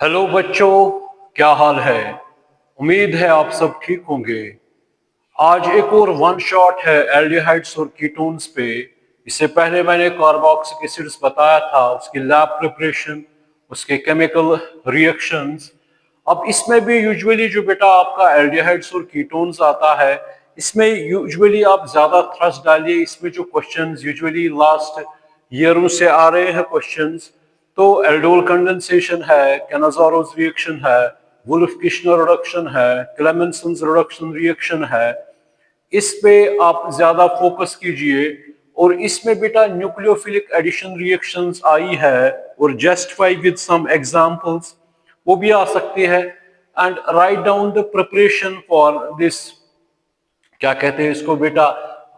Hello बच्चों, क्या हाल है। उम्मीद है आप सब ठीक होंगे। आज एक और वन शॉट है एल्डिहाइड्स और कीटोन्स पे। इससे पहले मैंने कार्बोक्सिलिक एसिड्स बताया था, उसकी लैब प्रिपरेशन, उसके केमिकल रिएक्शंस। अब इसमें भी यूजुअली जो बेटा आपका एल्डिहाइड्स और कीटोन्स आता है, इसमें यूजुअली आप ज्यादा थ्रस्ट डालिए। इसमें जो क्वेश्चंस यूजुअली लास्ट ईयरों से आ रहे हैं क्वेश्चंस, तो एल्डोल कंडेंसेशन है, कैनाज़ारोस रिएक्शन है, वुल्फ किश्नर रिडक्शन है, क्लेमेंसन्स रिडक्शन रिएक्शन है, इस पे आप ज्यादा फोकस कीजिए। और इसमें बेटा न्यूक्लियोफिलिक एडिशन रिएक्शंस आई है और जस्टिफाई विद सम एग्जांपल्स, वो भी आ सकती है। And write down the preparation for this, क्या कहते हैं इसको बेटा,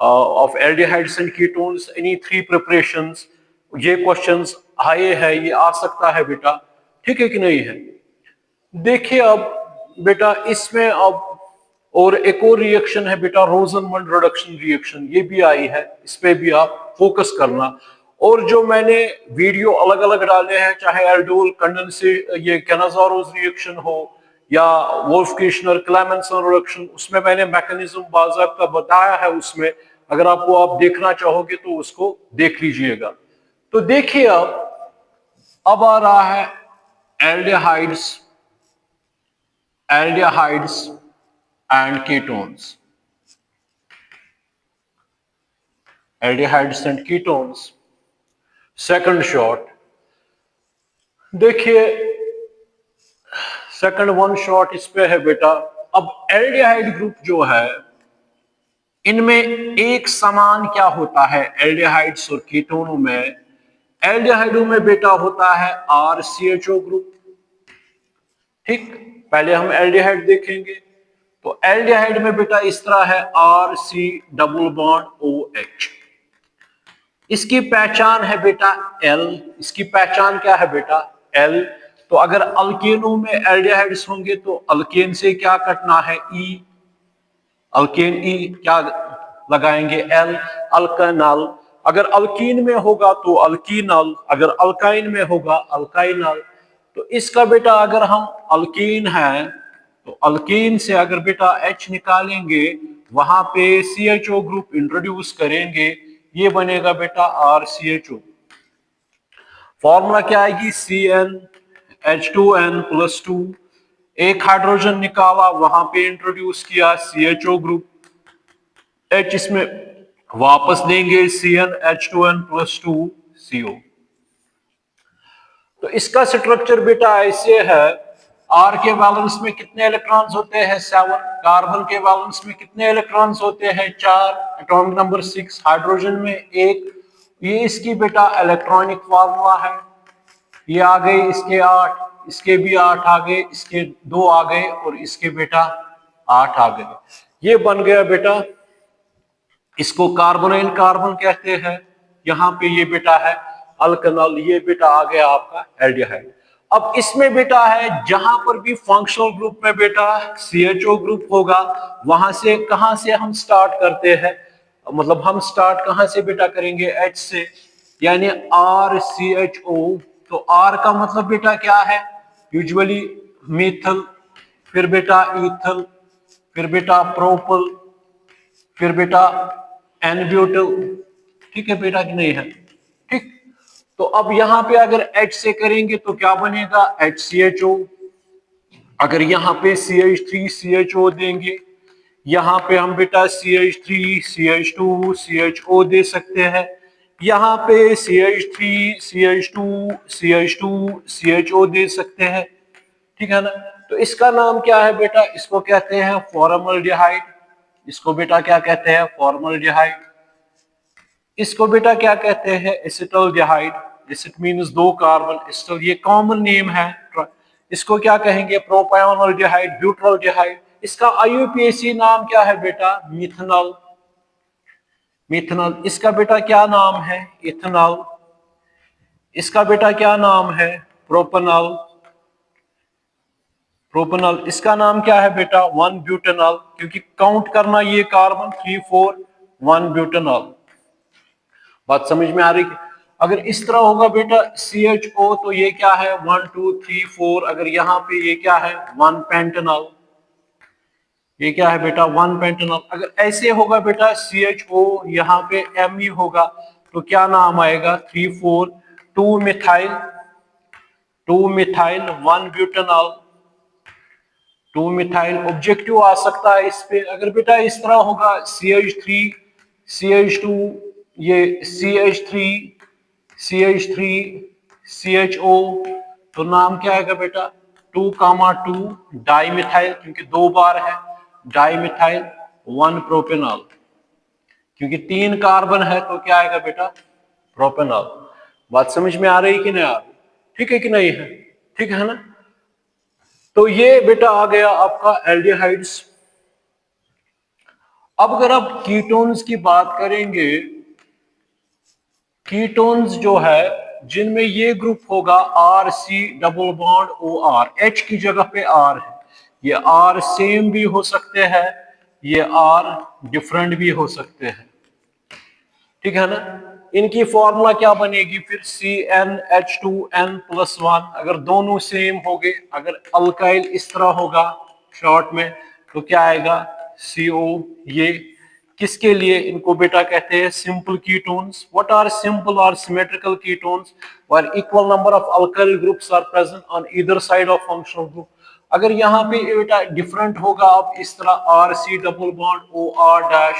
of aldehydes and ketones, any three preparations. ये क्वेश्चंस आए हैं, ये आ सकता है बेटा, ठीक है कि नहीं है। देखिए अब बेटा इसमें अब और एक और रिएक्शन है बेटा, रोजनमंड रिडक्शन रिएक्शन, ये भी आई है, इस पे भी आप फोकस करना। और जो मैंने वीडियो अलग अलग डाले हैं, चाहे एल्डोल कंडेंसे, ये कैनाज़ारोस रिएक्शन हो या वुल्फ किश्नर क्लेमेंसन रिडक्शन, उसमें मैंने मैकेनिज्म बाज़ाब्ता बताया है। उसमें अगर आप देखना चाहोगे तो उसको देख लीजिएगा। तो देखिए अब आ रहा है aldehydes aldehydes and ketones. Aldehydes and ketones, second shot. देखिए सेकंड वन शॉट इस पे है बेटा। अब एल्डिहाइड ग्रुप जो है, इनमें एक समान क्या होता है एल्डिहाइड्स और कीटोनों में। एल्डिहाइडों में बेटा होता है RCHO ग्रुप। ठीक, पहले हम एल्डिहाइड देखेंगे। तो एल्डिहाइड में बेटा इस तरह है RC डबल बॉन्ड OH। इसकी पहचान है बेटा L। इसकी पहचान क्या है बेटा L। तो अगर अल्केनों में एल्डिहाइड्स होंगे तो अल्केन से क्या कटना है E, अल्केन E क्या लगाएंगे L, अल्कानल। अगर अल्कीन में होगा तो अल्कीनल, अगर अल्काइन में होगा अल्काइनल। तो इसका बेटा अगर हम अल्कीन है तो अल्कीन से अगर बेटा H निकालेंगे, वहां पे CHO ग्रुप इंट्रोड्यूस करेंगे, ये बनेगा बेटा RCHO। फॉर्मूला क्या आएगी, CnH2n+2। एक हाइड्रोजन निकाला, वहां पे इंट्रोड्यूस किया CHO ग्रुप, H इसमें वापस देंगे CnH2n+2CO। तो इसका स्ट्रक्चर बेटा ऐसे है। R के बैलेंस में कितने इलेक्ट्रॉन्स होते हैं 7, कार्बन के बैलेंस में कितने इलेक्ट्रॉन्स होते हैं 4, एटॉमिक नंबर 6, हाइड्रोजन में 1। ये इसकी बेटा इलेक्ट्रॉनिक फार्मूला है। ये आ गए इसके 8, इसके भी 8 आ गए, इसके 2 आ गए और इसके बेटा 8 आ गए। ये बन गया बेटा, इसको कार्बोनाइल कार्बन कहते हैं। यहाँ पे ये बेटा है अल्कनल, ये बेटा आ गया आपका एल्डिहाइड। अब इसमें बेटा है, जहां पर भी फंक्शनल ग्रुप में बेटा CHO ग्रुप होगा, वहां से कहां से हम स्टार्ट करते हैं, मतलब हम स्टार्ट कहां से बेटा करेंगे H से, यानी RCHO। तो R का मतलब बेटा क्या है, यूजुअली मीथल, फिर बेटा ईथल, फिर बेटा प्रोपल, फिर बेटा एनब्यूटल। ठीक है बेटा कि नहीं है, ठीक। तो अब यहां पे अगर H से करेंगे तो क्या बनेगा HCHO। अगर यहाँ पे CH3CHO देंगे, यहाँ पे हम बेटा CH3CH2CHO दे सकते हैं, यहाँ पे CH3CH2CH2CHO दे सकते हैं, ठीक है ना। तो इसका नाम क्या है बेटा, इसको कहते हैं फॉर्मल्डिहाइड। इसको बेटा क्या कहते हैं, फॉर्मल्डिहाइड। इसको बेटा क्या कहते हैं, acetaldehyde. Acid means 2 carbon, acetal ये कॉमन नेम है। इसको क्या कहेंगे, प्रोपानोल्डिहाइड, ब्यूटाल्डिहाइड। इसका IUPAC नाम क्या है बेटा, मिथनॉल। मिथनॉल। इसका बेटा क्या नाम है, इथनॉल। इसका बेटा क्या नाम है, प्रोपनॉल। प्रोपनॉल। इसका नाम क्या है बेटा, 1 ब्यूटेनॉल, क्योंकि काउंट करना ये कार्बन 3 4 1 ब्यूटेनॉल। बात समझ में आ रही है। अगर इस तरह होगा बेटा CHO, तो ये क्या है 1 2 3 4। अगर यहाँ पे ये क्या है 1 पेंटेनॉल, ये क्या है बेटा 1 पेंटेनॉल। अगर ऐसे होगा बेटा CHO, यहाँ पे Me होगा, तो क्या नाम आएगा 3 4 2 मिथाइल 1 ब्यूटेनॉल 2 मिथाइल। ऑब्जेक्टिव आ सकता है इस पे। अगर बेटा इस तरह होगा CH3 CH2, ये CH3 CHO, तो नाम क्या आएगा बेटा 2, 2 डाई मिथाइल, क्योंकि 2 बार है, डाई मिथाइल 1 प्रोपेनॉल, क्योंकि 3 कार्बन है तो क्या आएगा बेटा प्रोपेनॉल। बात समझ में आ रही कि नहीं आ रही? ठीक है कि नहीं है? ठीक है ना? तो ये बेटा आ गया आपका एल्डिहाइड्स। अब अगर आप कीटोन्स की बात करेंगे, कीटोन्स जो है जिनमें ये ग्रुप होगा RC double bond OR, H की जगह पे R है, ये R सेम भी हो सकते हैं, ये R डिफरेंट भी हो सकते हैं, ठीक है ना? इनकी फॉर्मूला क्या बनेगी फिर CnH2n+1। अगर दोनों सेम हो गए, अगर अल्काइल इस तरह होगा शॉर्ट में, तो क्या आएगा CO। ये किसके लिए इनको बेटा कहते हैं simple ketones. What are simple or symmetrical ketones? where equal number of alkyl groups are present on either side of functional group। अगर यहाँ पे बेटा डिफरेंट होगा, आप इस तरह RC double bond OR dash,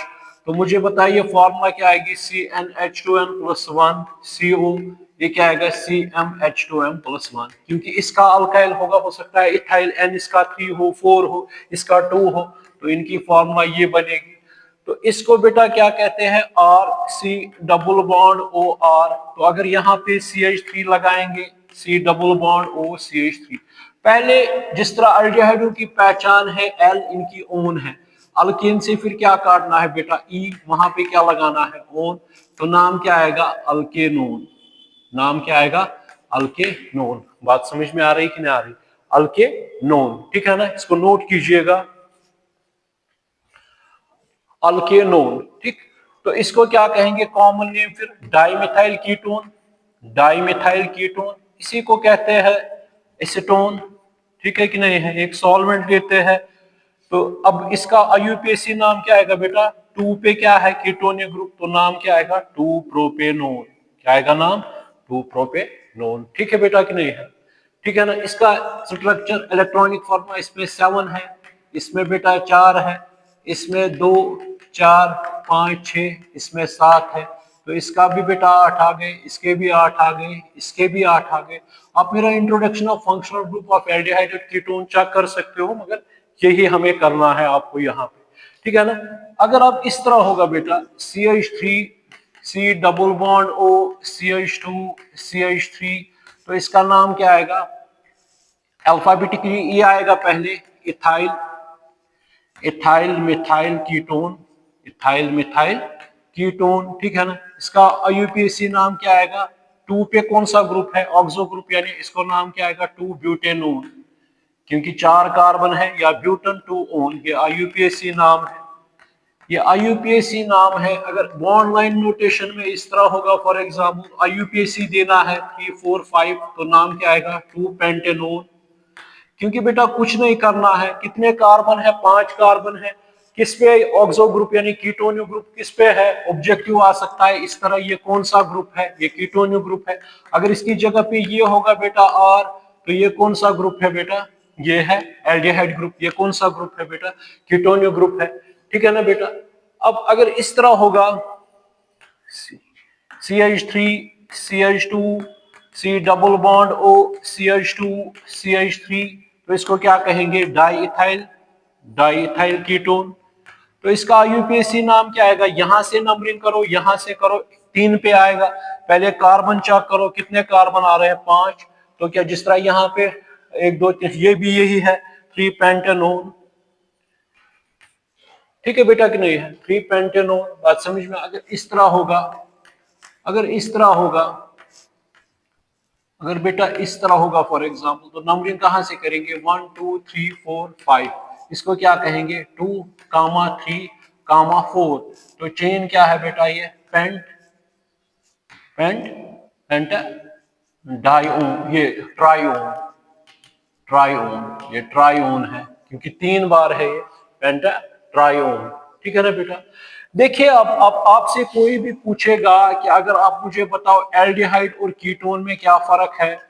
तो मुझे बताइए फॉर्मूला क्या आएगी CnH2n+1 CO। ये क्या आएगा CmH2m+1, क्योंकि इसका अल्काइल होगा, हो सकता है इथाइल, N इसका 3 हो, 4 हो, इसका 2 हो, तो इनकी फॉर्मूला ये बनेगी। तो इसको बेटा क्या कहते हैं RC डबल बॉन्ड OR। तो अगर यहाँ पे CH3 लगाएंगे, C double bond O CH3। पहले जिस तरह अल्डिहाइडों की पहचान है L, इनकी ओन है। अल्केन से फिर क्या काटना है बेटा E, वहां पे क्या लगाना है ओन, तो नाम क्या आएगा अल्केनोन। नाम क्या आएगा अल्केनोन। बात समझ में आ रही कि नहीं आ रही? अल्केनोन, ठीक है ना? इसको नोट कीजिएगा, अल्केनोन, ठीक। तो इसको क्या कहेंगे कॉमन नेम फिर डाइमिथाइल कीटोन। डाइमिथाइल कीटोन इसी को कहते हैं एसीटोन, ठीक है कि नहीं है? एक सॉल्वेंट लेते हैं, तो अब इसका IUPAC नाम क्या आएगा बेटा 2 पे क्या है कीटोनिक ग्रुप, तो नाम क्या आएगा 2 प्रोपेनोन। क्या आएगा नाम 2 प्रोपेनोन, ठीक है बेटा कि नहीं है? ठीक है ना? इसका स्ट्रक्चर इलेक्ट्रॉनिक फॉर्मूला इसमें 7 है, इसमें बेटा 4 है, इसमें 2 4 5 6, इसमें 7 है, तो इसका भी बेटा 8 आ गए, इसके भी 8 आ गए, इसके भी 8 आ गए। आप मेरा introduction of functional group of aldehyde ketone check कर सकते हो, मगर यही हमें करना है आपको यहाँ पे, ठीक है ना? अगर आप इस तरह होगा बेटा CH3 C double bond O CH2 CH3, तो इसका नाम क्या आएगा अल्फाबेटिकली ये आएगा पहले ethyl, ethyl methyl ketone, ethyl methyl ketone, ठीक है ना? इसका IUPAC नाम क्या आएगा 2 पे कौन सा ग्रुप है ऑक्सो ग्रुप, यानी इसको नाम क्या आएगा 2 ब्यूटेनोन, क्योंकि 4 कार्बन है, या ब्यूटन 2 ओन, ये IUPAC नाम है। ये IUPAC नाम है। अगर बॉन्ड लाइन नोटेशन में इस तरह होगा, फॉर एग्जांपल IUPAC देना है 3 4 5, तो नाम क्या आएगा 2 पेंटेनोन, क्योंकि बेटा कुछ नहीं करना है। कितने कार्बन है 5 कार्बन है, किस पे ऑक्सो ग्रुप यानी कीटोनिक ग्रुप किस पे है, ऑब्जेक्टिव आ सकता है इस तरह, ये कौन सा ग्रुप है, ये कीटोनिक ग्रुप है। अगर इसकी जगह पे ये होगा बेटा R, तो ये कौन सा ग्रुप है बेटा, ये है एल्डिहाइड ग्रुप। ये कौन सा ग्रुप है बेटा, कीटोनिक ग्रुप है, ठीक है ना बेटा? अब अगर इस तरह होगा CH3 CH2 C double bond O CH2 CH3, तो इसको क्या कहेंगे डाईइथाइल, डाईइथाइल कीटोन। तो इसका IUPAC नाम क्या आएगा, यहां से नंबरिंग करो, यहां से करो, 3 पे आएगा। पहले कार्बन चेक करो कितने कार्बन आ रहे हैं 5, तो क्या जिस तरह यहाँ पे 1 2 3, ये भी यही है 3 पेंटेनोन, ठीक है बेटा कि नहीं है 3 पेंटेनोन। बात समझ में? अगर इस तरह होगा, अगर इस तरह होगा, अगर बेटा इस तरह होगा फॉर एग्जांपल, तो नंबरिंग कहां से करेंगे 1 2 3 4 5, इसको क्या कहेंगे 2 3 4, तो चेन क्या है बेटा ये पेंट, पेंट पेंटा डाइओन, ये ट्राइओन, ट्राइओन, ये ट्राइओन है क्योंकि 3 बार है ये पेंटा ट्राइओन। ठीक है ना बेटा। देखिए अब आपसे कोई भी पूछेगा कि अगर आप मुझे बताओ एल्डिहाइड और कीटोन में क्या फर्क है,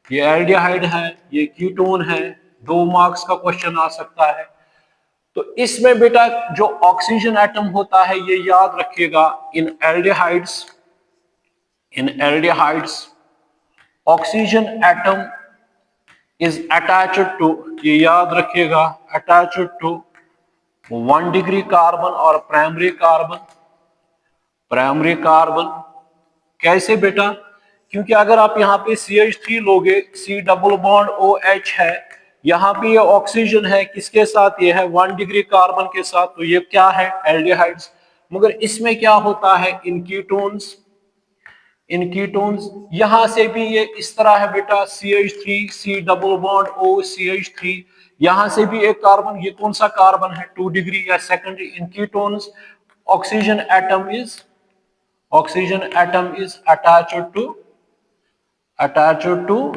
ये एल्डिहाइड है, ये कीटोन है, 2 मार्क्स का क्वेश्चन आ सकता है। तो इसमें बेटा जो ऑक्सीजन एटम होता है ये याद रखिएगा, in aldehydes, in aldehydes oxygen atom is attached to, ये याद रखिएगा, अटैच्ड टू 1 डिग्री कार्बन और प्राइमरी कार्बन, प्राइमरी कार्बन। कैसे बेटा? क्योंकि अगर आप यहाँ पे CH3 लोगे, C डबल बॉन्ड OH है, यहाँ पे ये ऑक्सीजन है, किसके साथ? ये है 1 डिग्री कार्बन के साथ, तो ये क्या है? एल्डिहाइड्स। मगर इसमें क्या होता है इन कीटोन्स, इन कीटोन्स यहां से भी ये इस तरह है बेटा, CH3 C double bond O CH3, यहां से भी एक कार्बन, ये कौन सा कार्बन है? 2 डिग्री या secondary. In ketones oxygen atom is, oxygen atom is attached to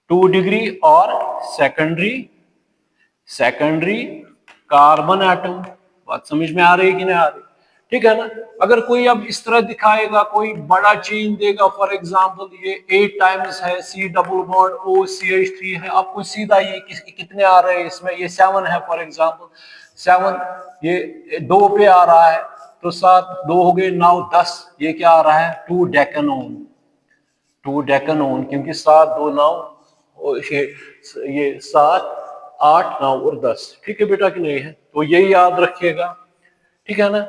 2 degree और सेकेंडरी, सेकेंडरी कार्बन एटम। बात समझ में आ रही है कि नहीं आ रही? ठीक है ना। अगर कोई अब इस तरह दिखाएगा, कोई बड़ा चेन देगा, फॉर एग्जांपल ये 8 टाइम्स है, C double bond O CH3 है, आपको सीधा ये कितने आ रहे हैं इसमें? ये 7 है फॉर एग्जांपल, 7, ये 2 पे आ रहा है, तो 7, 2 हो गए 9, 10, ये क्या आ रहा है? 2 डेकेनोन, 2 डेकेनोन, क्योंकि 7 2 9, ये 7 8 9 और 10। ठीक है बेटा कि नहीं है? तो यही याद रखिएगा। ठीक है ना।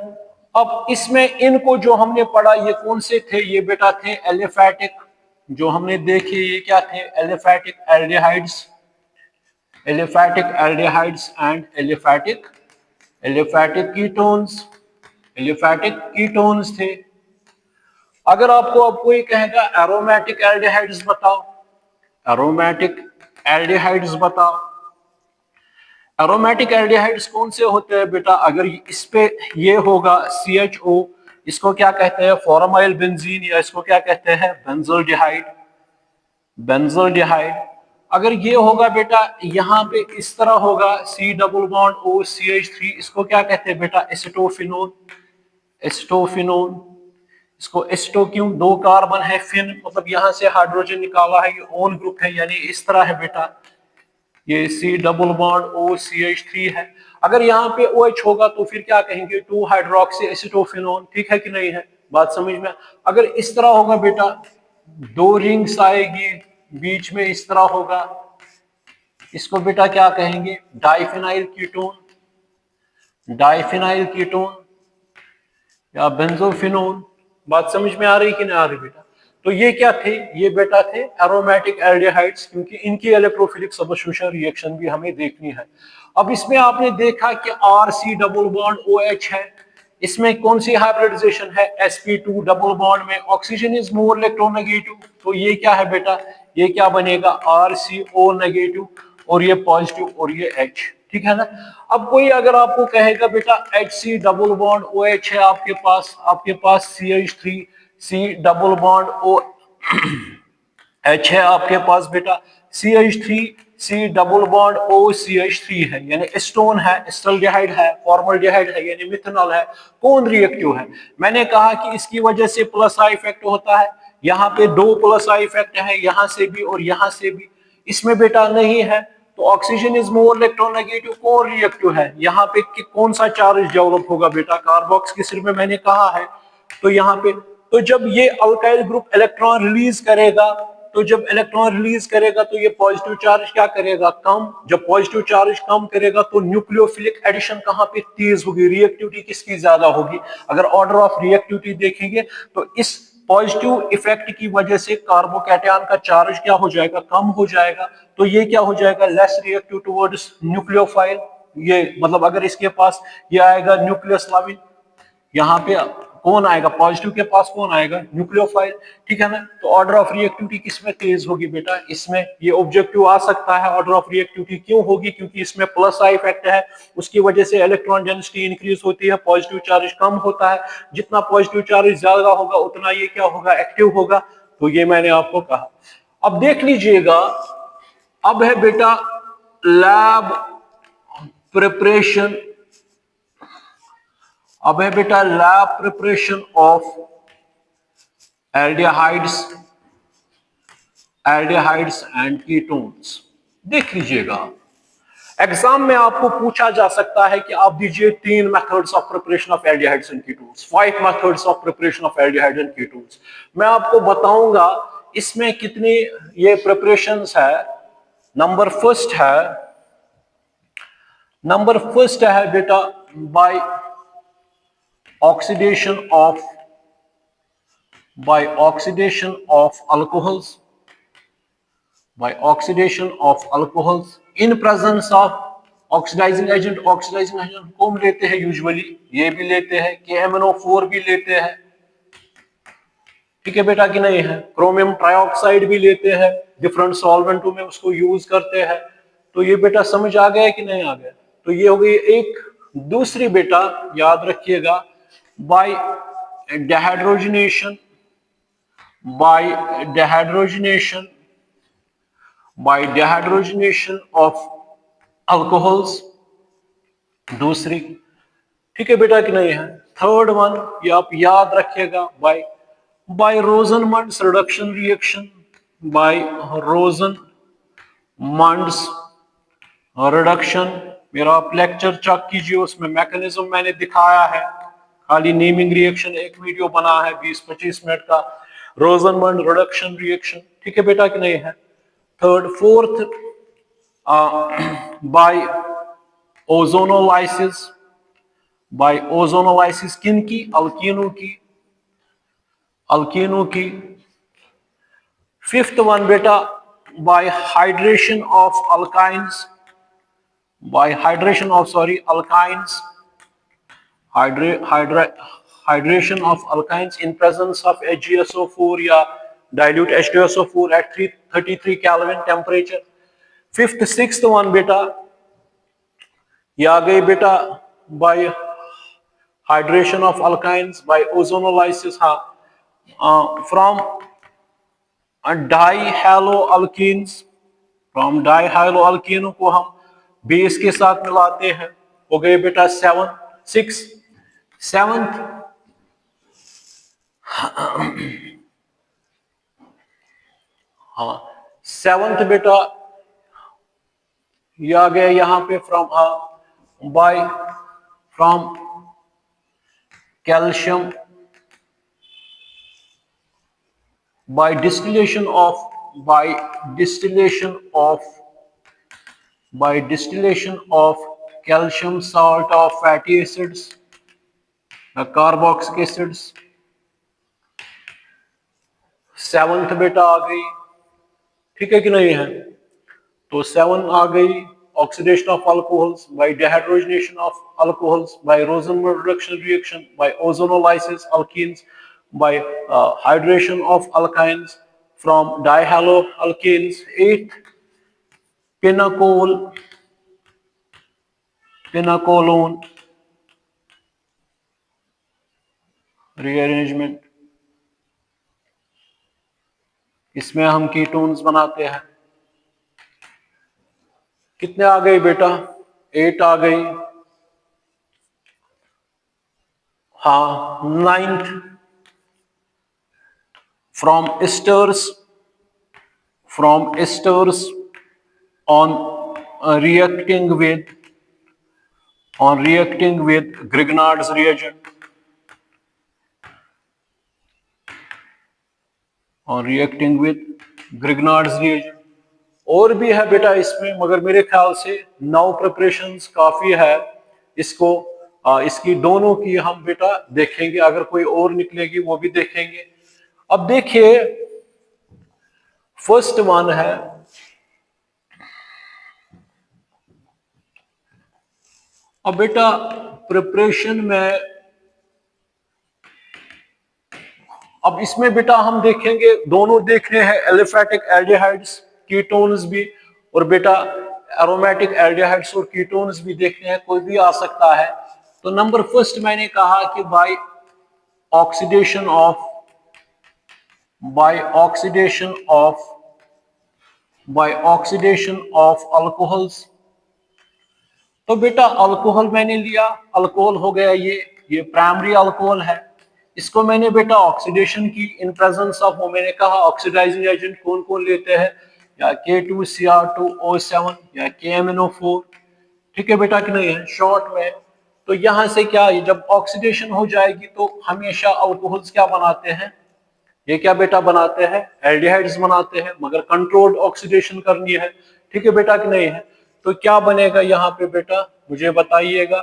अब इसमें इनको जो हमने पढ़ा ये कौन से थे? ये बेटा थे एलिफैटिक, जो हमने देखे ये क्या थे? Aliphatic aldehydes, aliphatic aldehydes and aliphatic, aliphatic ketones, aliphatic ketones थे। अगर आपको अब कोई कहेगा एरोमेटिक एल्डिहाइड्स बताओ, एरोमेटिक एल्डिहाइड्स बताओ, एरोमेटिक एल्डिहाइड्स कौन से होते हैं बेटा? अगर इस पे ये होगा CHO, इसको क्या कहते हैं? फॉर्माइल बेंजीन, या इसको क्या कहते हैं? बेंजोल्डिहाइड, बेंजोल्डिहाइड। अगर ये होगा बेटा यहाँ पे इस तरह होगा C double bond O CH3, इसको क्या कहते हैं बेटा? Acetophenone, acetophenone. इसको एसिटो क्यों? 2 कार्बन है, फिन मतलब यहाँ से हाइड्रोजन निकाला है, ये ओन ग्रुप है, यानी इस तरह है बेटा, ये C double bond O CH3 है। अगर यहाँ पे OH होगा तो फिर क्या कहेंगे? 2 हाइड्रोक्सी एसिटोफिनोन। ठीक है कि नहीं है? बात समझ में? अगर इस तरह होगा बेटा, 2 रिंग्स आएगी, बीच में इस तरह होगा, इसको बेटा क्या कहेंगे? डाइफिनाइल कीटोन, डाइफिनाइल कीटोन या बेंजोफिनोन। बात समझ में आ रही कि नहीं आ रही बेटा? तो ये क्या थे? ये बेटा थे एरोमेटिक एल्डिहाइड्स, क्योंकि इनकी इलेक्ट्रोफिलिक सब्स्टिट्यूशन रिएक्शन भी हमें देखनी है। अब इसमें आपने देखा कि RC डबल बॉन्ड OH है, इसमें कौन सी हाइब्रिडाइजेशन है? sp2 डबल बॉन्ड में ऑक्सीजन इज मोर इलेक्ट्रोनेगेटिव, तो ये क्या है बेटा? ये क्या बनेगा? RCO नेगेटिव, और ये पॉजिटिव, और ये H। ठीक है ना। अब कोई अगर आपको कहेगा बेटा HC डबल बॉन्ड OH है आपके पास CH3 C double bond OH है आपके पास बेटा, CH3 C double bond OCH3 है, यानी एस्टोन है, एस्टल्डिहाइड है, फॉर्मल्डिहाइड है, यानी मिथेनॉल है। कौन रिएक्टिव है? मैंने कहा कि इसकी वजह से प्लस आई इफेक्ट होता है, यहाँ पे 2 प्लस आई इफेक्ट है, यहाँ से भी और यहाँ से भी। इसमें बेटा नहीं है, तो ऑक्सीजन इज मोर इलेक्ट्रोनेगेटिव। कौन रिएक्टिव है? यहाँ पे कौन सा चार्ज डेवलप होगा बेटा? कार्बोक्स के सिर में मैंने कहा है। तो यहाँ पे, तो जब ये अल्काइल ग्रुप इलेक्ट्रॉन रिलीज करेगा, तो जब इलेक्ट्रॉन रिलीज करेगा तो ये पॉजिटिव चार्ज क्या करेगा? कम। जब पॉजिटिव चार्ज कम करेगा तो न्यूक्लियोफिलिक एडिशन कहां पे तेज होगी? रिएक्टिविटी किसकी ज्यादा होगी? अगर ऑर्डर ऑफ रिएक्टिविटी देखेंगे तो इस पॉजिटिव इफेक्ट की वजह से कार्बोकैटायन का चार्ज क्या हो जाएगा? कम हो जाएगा। तो ये क्या हो जाएगा? Less reactive towards nucleophile. ये मतलब अगर इसके पास ये आएगा न्यूक्लियस लाविन, यहाँ पे कौन आएगा, पॉजिटिव के पास कौन आएगा, न्यूक्लियोफाइल, ठीक है ना। तो ऑर्डर ऑफ रिएक्टिविटी किसमें तेज होगी बेटा, इसमें। ये ऑब्जेक्टिव आ सकता है, ऑर्डर ऑफ रिएक्टिविटी क्यों होगी, क्योंकि इसमें प्लस आई इफेक्ट है, उसकी वजह से इलेक्ट्रॉन डेंसिटी इंक्रीज होती है, पॉजिटिव चार्ज कम होता है, जितना पॉजिटिव चार्ज ज्यादा होगा उतना ये क्या होगा, एक्टिव होगा। तो ये मैंने आपको कहा। अब देख लीजिएगा, अब है बेटा लैब प्रिपरेशन, अब है बेटा lab preparation of aldehydes, aldehydes and ketones. देख लीजिएगा, एग्जाम में आपको पूछा जा सकता है कि आप दीजिए 3 methods of preparation of aldehydes and ketones, 5 methods of preparation of aldehyde and ketones. मैं आपको बताऊंगा इसमें कितनी ये प्रिपरेशंस है। नंबर फर्स्ट है बेटा by oxidation of alcohols, by oxidation of alcohols in presence of oxidizing agent। oxidizing agent कौन लेते हैं यूजुअली, ये भी लेते हैं, KMnO4 भी लेते हैं, ठीक है बेटा कि नहीं है, क्रोमियम ट्राइऑक्साइड भी लेते हैं, डिफरेंट सॉल्वेंटों में उसको यूज करते हैं। तो ये बेटा समझ आ गया कि नहीं आ गया। तो ये हो गई एक। दूसरी बेटा याद रखिएगा, बाय डेहाइड्रोजनेशन, बाय डेहाइड्रोजनेशन ऑफ अल्कोहल्स, दूसरी, ठीक है बेटा कि नहीं है। थर्ड वन ये आप याद रखिएगा, by Rosenmund's reduction reaction, by Rosenmund's reduction. मेरा आप लेक्चर चेक कीजिए, उसमें मैकेनिज्म मैंने दिखाया है, खाली नेमिंग रिएक्शन एक वीडियो बना है 20-25 मिनट का, रोजनमंड रिडक्शन रिएक्शन, ठीक है बेटा कि नहीं है। Third, fourth by ozonolysis, by ozonolysis किन की, अल्कीनों की। फिफ्थ वन बेटा by hydration of alkynes, alkynes, hydration of alkynes in presence of HgSO4 या dilute H2SO4 at 333 Kelvin temperature. Fifth sixth one बेटा ये आ गई बेटा by hydration of alkynes by ozonolysis, हाँ, फ्रॉम डाइहैलोअल्कीन्स, फ्रॉम डाइहैलोअल्कीनों को हम बेस के साथ मिलाते हैं। हो गए बेटा सेवंथ हाँ, सेवंथ बेटा ये आ गया यहां पे from calcium, by distillation of calcium salt of fatty acids, carboxylic acids। Seventh बेटा आ गई, ठीक है कि नहीं है। तो 7 आ गई, oxidation of alcohols by dehydrogenation of alcohols, by Rosenmund reduction reaction, by ozonolysis alkenes, by hydration of alkynes from dihaloalkanes। 8 pinacolone rearrangement, इसमें हम कीटोन्स बनाते हैं। कितने आ गए बेटा, 8 आ गई, हाँ। 9th from esters on reacting with Grignard's reagent, और भी है बेटा इसमें, मगर मेरे ख्याल से 9 प्रिपरेशंस काफी है इसको। इसकी दोनों की हम बेटा देखेंगे, अगर कोई और निकलेगी वो भी देखेंगे। अब देखिए फर्स्ट वन है अब बेटा प्रिपरेशन में अब इसमें बेटा हम देखेंगे, दोनों देख रहे हैं, एलिफेटिक एल्डिहाइड्स कीटोन्स भी, और बेटा एरोमेटिक एल्डिहाइड्स और कीटोन्स भी देख रहे हैं, कोई भी आ सकता है। तो नंबर फर्स्ट मैंने कहा कि oxidation of by oxidation of alcohols. तो बेटा अल्कोहल मैंने लिया, अल्कोहल हो गया ये प्राइमरी अल्कोहल है। इसको मैंने बेटा ऑक्सीडेशन की इन प्रेजेंस ऑफ, वो मैंने कहा ऑक्सीडाइजिंग एजेंट कौन कौन लेते हैं, या K2Cr2O7 या KMnO4, ठीक है बेटा कि नहीं है शॉर्ट में। तो यहां से क्या, जब ऑक्सीडेशन हो जाएगी तो हमेशा अल्कोहल्स क्या बनाते हैं, ये क्या बेटा बनाते हैं, एल्डिहाइड्स बनाते हैं, मगर कंट्रोल्ड ऑक्सीडेशन करनी है, ठीक है बेटा कि नहीं है। तो क्या बनेगा यहाँ पे बेटा, मुझे बताइएगा।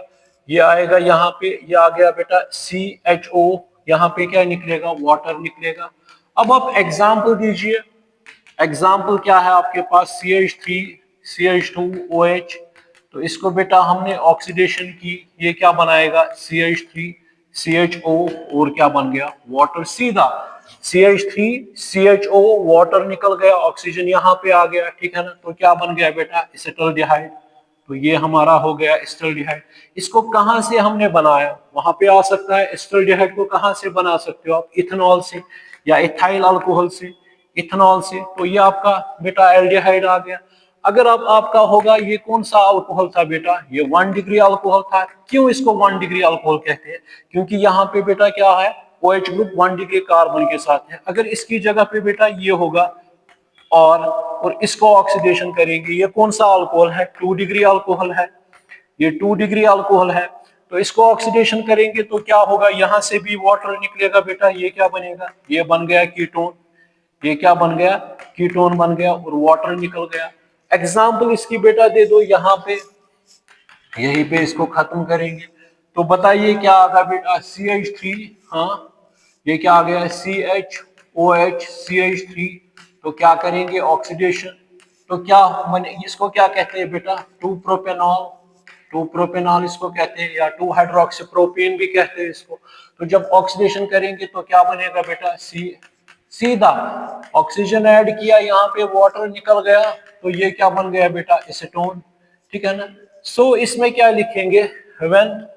ये आएगा यहाँ पे, ये आ गया बेटा CHO, यहाँ पे क्या निकलेगा, वाटर निकलेगा। अब आप एग्जाम्पल दीजिए, एग्जाम्पल क्या है आपके पास, CH3 CH2OH। तो इसको बेटा हमने ऑक्सीडेशन की, ये क्या बनाएगा, CH3 CHO, और क्या बन गया, वाटर। सीधा CH3 CHO वाटर निकल गया, ऑक्सीजन यहाँ पे आ गया, ठीक है ना। तो क्या बन गया बेटा, एसिटल्डिहाइड। तो ये हमारा हो गया एसिटल्डिहाइड। इसको कहां से हमने बनाया, वहां पे आ सकता है। एसिटल्डिहाइड को कहां से बना सकते हो आप, इथेनॉल से या इथाइल अल्कोहल से, इथेनॉल से। तो ये आपका बेटा एल्डिहाइड आ गया। अगर अब आपका होगा ये कौन सा अल्कोहल था बेटा, ये 1 डिग्री अल्कोहल था। क्यों इसको 1 डिग्री अल्कोहल कहते हैं, क्योंकि यहाँ पे बेटा क्या है, OH ग्रुप 1 डिग्री कार्बन के साथ है। अगर इसकी जगह पे बेटा ये होगा और इसको ऑक्सीडेशन करेंगे, ये कौन सा अल्कोहल है, 2 डिग्री अल्कोहल है, ये 2 डिग्री अल्कोहल है। तो इसको ऑक्सीडेशन करेंगे तो क्या होगा, यहां से भी वाटर निकलेगा बेटा, ये क्या बनेगा, ये बन गया कीटोन, ये क्या बन गया, कीटोन बन गया, और वाटर निकल गया। एग्जाम्पल इसकी बेटा दे दो यहाँ पे, यहीं पे इसको खत्म करेंगे। तो बताइए क्या आ गया बेटा, CH3, हाँ ये क्या आ गया, CHOH CH3। तो क्या करेंगे, ऑक्सीडेशन। तो क्या इसको क्या कहते हैं बेटा, 2 प्रोपेनॉल, 2 प्रोपेनॉल इसको कहते हैं, या 2 हाइड्रोक्सीप्रोपेन भी कहते हैं इसको। तो जब ऑक्सीडेशन करेंगे तो क्या बनेगा बेटा, सीधा ऑक्सीजन ऐड किया, यहाँ पे वाटर निकल गया, तो ये क्या बन गया बेटा, एसीटोन, ठीक है ना। सो इसमें क्या लिखेंगे, when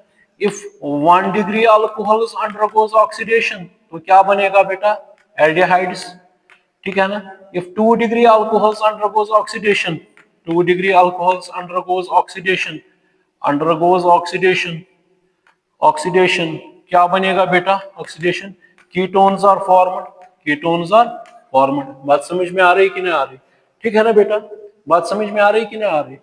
if 1 degree alcohol undergoes oxidation, तो क्या बनेगा बेटा, एल्डिहाइड्स, ठीक है ना। If 2 degree alcohols undergoes oxidation, 2 degree alcohols undergoes oxidation, oxidation क्या बनेगा बेटा, oxidation, ketones are formed, ketones are formed. बात समझ में आ रही कि नहीं आ रही, ठीक है ना बेटा, बात समझ में आ रही कि नहीं आ रही।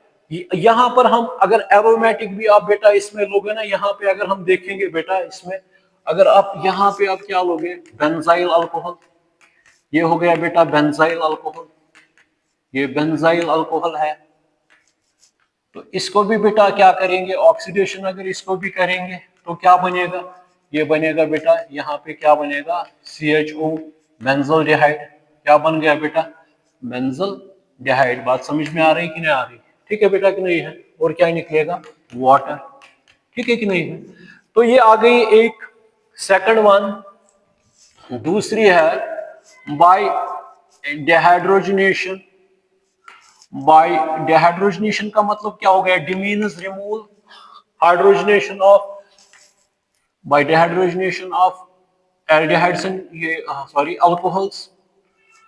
यहाँ पर हम अगर एरोमेटिक भी आप बेटा इसमें लोगे ना, यहाँ पे अगर हम देखेंगे बेटा इसमें, अगर आप यहाँ पे आप क्या लोगे, बेंजाइल अल्कोहल, ये हो गया बेटा बेंजाइल अल्कोहल, ये बेंजाइल अल्कोहल है। तो इसको भी बेटा क्या करेंगे, ऑक्सीडेशन अगर इसको भी करेंगे तो क्या बनेगा, ये बनेगा बेटा, यहाँ पे क्या बनेगा, CHO बेंजोल्डिहाइड, क्या बन गया बेटा, बेंजोल्डिहाइड। बात समझ में आ रही कि नहीं आ रही, ठीक है बेटा कि नहीं है। और क्या निकलेगा, वाटर, ठीक है कि नहीं है। तो ये आ गई एक सेकंड वन। दूसरी है बाय डिहाइड्रोजनेशन। बाय डिहाइड्रोजनेशन का मतलब क्या हो गया, de means removal, hydrogenation of, by dehydrogenation of aldehydes, ये सॉरी अल्कोहल्स,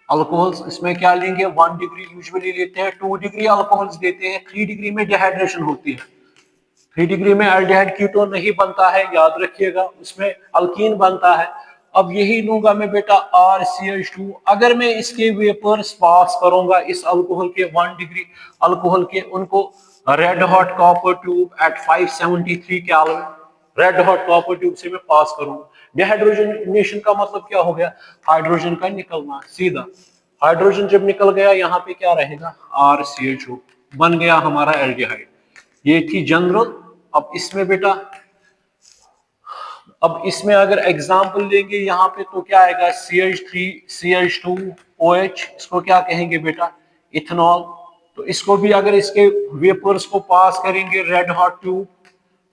अल्कोहल्स इसमें क्या लेंगे, 1 डिग्री यूजुअली लेते हैं, 2 डिग्री अल्कोहल्स देते हैं, 3 डिग्री में डिहाइड्रेशन होती है, 3 डिग्री में एल्डिहाइड कीटोन नहीं बनता है, याद रखिएगा, उसमें अल्कीन बनता है। अब यही लूंगा मैं बेटा RCH2। अगर मैं इसके वेपर्स पास करूंगा इस अल्कोहल के, 1 डिग्री अल्कोहल के, उनको red hot copper tube at 573 kelvin, red hot copper tube से मैं पास करूंगा। डिहाइड्रोजनेशन का मतलब क्या हो गया, हाइड्रोजन का निकलना, सीधा हाइड्रोजन जब निकल गया यहाँ पे क्या रहेगा, RCHO बन गया हमारा एल्डिहाइड। ये थी जनरल। अब इसमें बेटा, अब इसमें अगर एग्जाम्पल लेंगे यहाँ पे तो क्या आएगा, CH3 CH2OH, इसको क्या कहेंगे बेटा, इथेनॉल। तो इसको भी अगर इसके वेपर्स को पास करेंगे रेड हॉट ट्यूब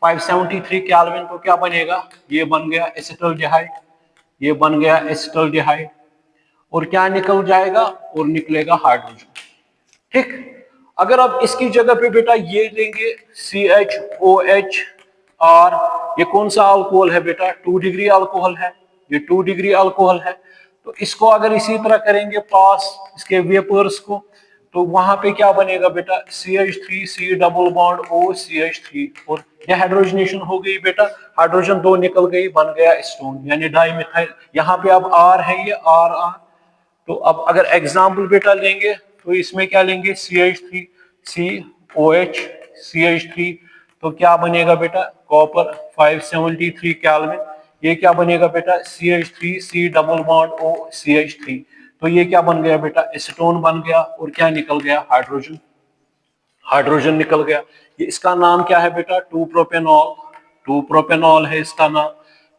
573 केल्विन, तो क्या बनेगा, ये बन गया एसिटल्डिहाइड, ये बन गया एसिटल्डिहाइड, और क्या निकल जाएगा, और निकलेगा हाइड्रोजन। ठीक, अगर आप इसकी जगह पे बेटा ये लेंगे CHOHR, ये कौन सा अल्कोहल है बेटा, 2 डिग्री अल्कोहल है, ये 2 डिग्री अल्कोहल है। तो इसको अगर इसी तरह करेंगे पास इसके वेपर्स को, तो वहां पे क्या बनेगा बेटा, CH3 C double bond O CH3, और ये हाइड्रोजनेशन हो गई बेटा, हाइड्रोजन 2 निकल गई, बन गया स्टोन यानी डाइमिथाइल। यहाँ पे अब R है, ये RR। तो अब अगर एग्जाम्पल बेटा लेंगे तो इसमें क्या लेंगे, CH3 COH CH3, तो क्या बनेगा बेटा, कॉपर 573 कैल्विन। ये क्या बनेगा बेटा, CH3 C double bond O CH3, तो ये क्या बन गया बेटा, एसीटोन बन गया, और क्या निकल गया, हाइड्रोजन, हाइड्रोजन निकल गया। ये इसका नाम क्या है बेटा, 2 प्रोपेनॉल, 2 प्रोपेनॉल है इसका नाम।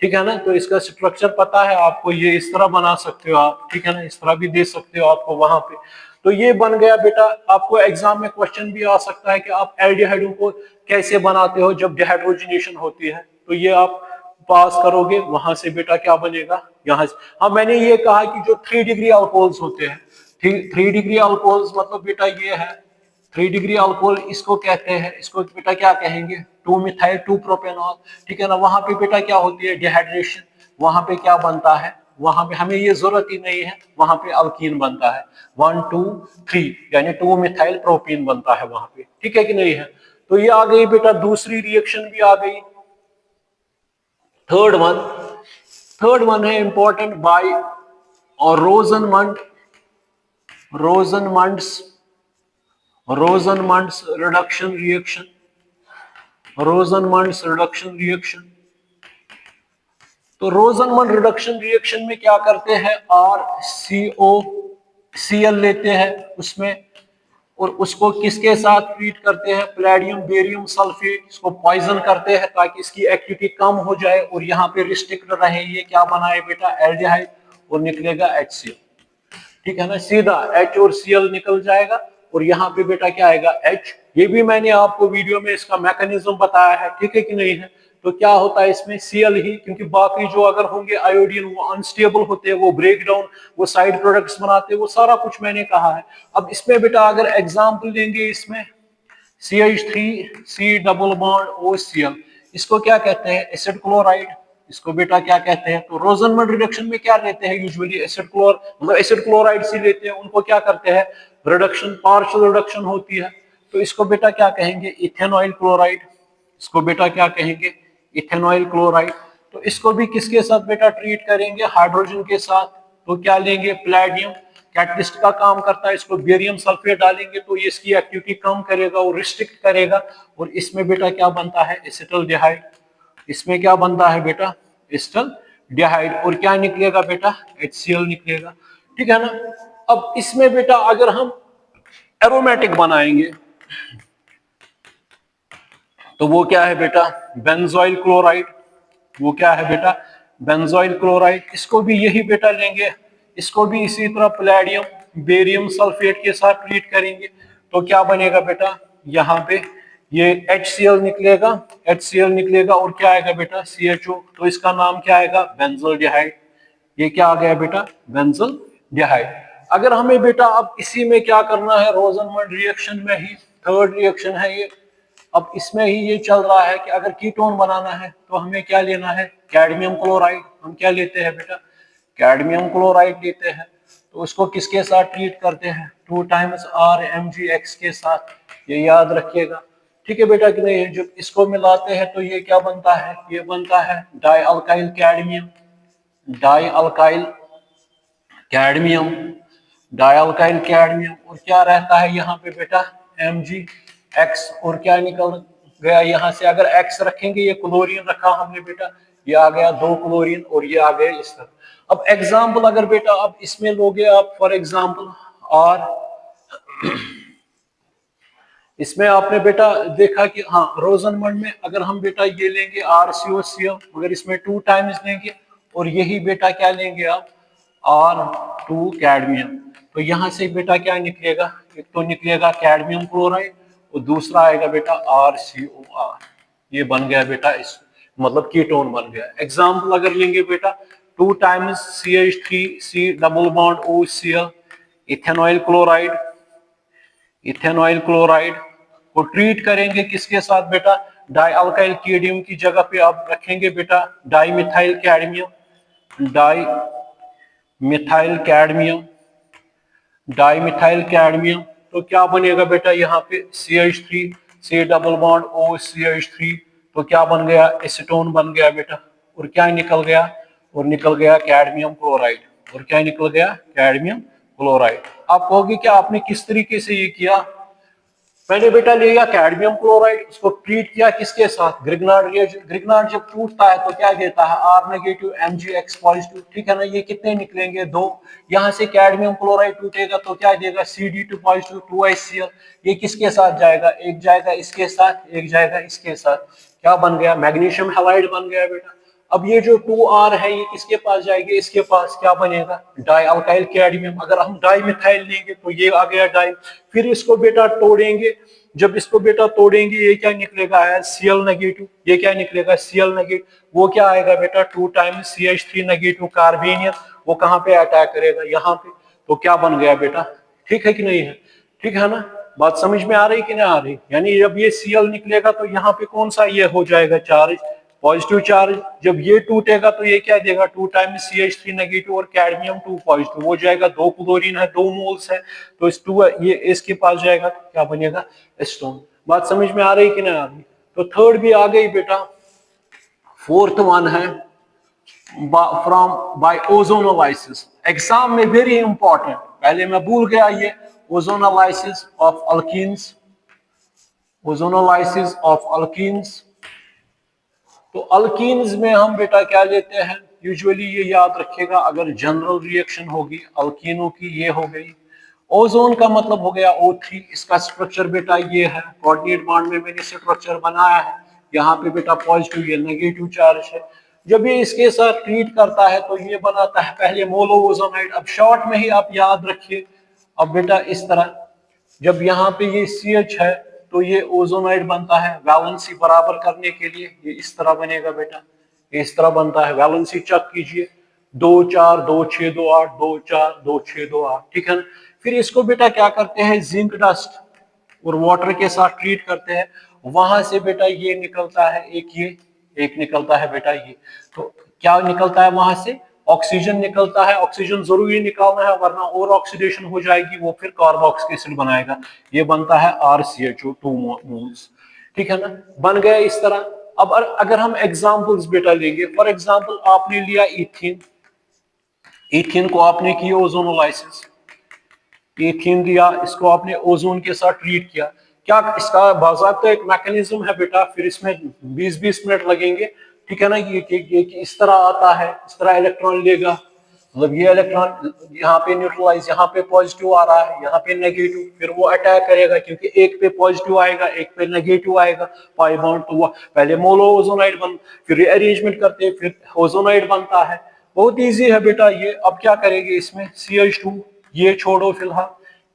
ठीक है ना, तो इसका स्ट्रक्चर पता है आपको, ये इस तरह बना सकते हो आप, ठीक है ना, इस तरह भी दे सकते हो आपको वहां पे। तो ये बन गया बेटा। आपको एग्जाम में क्वेश्चन भी आ सकता है कि आप एल्डिहाइडों को कैसे बनाते हो जब डिहाइड्रोजनेशन होती है, तो ये आप पास करोगे, वहां से बेटा क्या बनेगा, यहाँ से। हाँ, मैंने ये कहा कि जो 3 डिग्री अल्कोहल्स होते हैं, 3 डिग्री अल्कोहल्स मतलब बेटा ये है 3 डिग्री अल्कोहल, इसको कहते हैं, इसको बेटा क्या कहेंगे, 2 मिथाइल 2 प्रोपेनॉल। ठीक है ना, वहां पे बेटा क्या होती है, डिहाइड्रेशन, वहां पे क्या बनता है, वहां पे हमें ये जरूरत ही नहीं है, वहां पे अल्कीन बनता है, 1 2 3 यानी 2 मिथाइल प्रोपीन बनता है वहां पे। ठीक है कि नहीं है, तो ये आ गई बेटा, दूसरी रिएक्शन भी आ गई। थर्ड वन है इंपॉर्टेंट, बाय और रोजनमंड्स रिडक्शन रिएक्शन, रोजनमंड्स रिडक्शन रिएक्शन। तो रोजनमंड रिडक्शन रिएक्शन में क्या करते हैं, RCOCl लेते हैं उसमें, और उसको किसके साथ ट्रीट करते हैं, पैलेडियम बेरियम सल्फेट, इसको पॉइजन करते हैं ताकि इसकी एक्टिविटी कम हो जाए और यहाँ पे रिस्ट्रिक्ट रहे। ये क्या बनाए बेटा, एल्डिहाइड, और निकलेगा HCl। ठीक है ना, सीधा H और Cl निकल जाएगा, और यहाँ पे बेटा क्या आएगा, H। ये भी मैंने आपको वीडियो में इसका मैकेनिज्म बताया है, ठीक है कि नहीं है। तो क्या होता है इसमें, Cl ही, क्योंकि बाकी जो अगर होंगे आयोडीन वो अनस्टेबल होते हैं, वो ब्रेक डाउन, वो साइड प्रोडक्ट्स बनाते हैं, वो सारा कुछ मैंने कहा है। अब इसमें बेटा अगर एग्जाम्पल लेंगे, इसमें CH3 C double bond OCl, इसको क्या कहते हैं, एसिड क्लोराइड, इसको बेटा क्या कहते हैं। तो रोजनमंड रिडक्शन में क्या लेते हैं, यूजुअली एसिड क्लोर मतलब एसिड क्लोराइड से लेते हैं, उनको क्या करते हैं, रिडक्शन, पार्शियल रिडक्शन होती है, तो इसको बेटा क्या कहेंगे, इथेनॉइल क्लोराइड, इसको बेटा क्या कहेंगे, इथेनॉइल क्लोराइड। तो इसको भी किसके साथ बेटा ट्रीट करेंगे, हाइड्रोजन के साथ। तो क्या लेंगे, पैलेडियम, कैटलिस्ट का काम करता है, इसको बेरियम सल्फेट डालेंगे तो ये इसकी एक्टिविटी कम करेगा और रिस्ट्रिक्ट करेगा, और इसमें बेटा क्या बनता है, एसिटल्डिहाइड। इसमें क्या बनता है बेटा, एसिटल्डिहाइड, और क्या निकलेगा बेटा, HCl निकलेगा। ठीक है ना। अब इसमें बेटा अगर हम एरोमेटिक बनाएंगे तो वो क्या है बेटा, बेंजोइल क्लोराइड, वो क्या है बेटा, बेंजोइल क्लोराइड। इसको भी यही बेटा लेंगे, इसको भी इसी तरह पैलेडियम बेरियम सल्फेट के साथ ट्रीट करेंगे, तो क्या बनेगा बेटा, यहाँ पे ये HCl निकलेगा, HCl निकलेगा, और क्या आएगा बेटा, CHO, तो इसका नाम क्या आएगा, बेंजोल्डिहाइड। ये क्या आ गया बेटा, बेंजोल्डिहाइड। अगर हमें बेटा अब इसी में क्या करना है, रोजनमंड रिएक्शन में ही, थर्ड रिएक्शन है ये, अब इसमें ही ये चल रहा है कि अगर कीटोन बनाना है तो हमें क्या लेना है, कैडमियम क्लोराइड। हम क्या लेते हैं बेटा, कैडमियम क्लोराइड लेते हैं। तो उसको किसके साथ ट्रीट करते हैं, 2 टाइम्स RMgX के साथ, ये याद रखिएगा। ठीक है बेटा कि नहीं, जब इसको मिलाते हैं तो ये क्या बनता है, ये बनता है die alkyl cadmium, die alkyl cadmium, die alkyl cadmium, और क्या रहता है यहाँ पे बेटा, Mgx, और क्या निकल गया यहाँ से, अगर X रखेंगे, ये क्लोरीन रखा हमने बेटा, ये आ गया 2 क्लोरीन, और ये आ गया इस तरह। अब एग्जाम्पल अगर बेटा अब इसमें लोगे आप, फॉर एग्जाम्पल और इसमें आपने बेटा देखा कि हाँ, रोजनमंड में अगर हम बेटा ये लेंगे RCOCl, मगर इसमें 2 टाइम्स लेंगे, और यही बेटा क्या लेंगे आप, R2 कैडमियम। तो यहाँ से बेटा क्या निकलेगा, एक तो निकलेगा कैडमियम क्लोराइड, और दूसरा आएगा बेटा RCOR। ये बन गया बेटा, इस मतलब कीटोन बन गया। एग्जाम्पल अगर लेंगे बेटा 2 times CH3C double bond OCl, ethanoyl chloride, ethanoyl chloride को ट्रीट करेंगे किसके साथ बेटा, डाई अल्काइल केडियम की जगह पे आप रखेंगे बेटा di methyl cadmium, di methyl cadmium, di methyl cadmium. तो क्या बनेगा बेटा यहाँ पे CH3C डबल बॉन्ड OCH3, तो क्या बन गया, एसीटोन बन गया बेटा। और क्या निकल गया, और निकल गया कैडमियम क्लोराइड, और क्या निकल गया, कैडमियम क्लोराइड। आप कहोगे कि आपने किस तरीके से ये किया, मैंने बेटा लिया कैडमियम क्लोराइड, उसको ट्रीट किया किसके साथ, ग्रिग्नार्ड रिएजेंट। ग्रिग्नार्ड जब टूटता है तो क्या देता है, R नेगेटिव MgX पॉजिटिव, ठीक है ना। ये कितने निकलेंगे, 2। यहाँ से कैडमियम क्लोराइड टूटेगा तो क्या देगा, CD2 पॉजिटिव 2HCl। ये किसके साथ जाएगा, एक जाएगा इसके साथ, एक जाएगा इसके साथ, क्या बन गया, मैग्नीशियम हैलाइड बन गया बेटा। अब ये जो 2R है ये किसके पास जाएगी, इसके पास, क्या बनेगा, डाई अल्काइल कैडमियम। अगर हम डाई मिथाइल लेंगे तो ये आ गया डाई, फिर इसको बेटा तोड़ेंगे, जब इसको बेटा तोड़ेंगे ये क्या निकलेगा है, Cl नेगेटिव, ये क्या निकलेगा, Cl नेगेटिव। वो क्या आएगा बेटा 2 टाइम्स CH3 नेगेटिव कार्बेनियम, वो कहां पे अटैक करेगा, यहाँ पे। तो क्या बन गया बेटा, ठीक है कि नहीं है, ठीक है ना। बात समझ में आ रही कि नहीं आ रही, यानी जब ये Cl निकलेगा तो यहाँ पे कौन सा ये हो जाएगा चार्ज, पॉजिटिव चार्ज। जब ये टूटेगा तो ये क्या देगा, 2 टाइम्स CH3 नेगेटिव और कैडमियम 2 पॉजिटिव, वो जाएगा, 2 क्लोरीन है, 2 मोल्स है, तो इस 2 ये इसके पास जाएगा, क्या बनेगा, स्टोन। बात समझ में आ रही कि नहीं आ रही। तो थर्ड भी आ गई बेटा। फोर्थ वन है फ्रॉम बाय ओजोनोलाइसिस, एग्जाम में वेरी इंपॉर्टेंट, पहले मैं भूल गया ये, ozonolysis of alkenes, ozonolysis of alkenes. तो अल्कीन्स में हम बेटा क्या लेते हैं, यूजुअली ये याद रखिएगा, अगर जनरल रिएक्शन होगी अल्कीनों की, ये हो गई। ओजोन का मतलब हो गया O3, इसका स्ट्रक्चर बेटा ये है, कोऑर्डिनेट बॉन्ड में मैंने स्ट्रक्चर बनाया है, यहाँ पे बेटा पॉजिटिव ये नेगेटिव चार्ज है। जब ये इसके साथ ट्रीट करता है तो ये बनाता है पहले मोनोओजोनाइड। अब शॉर्ट में ही आप याद रखिए, अब बेटा इस तरह, जब यहाँ पे ये CH है तो ये ओजोनाइड बनता है, वैलेंसी बराबर करने के लिए ये इस तरह बनेगा बेटा, ये इस तरह बनता है। वैलेंसी चेक कीजिए, 2 4 2 6 2 8, 2 4 2 6 2 8, ठीक है ना। फिर इसको बेटा क्या करते हैं, जिंक डस्ट और वाटर के साथ ट्रीट करते हैं, वहां से बेटा ये निकलता है एक, ये एक निकलता है बेटा ये। तो क्या निकलता है वहां से, ऑक्सीजन निकलता है। ऑक्सीजन जरूरी निकालना है वरना और ऑक्सीडेशन हो जाएगी, वो फिर कार्बोक्सिलिक एसिड बनाएगा, ये बनता है RCHO 2 मोल्स, ठीक है ना, बन गया इस तरह। अब अगर हम एग्जांपल्स बेटा लेंगे, फॉर एग्जांपल आपने लिया इथीन, इथीन को आपने किया ओजोनोलाइसिस, इथीन दिया, इसको आपने ओजोन के साथ ट्रीट किया, क्या इसका बाज़ाब्ता एक मैकेनिज्म है बेटा, फिर इसमें 20-20 मिनट लगेंगे, ठीक है ना। ये इस तरह आता है, इस तरह इलेक्ट्रॉन लेगा, मतलब ये इलेक्ट्रॉन यहाँ पे न्यूट्रलाइज, यहाँ पे पॉजिटिव आ रहा है, यहाँ पे नेगेटिव, फिर वो अटैक करेगा क्योंकि एक पे पॉजिटिव आएगा एक पे नेगेटिव आएगा, पाई बॉन्ड। तो वो पहले मोनो ओजोनाइड बन, फिर रीअरेंजमेंट करते हैं, फिर ओजोनाइड बनता है। बहुत इजी है बेटा ये। अब क्या करेंगे इसमें, CH2 ये छोड़ो फिलहाल,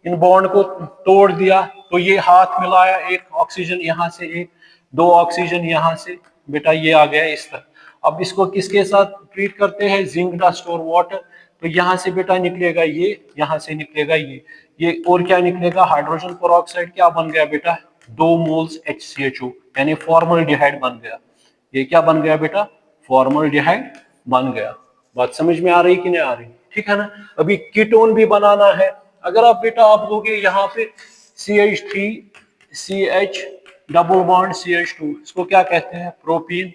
इन बॉन्ड को तोड़ दिया तो ये हाथ मिलाया, एक ऑक्सीजन यहाँ से, एक 2 ऑक्सीजन यहाँ से, बेटा ये आ गया इस तरह। अब इसको किसके साथ ट्रीट करते हैं, जिंक डस्ट और वाटर। तो यहाँ से बेटा निकलेगा ये, यहाँ से निकलेगा ये और क्या निकलेगा, हाइड्रोजन पेरोक्साइड, क्या बन गया बेटा, 2 मोल्स HCHO, यानी फॉर्मल्डिहाइड बन गया। ये क्या बन गया बेटा, फॉर्मल्डिहाइड बन गया। बात समझ में आ रही कि नहीं आ रही, ठीक है ना। अभी कीटोन भी बनाना है, अगर आप बेटा आप लोगे यहाँ पे CH3CH डबल बॉन्ड CH2, इसको क्या कहते हैं, प्रोपीन।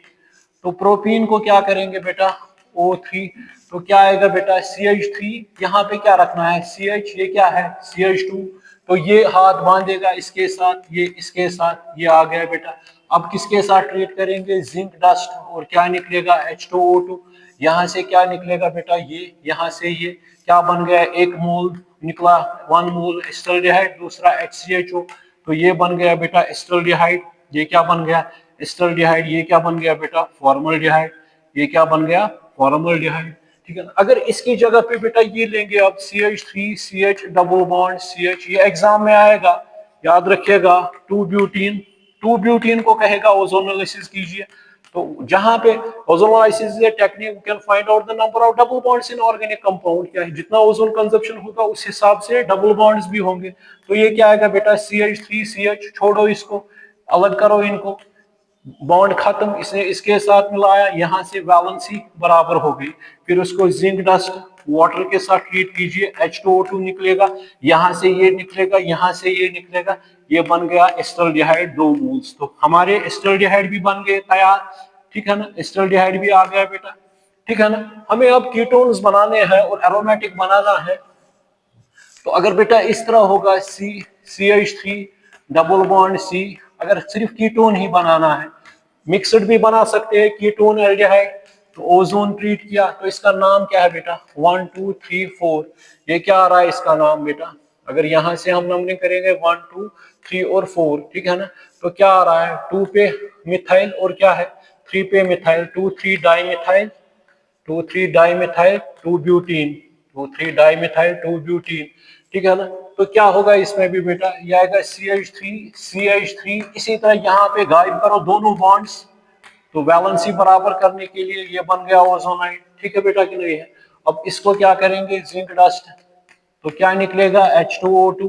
तो प्रोपीन को क्या करेंगे बेटा, O3, तो क्या आएगा बेटा, CH3, यहाँ पे क्या रखना है, CH, ये क्या है CH2, तो ये हाथ बांधेगा इसके साथ, ये इसके साथ, ये आ गया बेटा। अब किसके साथ ट्रीट करेंगे, जिंक डस्ट, और क्या निकलेगा H2O2, यहाँ से क्या निकलेगा बेटा, ये यहाँ से ये क्या बन गया, एक मोल निकला, 1 मोल एस्टल्डिहाइड, दूसरा HCHO, तो ये बन गया बेटा एस्टल्डिहाइड। ये क्या बन गया, एस्टल्डिहाइड। ये क्या बन गया बेटा, फॉर्मल्डिहाइड। ये क्या बन गया, फॉर्मल्डिहाइड, ठीक है ना। अगर इसकी जगह पे बेटा ये लेंगे आप CH3CH डबल बॉन्ड CH, ये एग्जाम में आएगा, याद रखिएगा, 2 ब्यूटीन, 2 ब्यूटीन को कहेगा ओजोनोलाइसिस कीजिए, तो जहां पे ozonolysis is a technique, we can find out the number of double bonds in organic compound. क्या है, जितना ओजोन कंजप्शन होगा उस हिसाब से डबल बॉन्ड्स भी होंगे। तो ये क्या आएगा बेटा, CH3CH, छोड़ो इसको, अलग करो इनको, बॉन्ड खत्म, इसने इसके साथ मिलाया, यहां से वैलेंसी बराबर हो गई। फिर उसको जिंक डस्ट वाटर के साथ ट्रीट कीजिए, H2O2 निकलेगा, यहां से ये निकलेगा, यहां से ये निकलेगा, ये बन गया एस्टल्डिहाइड 2 मोल्स। तो हमारे एस्टल्डिहाइड भी बन गए तैयार, ठीक है ना, एस्टल्डिहाइड भी आ गया बेटा, ठीक है ना। हमें अब कीटोन्स बनाने हैं और एरोमेटिक बनाना है। तो अगर बेटा इस तरह होगा, CH3 डबल बॉन्ड C, अगर सिर्फ कीटोन ही बनाना है, मिक्सड भी बना सकते हैं कीटोन एल्डिहाइड। तो ओजोन ट्रीट किया, तो इसका नाम क्या है बेटा, 1 2 3 4, ये क्या आ रहा है इसका नाम बेटा, अगर यहां से हम नंबरिंग करेंगे 1 2 3 और 4, ठीक है ना, तो क्या आ रहा है, 2 पे मिथाइल और क्या है, 3 पे methyl, 2 3 di methyl, 2 3 di methyl 2 butene, 2 3 di methyl 2 butene, ठीक है ना। तो क्या होगा इसमें भी बेटा, ये आएगा CH3 इसी तरह यहाँ पे गायब करो दोनों बॉन्ड्स, तो वैलेंसी बराबर करने के लिए ये बन गया ओजोनाइड, ठीक है बेटा कि नहीं है। अब इसको क्या करेंगे, जिंक डस्ट, तो क्या निकलेगा, H2O2,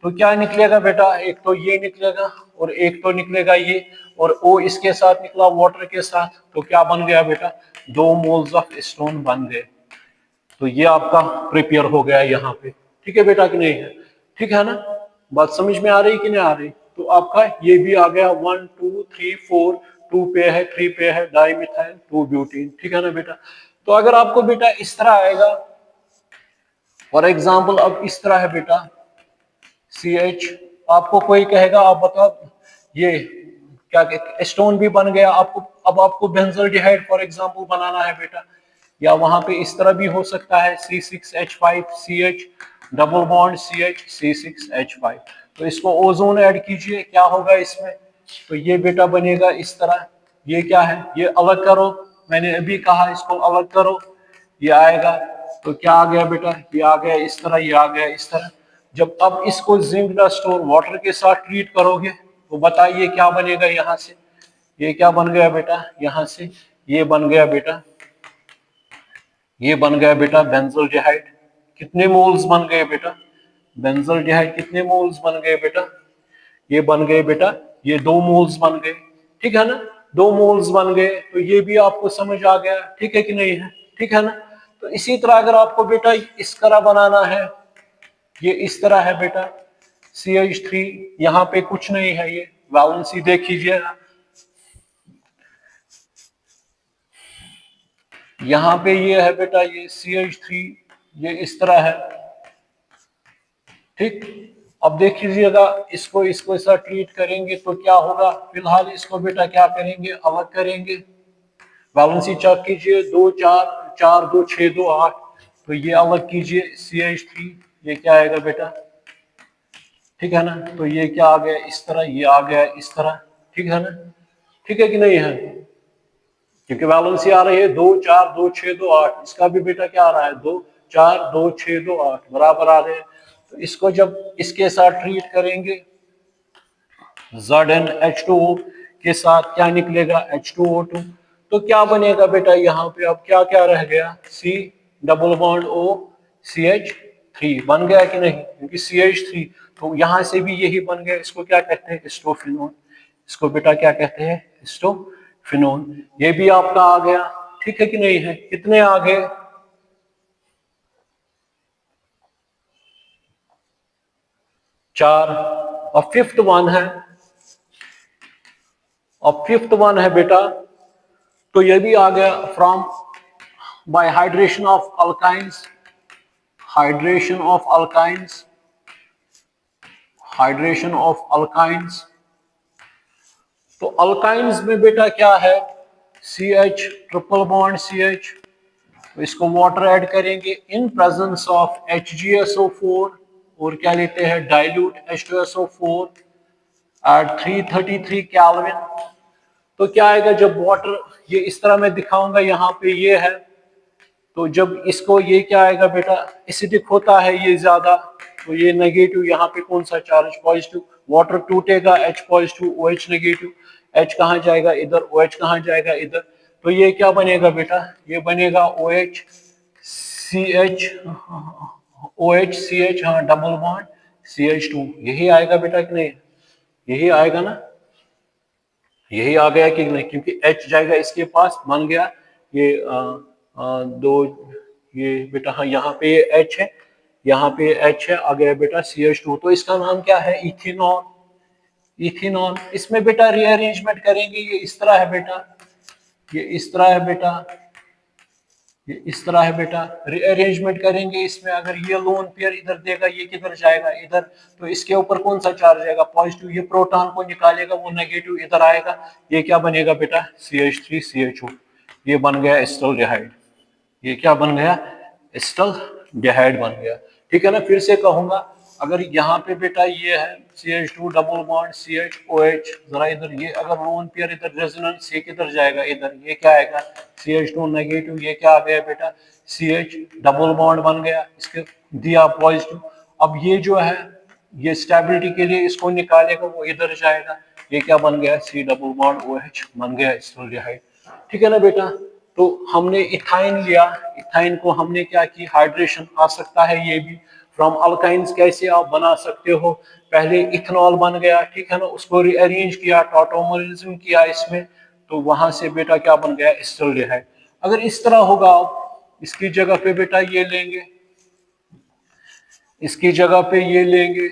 तो क्या निकलेगा बेटा, एक तो ये निकलेगा और एक तो निकलेगा ये, और O इसके साथ निकला वाटर के साथ, तो क्या बन गया बेटा, 2 मोल्स ऑफ स्टोन बन गए। तो ये आपका प्रिपेयर हो गया यहाँ पे, ठीक है बेटा कि नहीं है, ठीक है ना, बात समझ में आ रही कि नहीं आ रही। तो आपका ये भी आ गया 1 2 3 4, 2 पे है, 3 पे है डाई मिथाइल 2 ब्यूटीन, ठीक है ना बेटा। तो अगर आपको बेटा इस तरह आएगा, फॉर एग्जाम्पल अब इस तरह है बेटा, CH, आपको कोई कहेगा, आप बताओ ये क्या स्टोन भी बन गया आपको, अब आपको बेंजोल्डिहाइड फॉर एग्जांपल बनाना है बेटा, या वहां पे इस तरह भी हो सकता है, C6H5CH double bond CH C6H5, तो इसको ओजोन ऐड कीजिए, क्या होगा इसमें, तो ये बेटा बनेगा इस तरह, ये क्या है, ये अलग करो, मैंने अभी कहा इसको अलग करो, ये आएगा, तो क्या आ गया बेटा, ये आ गया इस तरह, ये आ गया इस तरह। जब अब इसको जिंक डस्ट और वाटर के साथ ट्रीट करोगे, तो बताइए क्या बनेगा यहाँ से, ये क्या बन गया बेटा, यहाँ से ये बन गया बेटा, ये बन गया बेटा बेंजोल्डिहाइड। कितने मोल्स बन गए बेटा, बेंजोल्डिहाइड कितने मोल्स बन गए बेटा, ये बन गए बेटा, ये 2 मोल्स बन गए, ठीक है ना, 2 मोल्स बन गए। तो ये भी आपको समझ आ गया, ठीक है कि नहीं है, ठीक है ना। तो इसी तरह अगर आपको बेटा इस तरह बनाना है, ये इस तरह है बेटा, CH3, यहाँ पे कुछ नहीं है, ये वैलेंसी देख लीजिएगा, यहाँ पे ये है बेटा, ये CH3, ये इस तरह है, ठीक। अब देख लीजिएगा, इसको इसको ऐसा ट्रीट करेंगे तो क्या होगा, फिलहाल इसको बेटा क्या करेंगे, अलग करेंगे, वैलेंसी चेक कीजिए, 2 4 4 2 6 2 8, तो ये अलग कीजिए CH3, ये क्या आएगा बेटा, ठीक है ना, तो ये क्या आ गया इस तरह, ये आ गया इस तरह, ठीक है ना, ठीक है कि नहीं है, क्योंकि वैलेंसी आ रही है 2 4 2 6 2 8, इसका भी बेटा क्या आ रहा है, 2 4 2 6 2 8 बराबर आ रहे हैं। तो इसको जब इसके साथ ट्रीट करेंगे, ZnH2O के साथ क्या निकलेगा, H2O2, तो क्या बनेगा बेटा, यहाँ पे अब क्या क्या रह गया, C double bond O CH3 बन गया कि नहीं, क्योंकि CH3, तो यहाँ से भी यही बन गया, इसको क्या कहते हैं, स्टोफिनोन, इसको बेटा क्या कहते हैं, स्टोफिनोन, ये भी आपका आ गया, ठीक है कि नहीं है, कितने आ गए, 4, और फिफ्थ वन है बेटा, तो ये भी आ गया, from by hydration of alkynes, hydration of alkynes, hydration of alkynes, तो अल्काइंस में बेटा क्या है, CH ट्रिपल बॉन्ड CH, तो इसको वाटर ऐड करेंगे इन प्रेजेंस ऑफ HgSO4, और क्या लेते हैं, डाइल्यूट H2SO4 एट 333 केल्विन। तो क्या आएगा जब वाटर, ये इस तरह मैं दिखाऊंगा, यहाँ पे ये है, तो जब इसको ये क्या आएगा बेटा, एसिडिक होता है ये ज्यादा, तो ये नेगेटिव, यहाँ पे कौन सा चार्ज, पॉजिटिव, वाटर टूटेगा H positive OH negative, H कहाँ जाएगा इधर, OH कहाँ जाएगा इधर, तो ये क्या बनेगा बेटा, ये बनेगा OH CH, OH CH, हाँ डबल बॉन्ड CH2, यही आएगा बेटा कि नहीं, यही आएगा ना, यही आ गया कि नहीं, क्योंकि H जाएगा इसके पास, बन गया ये दो, ये बेटा हाँ यहाँ पे ये H है, यहाँ पे H है, आ गया बेटा CH2, तो इसका नाम क्या है, इथेनॉल। इथेनॉल, इसमें बेटा रीअरेंजमेंट करेंगे, ये इस तरह है बेटा, ये इस तरह है बेटा, ये इस तरह है बेटा, रीअरेंजमेंट करेंगे इसमें, अगर ये लोन पेयर इधर देगा, ये किधर जाएगा इधर, तो इसके ऊपर कौन सा चार्ज आएगा, पॉजिटिव, ये प्रोटॉन को निकालेगा, वो नेगेटिव इधर आएगा, ये क्या बनेगा बेटा CH3CHO, ये बन गया एसिटाल्डिहाइड, ये क्या बन गया, एसिटाल्डिहाइड बन गया। ठीक है ना, फिर से कहूंगा, अगर यहाँ पे बेटा ये है CH2 डबल बॉन्ड CHOH, जरा इधर ये अगर लोन पेयर इधर रेजोनेंस, ये किधर जाएगा इधर, ये क्या आएगा CH2 नेगेटिव, ये क्या आ गया बेटा CH डबल बॉन्ड बन गया, इसके दिया पॉजिटिव। अब ये जो है ये स्टेबिलिटी के लिए इसको निकालेगा, वो इधर जाएगा, ये क्या बन गया C डबल बॉन्ड OH बन गया एसिटाल्डिहाइड। ठीक है ना बेटा, तो हमने इथाइन लिया, इथाइन को हमने क्या की, हाइड्रेशन आ सकता है ये भी, फ्रॉम अल्काइंस कैसे आप बना सकते हो, पहले इथेनॉल बन गया, ठीक है ना, उसको रीअरेंज किया, टॉटोमरिज्म किया इसमें, तो वहां से बेटा क्या बन गया, एसिटाल्डिहाइड। अगर इस तरह होगा, इसकी जगह पे बेटा ये लेंगे, इसकी जगह पे ये लेंगे,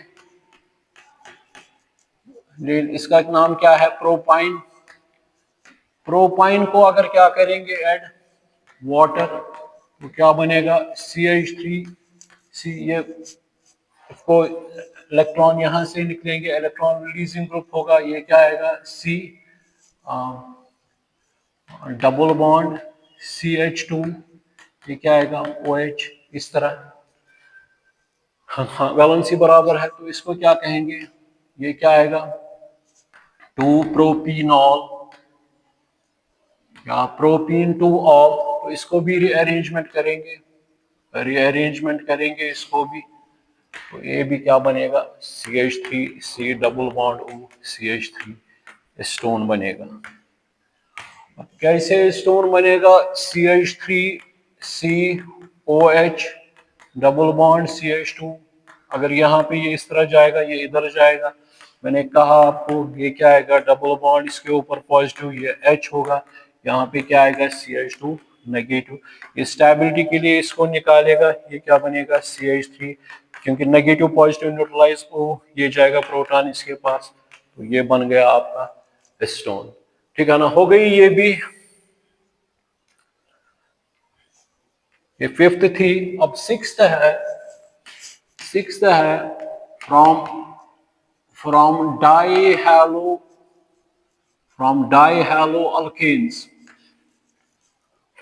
इसका नाम क्या है, प्रोपाइन। प्रोपाइन को अगर क्या करेंगे ऐड वाटर, तो क्या बनेगा CH3, ये इसको इलेक्ट्रॉन यहां से निकलेंगे, इलेक्ट्रॉन रिलीजिंग ग्रुप होगा, ये क्या आएगा C डबल बॉन्ड CH2, ये क्या आएगा OH, इस तरह, हाँ वैलेंसी बराबर है, तो इसको क्या कहेंगे, ये क्या आएगा 2 प्रोपीनॉल या प्रोपीन 2 ऑल, तो इसको भी रीअरेंजमेंट करेंगे, रीअरेंजमेंट करेंगे इसको भी, तो ये भी क्या बनेगा CH3 C double bond O CH3 stone बनेगा। कैसे स्टोन बनेगा, CH3 COH double bond CH2, अगर यहाँ पे ये इस तरह जाएगा, ये इधर जाएगा, मैंने कहा आपको ये क्या आएगा डबल बॉन्ड, इसके ऊपर पॉजिटिव ये H होगा, यहाँ पे क्या आएगा CH2 नेगेटिव, ये स्टेबिलिटी के लिए इसको निकालेगा, ये क्या बनेगा CH3, क्योंकि नेगेटिव पॉजिटिव न्यूट्रलाइज हो, ये जाएगा प्रोटॉन इसके पास, तो ये बन गया आपका स्टोन। ठीक है ना, हो गई ये भी, ये फिफ्थ थी। अब सिक्स्थ है, सिक्स्थ है from from dihalo, from dihalo alkanes,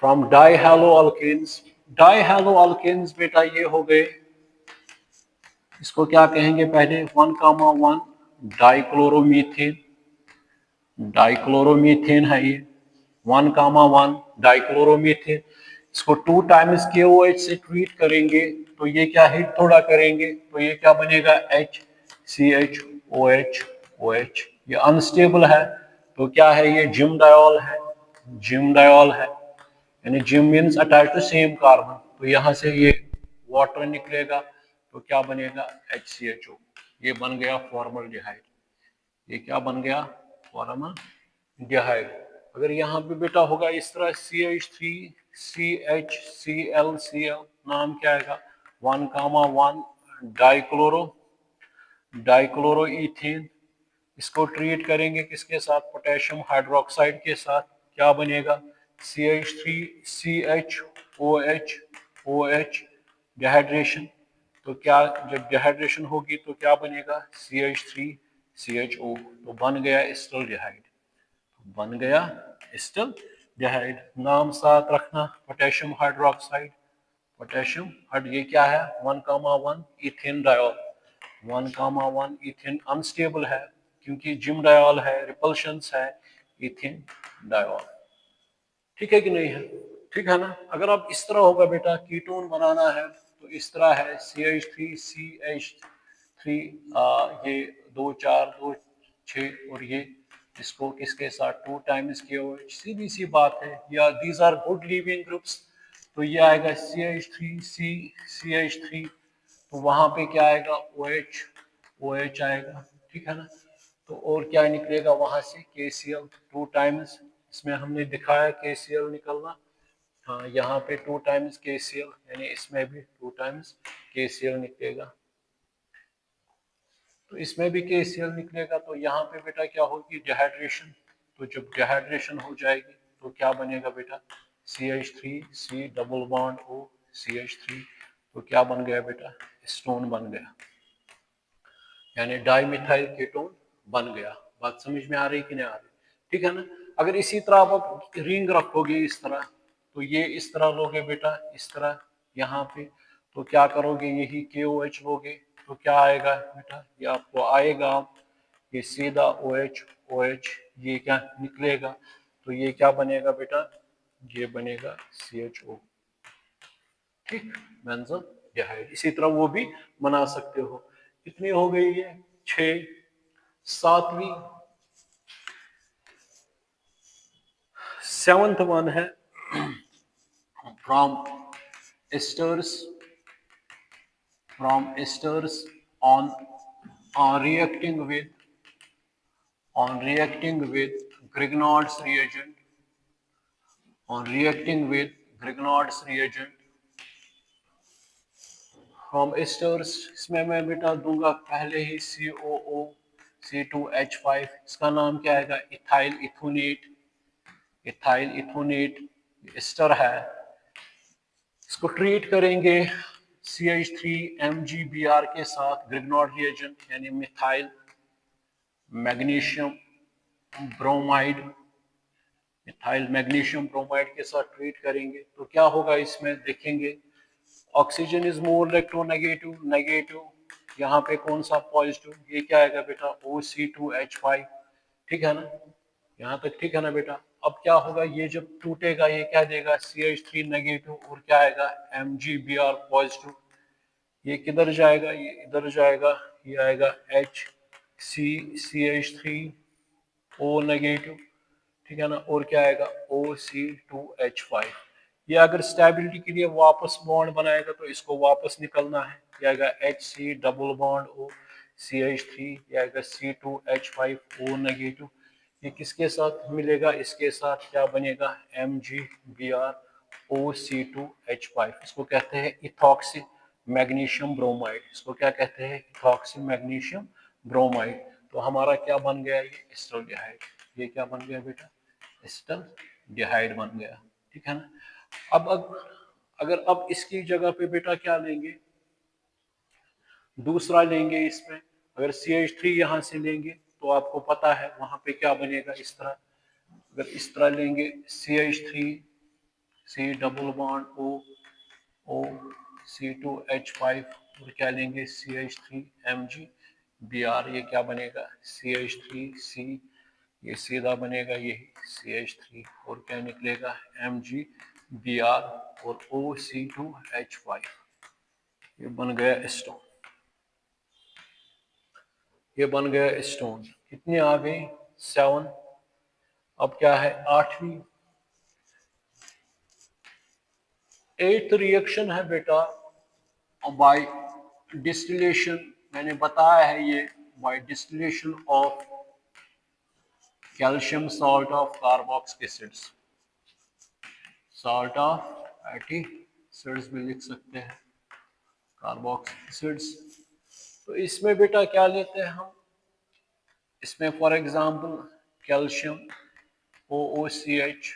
from dihalo alkanes, dihalo alkanes बेटा ये हो गए, इसको क्या कहेंगे पहले 1,1 डाइक्लोरोमीथेन, डाइक्लोरोमीथेन है ये 1,1 डाइक्लोरोमीथेन, इसको 2 टाइम्स KOH से ट्रीट करेंगे, तो ये क्या हीट थोड़ा करेंगे, तो ये क्या बनेगा HCH OH, ये अनस्टेबल है, तो क्या है ये जिम डायोल है, जिम डायोल है, यानी gem means attach to same carbon, तो यहाँ से ये वाटर निकलेगा, तो क्या बनेगा HCHO, ये बन गया फॉर्मल्डिहाइड, ये क्या बन गया फॉर्मल्डिहाइड। अगर यहाँ पे बेटा होगा इस तरह CH3 CHClCl, नाम क्या आएगा 1,1 डाइक्लोरो, डाइक्लोरोईथेन, इसको ट्रीट करेंगे किसके साथ, पोटेशियम हाइड्रोक्साइड के साथ, क्या बनेगा CH3 CHOH OH, डिहाइड्रेशन, तो क्या जब डिहाइड्रेशन होगी तो क्या बनेगा CH3 CHO, तो बन गया एसिटाल्डिहाइड, बन गया एसिटाल्डिहाइड। नाम साथ रखना पोटेशियम हाइड्रोक्साइड, पोटेशियम हाइड, ये क्या है 1,1 इथेन डायोल, 1,1 इथेन अनस्टेबल है, क्योंकि जिम डायोल है, रिपल्शंस है, इथेन डायोल। ठीक है कि नहीं है, ठीक है ना। अगर आप इस तरह होगा बेटा कीटोन बनाना है, तो इस तरह है CH3 CH3, ये 2 4 2 6 और ये इसको किसके साथ 2 टाइम्स KOH, सीधी सी बात है। या these are good leaving groups, तो ये आएगा CH3 तो वहां पे क्या आएगा OH आएगा, ठीक है ना। तो और क्या निकलेगा वहां से KCl 2 टाइम्स, इसमें हमने दिखाया KCl निकलना। हाँ यहाँ पे 2 टाइम्स KCl, यानी इसमें भी 2 टाइम्स KCl निकलेगा, तो इसमें भी KCl निकलेगा। तो यहाँ पे बेटा क्या होगी डिहाइड्रेशन, तो जब डिहाइड्रेशन हो जाएगी तो क्या बनेगा बेटा CH3 C double bond O CH3, तो क्या बन गया बेटा स्टोन बन गया, यानी डाइमिथाइल कीटोन बन गया। बात समझ में आ रही कि नहीं आ रही, ठीक है ना। अगर इसी तरह आप रिंग रखोगे इस तरह, तो ये इस तरह लोगे बेटा, इस तरह यहाँ पे, तो क्या करोगे यही KOH लोगे, तो क्या आएगा बेटा ये आपको आएगा, ये सीधा OH ये क्या निकलेगा, तो ये क्या बनेगा बेटा, ये बनेगा CHO, ठीक, बेंजोल डिहाइड। इसी तरह वो भी बना सकते हो। कितनी हो गई है 6। सातवीं 7th वन है from esters on reacting with Grignard's reagent, from asters, इसमें मैं बेटा दूंगा पहले ही COO C2H5, इसका नाम क्या आएगा इथाइल इथोनेट एस्टर है। इसको ट्रीट करेंगे CH3MgBr के साथ, ग्रिग्नॉड रिएजेंट यानी मिथाइल मैग्नीशियम ब्रोमाइड, के साथ ट्रीट करेंगे। तो क्या होगा इसमें देखेंगे, ऑक्सीजन इज मोर नेगेटिव, यहाँ पे कौन सा पॉजिटिव, ये क्या आएगा बेटा OC2H5, ठीक है ना, यहाँ तक ठीक है ना बेटा। अब क्या होगा, ये जब टूटेगा ये क्या देगा CH3 नेगेटिव और क्या आएगा MgBr पॉजिटिव, ये किधर जाएगा, ये इधर जाएगा, ये आएगा CH3O नेगेटिव, ठीक है ना, और क्या आएगा OC2H5। ये अगर स्टेबिलिटी के लिए वापस बॉन्ड बनाएगा तो इसको वापस निकलना है, ये आएगा HC double bond O CH3, ये आएगा C2H5O नेगेटिव, ये किसके साथ मिलेगा, इसके साथ क्या बनेगा MgBr OC2H5, इसको कहते हैं इथॉक्सी मैग्नीशियम ब्रोमाइड, इसको क्या कहते हैं इथॉक्सी मैग्नीशियम ब्रोमाइड। तो हमारा क्या बन गया ये एस्टल्डिहाइड, ये क्या बन गया बेटा एस्टल्डिहाइड बन गया, ठीक है ना। अब अगर अब इसकी जगह पे बेटा क्या लेंगे, दूसरा लेंगे इसमें, अगर CH3 यहाँ से लेंगे तो आपको पता है वहां पे क्या बनेगा इस तरह, अगर इस तरह लेंगे CH3 C double bond O C2H5 और क्या लेंगे CH3MgBr, ये क्या बनेगा CH3C, ये सीधा बनेगा यही CH3 और क्या निकलेगा MgBr और OC2H5, ये बन गया स्टोन, ये बन गया स्टोन। कितनी आ गई 7। अब क्या है 8वीं, 8th रिएक्शन है बेटा बाय डिस्टिलेशन, मैंने बताया है ये by distillation of calcium salt of carboxylic acids, salt of fatty acids भी लिख सकते हैं कार्बोक्सिलिक एसिड्स। तो इसमें बेटा क्या लेते हैं हम, इसमें फॉर एग्जांपल कैल्शियम OOCH,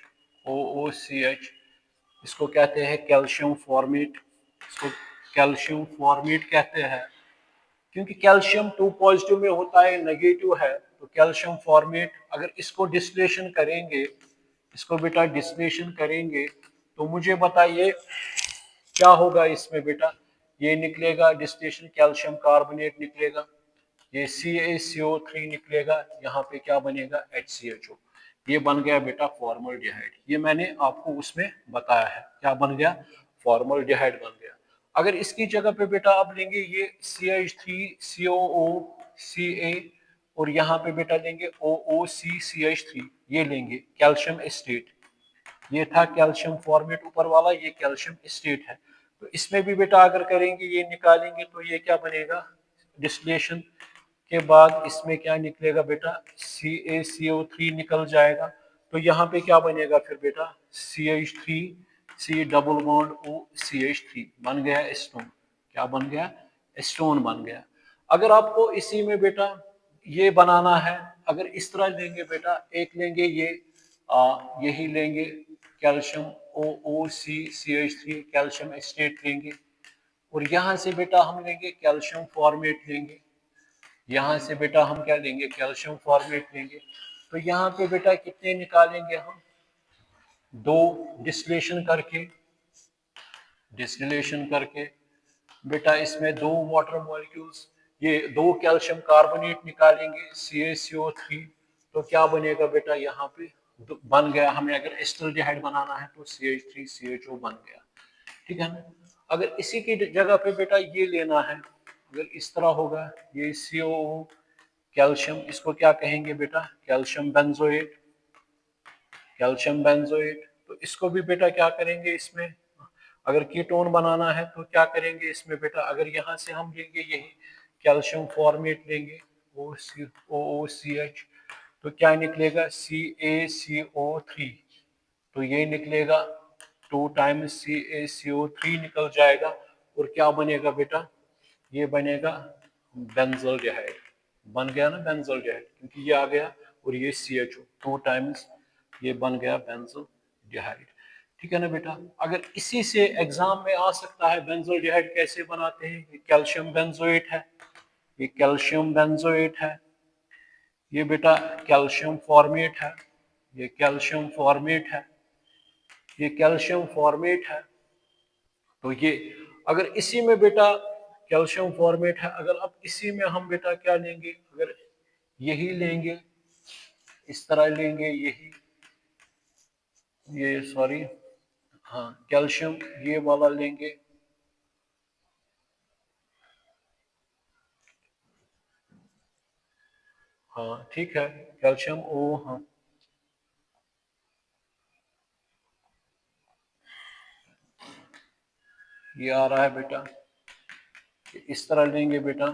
इसको कहते हैं कैल्शियम फॉर्मेट, इसको कैल्शियम फॉर्मेट कहते हैं क्योंकि कैल्शियम 2 पॉजिटिव में होता है नेगेटिव है, तो कैल्शियम फॉर्मेट। अगर इसको डिस्टिलेशन करेंगे, इसको बेटा डिस्टिलेशन करेंगे तो मुझे बताइए क्या होगा इसमें बेटा, ये निकलेगा डिस्टिलेशन कैल्शियम कार्बोनेट निकलेगा, ये CaCO3 निकलेगा, यहाँ पे क्या बनेगा HCHO, ये बन गया बेटा फॉर्मल्डिहाइड। ये मैंने आपको उसमें बताया है क्या बन गया, फॉर्मल्डिहाइड बन गया। अगर इसकी जगह पे बेटा आप लेंगे ये CH3COO Ca और यहाँ पे बेटा लेंगे OOCCH3, ये लेंगे कैल्शियम एस्टेट। ये था कैल्शियम फॉर्मेट ऊपर वाला, ये कैल्शियम एस्टेट है। तो इसमें भी बेटा अगर करेंगे, ये निकालेंगे तो ये क्या बनेगा, डिस्टिलेशन के बाद इसमें क्या निकलेगा बेटा, CaCO3 निकल जाएगा। तो यहाँ पे क्या बनेगा फिर बेटा, CH3 C double bond OCH3 बन गया एस्टोन। क्या बन गया, एस्टोन बन गया। अगर आपको इसी में बेटा ये बनाना है, अगर इस तरह लेंगे बेटा, एक लेंगे ये यही लेंगे कैल्शियम OOCCH3 कैल्शियम एस्टेट लेंगे, और यहाँ से बेटा हम लेंगे कैल्शियम फॉर्मेट लेंगे, यहाँ से बेटा हम क्या लेंगे, कैल्शियम फॉर्मेट लेंगे। तो यहाँ पे बेटा कितने निकालेंगे हम, दो डिस्टिलेशन करके बेटा इसमें दो वाटर मॉलिक्यूल्स, ये दो कैल्शियम कार्बोनेट निकालेंगे CaCO3। तो क्या बनेगा बेटा, यहाँ पे बन गया, हमें अगर एस्टल्डिहाइड बनाना है तो CH3CHO बन गया। ठीक है ना। अगर इसी की जगह पे बेटा ये लेना है, अगर इस तरह होगा, ये COO कैल्शियम, इसको क्या कहेंगे बेटा, कैल्शियम बेंजोएट, कैल्शियम बेंजोएट। तो इसको भी बेटा क्या करेंगे, इसमें अगर कीटोन बनाना है तो क्या करेंगे इसमें बेटा, अगर यहाँ से हम लेंगे यही कैल्शियम फॉर्मेट लेंगे OOCH, तो क्या निकलेगा CaCO3, तो ये निकलेगा 2 टाइम्स CaCO3 निकल जाएगा, और क्या बनेगा बेटा, ये बनेगा बेंजोल्डिहाइड, बन गया ना बेंजोल्डिहाइड, क्योंकि ये आ गया और ये CHO 2 टाइम्स, ये बन गया बेंजोल्डिहाइड। ठीक है ना बेटा। अगर इसी से एग्जाम में आ सकता है बेंजोल्डिहाइड कैसे बनाते हैं, ये कैल्शियम बेंजोएट है, ये कैल्शियम बेंजोएट है, ये बेटा कैल्शियम फॉर्मेट है, ये कैल्शियम फॉर्मेट है, ये कैल्शियम फॉर्मेट है। तो ये अगर इसी में बेटा कैल्शियम फॉर्मेट है, अगर अब इसी में हम बेटा क्या लेंगे, अगर यही लेंगे, इस तरह लेंगे यही, ये सॉरी, हाँ कैल्शियम ये वाला लेंगे, हाँ ठीक है, कैल्शियम ओ, हाँ ये आ रहा है बेटा, इस तरह लेंगे बेटा,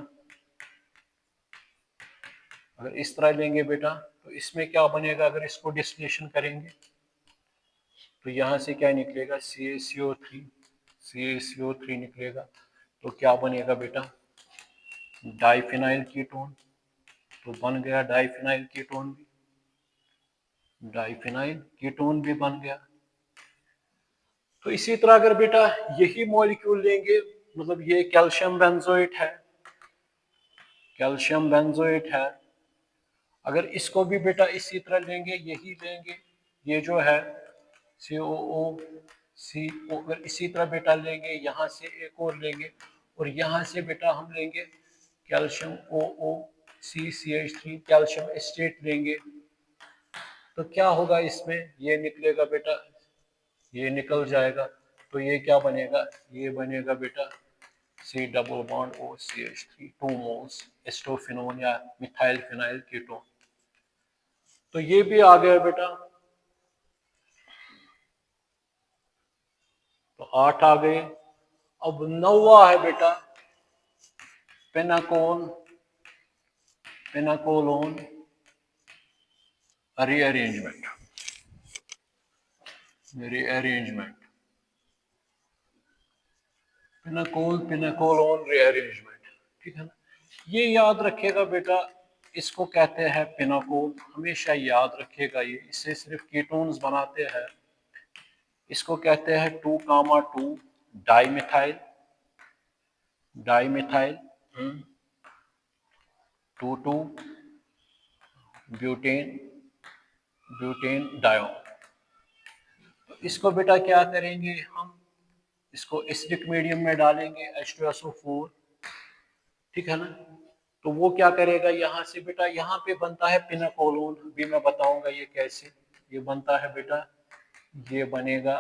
अगर इस तरह लेंगे बेटा तो इसमें क्या बनेगा, अगर इसको डिस्टिलेशन करेंगे तो यहाँ से क्या निकलेगा, CaCO3 निकलेगा। तो क्या बनेगा बेटा, डाइफिनाइल कीटोन, तो बन गया डाइफिनाइल कीटोन भी, डाइफिनाइल कीटोन भी बन गया। तो इसी तरह अगर बेटा यही मॉलिक्यूल लेंगे, मतलब ये कैल्शियम बेंजोएट है, कैल्शियम बेंजोएट है, अगर इसको भी बेटा इसी तरह लेंगे, यही लेंगे, ये जो है COO अगर इसी तरह बेटा लेंगे, यहाँ से एक और लेंगे, और यहाँ से बेटा हम लेंगे कैल्शियम OOCCH3 कैल्शियम एस्टेट लेंगे। तो क्या होगा इसमें, ये निकलेगा बेटा, ये निकल जाएगा। तो ये क्या बनेगा, ये बनेगा बेटा C double bond OCH3 2 moles acetophenone या मिथाइल फिनाइल कीटोन। तो ये भी आ गया बेटा, तो 8 आ गए। अब 9वां है बेटा पेनाकोल, पेनाकोलोन रीअरेंजमेंट, रीअरेंजमेंट, पिनाकोलोन रीअरेंजमेंट। ठीक है ना। ये याद रखेगा बेटा, इसको कहते हैं पिनाकोल, हमेशा याद रखेगा ये, इससे सिर्फ कीटोन्स बनाते हैं। इसको कहते हैं 2,2 डाइमिथाइल, डाइमिथाइल 2,2 ब्यूटेन, ब्यूटेन डायोन। तो इसको बेटा क्या करेंगे हम, इसको एसिडिक मीडियम में डालेंगे H2SO4। ठीक है ना। तो वो क्या करेगा, यहाँ से बेटा यहाँ पे बनता है पिनाकोलोन, अभी मैं बताऊंगा ये कैसे ये बनता है बेटा, ये बनेगा,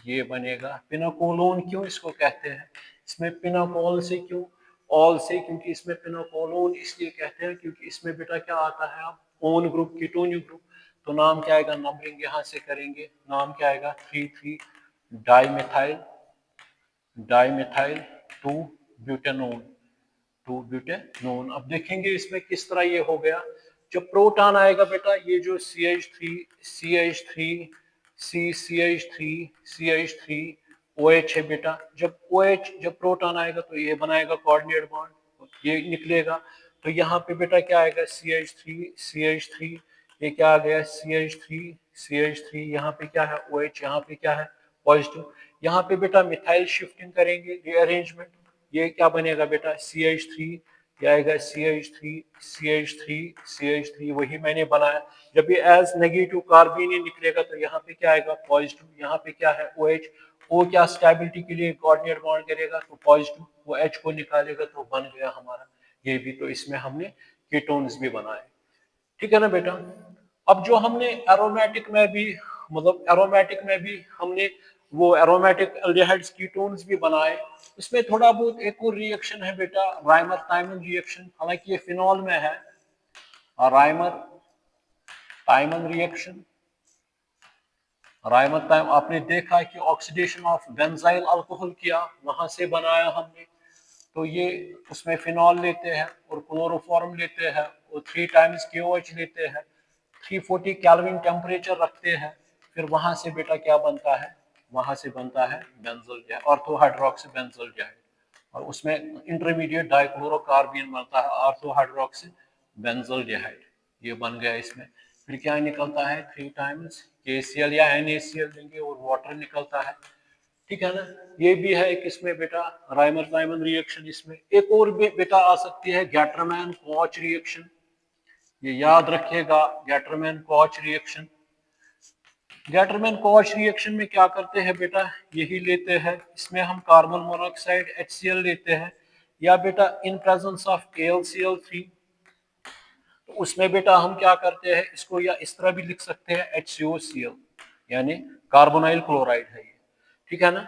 ये बनेगा पिनाकोलोन। क्यों इसको कहते हैं, इसमें पिनाकोल से क्यों, ऑल से, क्योंकि इसमें फिनोकोलोन इसलिए कहते हैं क्योंकि इसमें बेटा क्या आता है, आप ओन ग्रुप कीटोन ग्रुप, तो नाम क्या आएगा, नंबरिंग यहाँ से करेंगे, नाम क्या आएगा 3 डाइमेथाइल डाइमेथाइल 2 ब्यूटेनोन 2 ब्यूटेनोन। अब देखेंगे इसमें किस तरह ये हो गया। जब प्रोटॉन आएगा बेटा, ये जो CH3 OH है बेटा, जब OH जब प्रोटॉन आएगा तो ये बनाएगा कोऑर्डिनेट बॉन्ड, ये निकलेगा, तो यहाँ पे बेटा क्या आएगा CH3 ये क्या आ गया CH3 यहाँ पे क्या है OH, यहाँ पे क्या है पॉजिटिव, यहाँ पे बेटा मिथाइल शिफ्टिंग करेंगे रीअरेंजमेंट, ये क्या बनेगा बेटा CH3, ये आएगा CH3 वही मैंने बनाया। जब ये एज नेगेटिव कार्बन निकलेगा तो यहाँ पे क्या आएगा पॉजिटिव, यहाँ पे क्या है OH, O क्या स्टेबिलिटी के लिए कोऑर्डिनेट बॉन्ड करेगा तो पॉजिटिव, वो H को निकालेगा तो बन गया हमारा ये भी। तो इसमें हमने कीटोन्स भी बनाए, ठीक है ना बेटा। अब जो हमने एरोमेटिक में भी, मतलब एरोमेटिक में भी हमने वो एरोमेटिक एल्डिहाइड्स कीटोन्स भी बनाए, इसमें थोड़ा बहुत एक और रिएक्शन है बेटा, राइमर थाइमन रिएक्शन, हालांकि ये फिनॉल में है, राइमर थाइमन रिएक्शन। राइमर थाइम आपने देखा कि ऑक्सीडेशन ऑफ बेंजाइल अल्कोहल किया, वहां से बनाया हमने, तो ये उसमें फिनॉल लेते हैं और क्लोरोफॉर्म लेते हैं और 3 टाइम्स KOH लेते हैं, 340 केल्विन टेम्परेचर रखते हैं, फिर वहां से बेटा क्या बनता है, वहां से बनता है बेंजोल जाइड, ऑर्थो हाइड्रोक्सी बेंजोल जाइड, और उसमें इंटरमीडिएट डाइक्लोरोकार्बन बनता है ऑर्थो हाइड्रोक्सी बेंजोल जाइड, ये बन गया इसमें। फिर क्या निकलता है 3 टाइम्स KCl या NaCl देंगे और वाटर निकलता है, ठीक है ना। ये भी है एक इसमें बेटा राइमर थाइमन रिएक्शन। इसमें एक और भी बेटा आ सकती है गैटरमैन कोच रिएक्शन, ये याद रखिएगा Gattermann coach reaction. Gattermann coach reaction में क्या करते हैं बेटा, यही लेते हैं, इसमें हम कार्बन मोनोऑक्साइड HCl लेते हैं, या बेटा इन प्रेजेंस ऑफ AlCl3, तो उसमें बेटा हम क्या करते हैं, इसको या इस तरह भी लिख सकते हैं HCOCl, यानी कार्बोनाइल क्लोराइड है ये, ठीक है ना।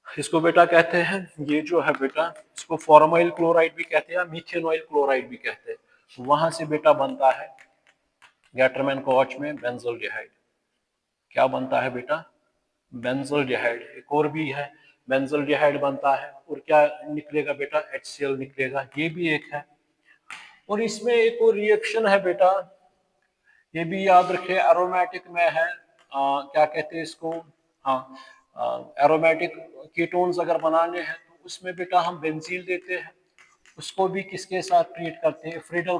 इसको बेटा कहते हैं, ये जो है बेटा इसको फॉर्माइल क्लोराइड भी कहते हैं, मीथेनॉइल क्लोराइड भी कहते हैं, वहां से बेटा बनता है गैटरमैन कोच में बेंजोल्डिहाइड, क्या बनता है बेटा बेंजोल्डिहाइड। एक और भी है बेंजोल्डिहाइड बनता है, और क्या निकलेगा बेटा HCl निकलेगा, ये भी एक है। और इसमें एक और रिएक्शन है बेटा, ये भी याद रखिए एरोमेटिक में है, क्या कहते हैं इसको, हाँ एरोमेटिक कीटोन्स अगर बनाने हैं तो उसमें बेटा हम बेंजील देते हैं, उसको भी किसके साथ ट्रीट करते हैं, फ्रीडल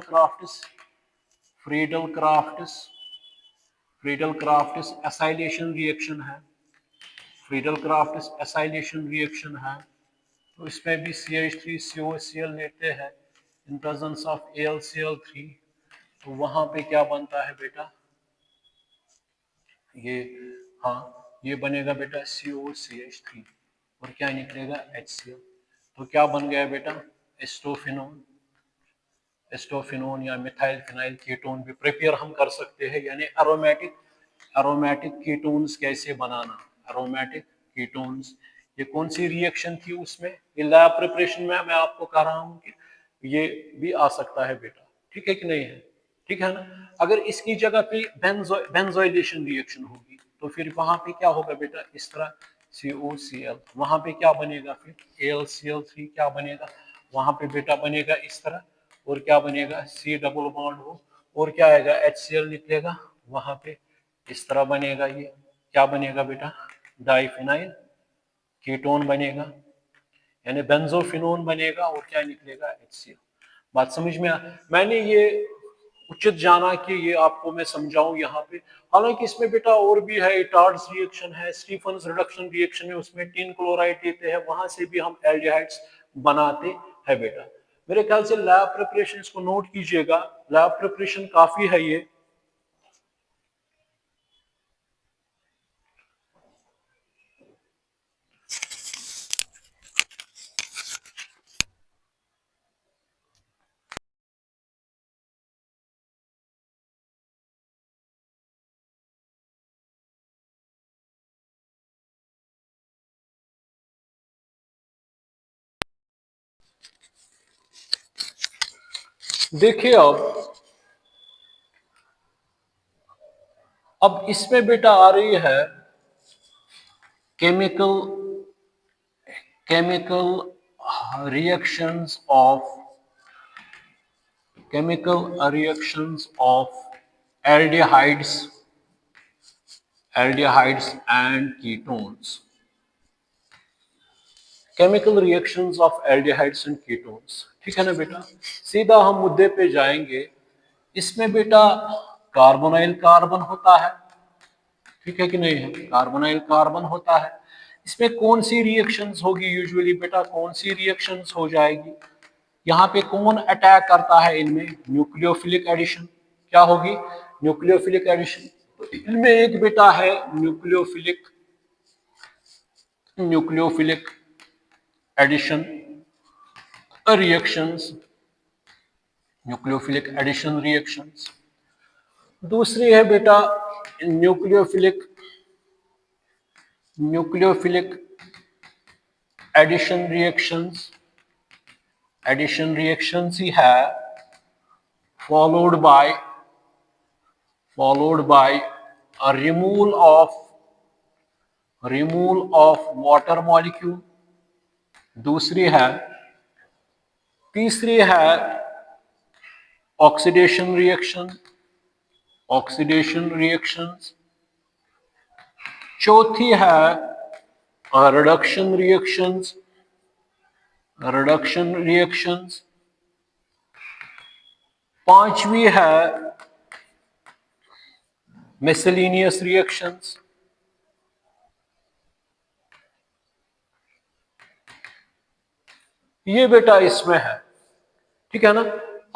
क्राफ्ट्स एसाइलेशन रिएक्शन है, तो इसमें भी CH3COCl लेते हैं इन प्रेजेंस ऑफ AlCl3, तो वहां पे क्या बनता है बेटा, ये हाँ ये बनेगा बेटा COCH3 और क्या निकलेगा HCl, तो क्या बन गया बेटा एस्टोफिनोन या मिथाइल फिनाइल कीटोन भी प्रिपेयर हम कर सकते हैं, यानी एरोमेटिक कीटोन्स कैसे बनाना, एरोमेटिक कीटोन्स, ये कौन सी रिएक्शन थी उसमें, ये लैब प्रिपरेशन में मैं आपको कह रहा हूँ कि ये भी आ सकता है बेटा, ठीक है कि नहीं है, ठीक है ना। अगर इसकी जगह पे बेंजोइलेशन रिएक्शन होगी तो फिर वहां पे क्या होगा बेटा, इस तरह COCl, वहां पे क्या बनेगा फिर AlCl3 क्या बनेगा, वहां पे बेटा बनेगा इस तरह, और क्या बनेगा C डबल बॉन्ड हो, और क्या आएगा HCl निकलेगा वहां पे, इस तरह बनेगा, ये क्या बनेगा बेटा डाइफिनाइल कीटोन बनेगा, यानी बेंजोफिनोन बनेगा, और क्या निकलेगा HCl। बात समझ में मैंने ये उचित जाना कि ये आपको मैं समझाऊं यहाँ पे, हालांकि इसमें बेटा और भी है, इटार्ड्स रिएक्शन है, स्टीफन्स रिडक्शन रिएक्शन है, उसमें टिन क्लोराइड देते हैं, वहां से भी हम एल्डिहाइड्स बनाते हैं बेटा। मेरे ख्याल से लैब प्रिपरेशन इसको नोट कीजिएगा, लैब प्रिपरेशन काफी है ये। देखिए अब इसमें बेटा आ रही है chemical chemical reactions of aldehydes and ketones. Chemical reactions of aldehydes and ketones. ठीक है ना बेटा, सीधा हम मुद्दे पे जाएंगे। इसमें बेटा कार्बोनाइल कार्बन होता है, ठीक है कि नहीं है, कार्बोनाइल कार्बन होता है। इसमें कौन सी रिएक्शंस होगी यूजुअली बेटा, कौन सी रिएक्शंस हो जाएगी, यहाँ पे कौन अटैक करता है इनमें, न्यूक्लियोफिलिक एडिशन। क्या होगी, न्यूक्लियोफिलिक एडिशन। तो इनमें एक बेटा है nucleophilic addition reactions, nucleophilic addition reactions. दूसरी है बेटा न्यूक्लियोफिलिक एडिशन रिएक्शंस ही है, followed by a removal of water molecule। तीसरी है ऑक्सीडेशन रिएक्शंस। चौथी है रिडक्शन रिएक्शंस। पांचवी है मिसलेनियस रिएक्शंस। ये बेटा इसमें है, ठीक है ना।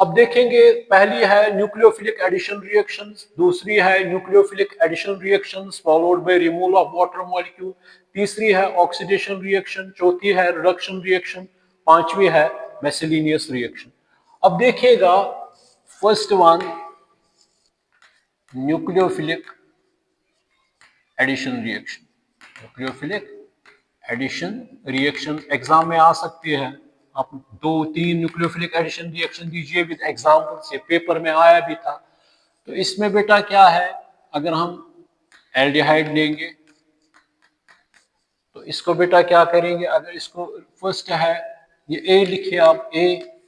अब देखेंगे, पहली है न्यूक्लियोफिलिक एडिशन रिएक्शंस, दूसरी है nucleophilic addition reactions followed by removal of water molecule, तीसरी है ऑक्सीडेशन रिएक्शन, चौथी है रिडक्शन रिएक्शन, पांचवी है मिसलेनियस रिएक्शन। अब देखिएगा first one nucleophilic addition reaction exam में आ सकती है। आप 2-3 न्यूक्लियोफिलिक एडिशन रिएक्शन दीजिए विद एग्जांपल्स, ये पेपर में आया भी था। तो इसमें बेटा क्या है, अगर हम एल्डिहाइड लेंगे तो इसको बेटा क्या करेंगे, अगर इसको फर्स्ट है ये ए लिखिए आप, ए